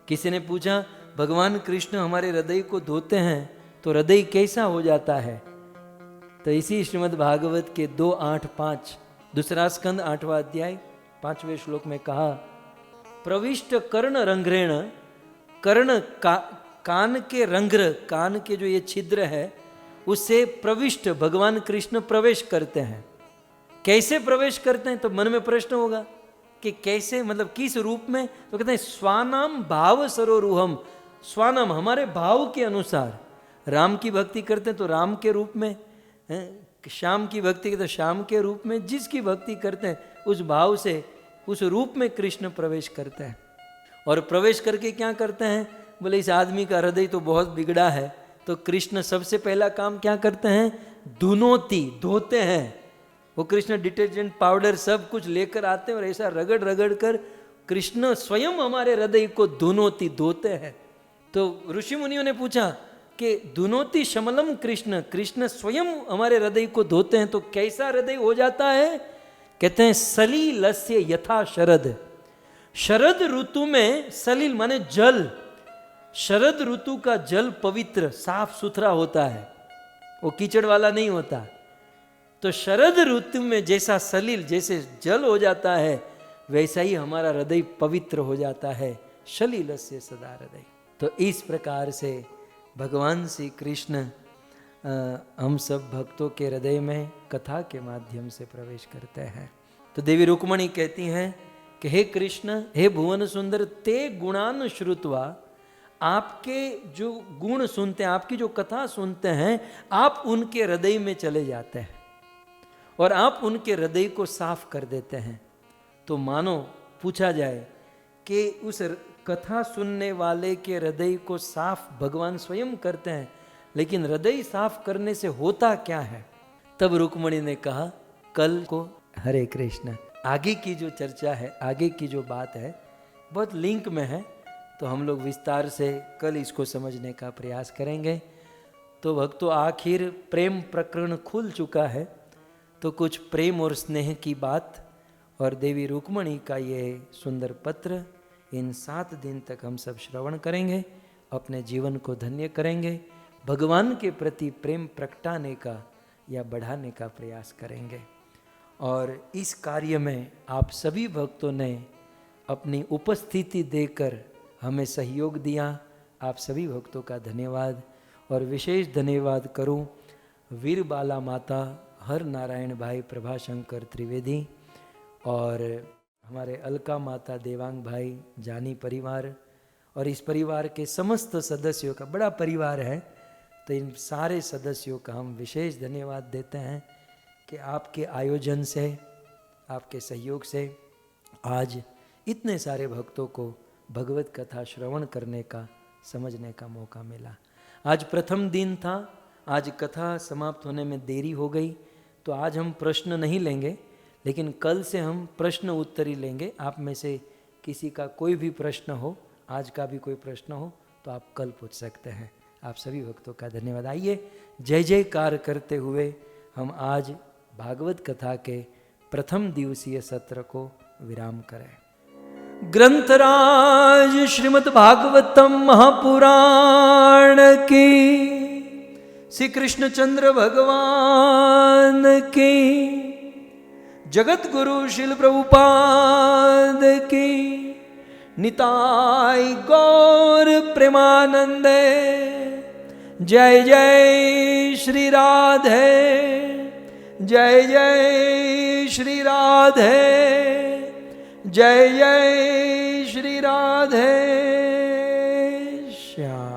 किसी ने पूछा, भगवान कृष्ण हमारे हृदय को धोते हैं तो हृदय कैसा हो जाता है? तो इसी श्रीमद् भागवत के 2:8-5 दूसरा स्कंद 8वां अध्याय 5वें श्लोक में कहा, प्रविष्ट कर्ण रंध्रेण, कर्ण कान के रंध्र, कान के जो ये छिद्र है उससे प्रविष्ट भगवान कृष्ण प्रवेश करते हैं। कैसे प्रवेश करते हैं? तो मन में प्रश्न होगा कि कैसे, मतलब किस रूप में? तो कहते हैं स्वानाम भाव सरोरुहम, स्वानाम हमारे भाव के अनुसार, राम की भक्ति करते हैं तो राम के रूप में, श्याम की भक्ति तो श्याम के रूप में, जिसकी भक्ति करते हैं उस भाव से उस रूप में कृष्ण प्रवेश करते हैं। और प्रवेश करके क्या करते हैं, बोले इस आदमी का हृदय तो बहुत बिगड़ा है, तो कृष्ण सबसे पहला काम क्या करते हैं, धुनोती, धोते हैं। वो कृष्ण डिटर्जेंट पाउडर सब कुछ लेकर आते हैं और ऐसा रगड़ रगड़ कर कृष्ण स्वयं हमारे हृदय को धुनोती, धोते हैं। तो ऋषि मुनियों ने पूछा कि धुनोती शमलम कृष्ण, कृष्ण स्वयं हमारे हृदय को धोते हैं तो कैसा हृदय हो जाता है, कहते हैं सलीलस्य यथा शरद। शरद ऋतु में सलील माने जल, शरद ऋतु का जल पवित्र साफ सुथरा होता है, वो कीचड़ वाला नहीं होता। तो शरद ऋतु में जैसा सलील, जैसे जल हो जाता है, वैसा ही हमारा हृदय पवित्र हो जाता है, सलीलस्य सदा हृदय। तो इस प्रकार से भगवान श्री कृष्ण हम सब भक्तों के हृदय में कथा के माध्यम से प्रवेश करते हैं। तो देवी रुक्मणी कहती हैं कि हे कृष्ण, हे भुवन सुंदर, ते गुणान श्रुत्वा, आपके जो गुण सुनते हैं, आपकी जो कथा सुनते हैं, आप उनके हृदय में चले जाते हैं और आप उनके हृदय को साफ कर देते हैं। तो मानो पूछा जाए कि उस कथा सुनने वाले के हृदय को साफ भगवान स्वयं करते हैं, लेकिन हृदय साफ करने से होता क्या है। तब रुक्मणी ने कहा कल को, हरे कृष्ण, आगे की जो चर्चा है, आगे की जो बात है बहुत लिंक में है, तो हम लोग विस्तार से कल इसको समझने का प्रयास करेंगे। तो भक्तों, आखिर प्रेम प्रकरण खुल चुका है, तो कुछ प्रेम और स्नेह की बात और देवी रुक्मणी का ये सुंदर पत्र, इन 7 दिन तक हम सब श्रवण करेंगे, अपने जीवन को धन्य करेंगे, भगवान के प्रति प्रेम प्रगटाने का या बढ़ाने का प्रयास करेंगे। और इस कार्य में आप सभी भक्तों ने अपनी उपस्थिति देकर हमें सहयोग दिया, आप सभी भक्तों का धन्यवाद। और विशेष धन्यवाद करूं वीर बाला माता हर नारायण भाई प्रभाशंकर त्रिवेदी और हमारे अलका माता देवांग भाई जानी परिवार और इस परिवार के समस्त सदस्यों का, बड़ा परिवार है, तो इन सारे सदस्यों का हम विशेष धन्यवाद देते हैं कि आपके आयोजन से, आपके सहयोग से आज इतने सारे भक्तों को भगवत कथा श्रवण करने का, समझने का मौका मिला। आज प्रथम दिन था, आज कथा समाप्त होने में देरी हो गई, तो आज हम प्रश्न नहीं लेंगे, लेकिन कल से हम प्रश्न उत्तरी लेंगे। आप में से किसी का कोई भी प्रश्न हो, आज का भी कोई प्रश्न हो, तो आप कल पूछ सकते हैं। आप सभी भक्तों का धन्यवाद। आइए जय जयकार करते हुए हम आज भागवत कथा के प्रथम दिवसीय सत्र को विराम करें। ग्रंथराज श्रीमद् भागवतम महापुराण की, श्री कृष्णचंद्र भगवान की, जगत गुरु शिल प्रभुपाद की, निताय गौर प्रेमानंदे। जय जय श्री राधे, जय जय श्री राधे, जय जय श्री राधे श्याम।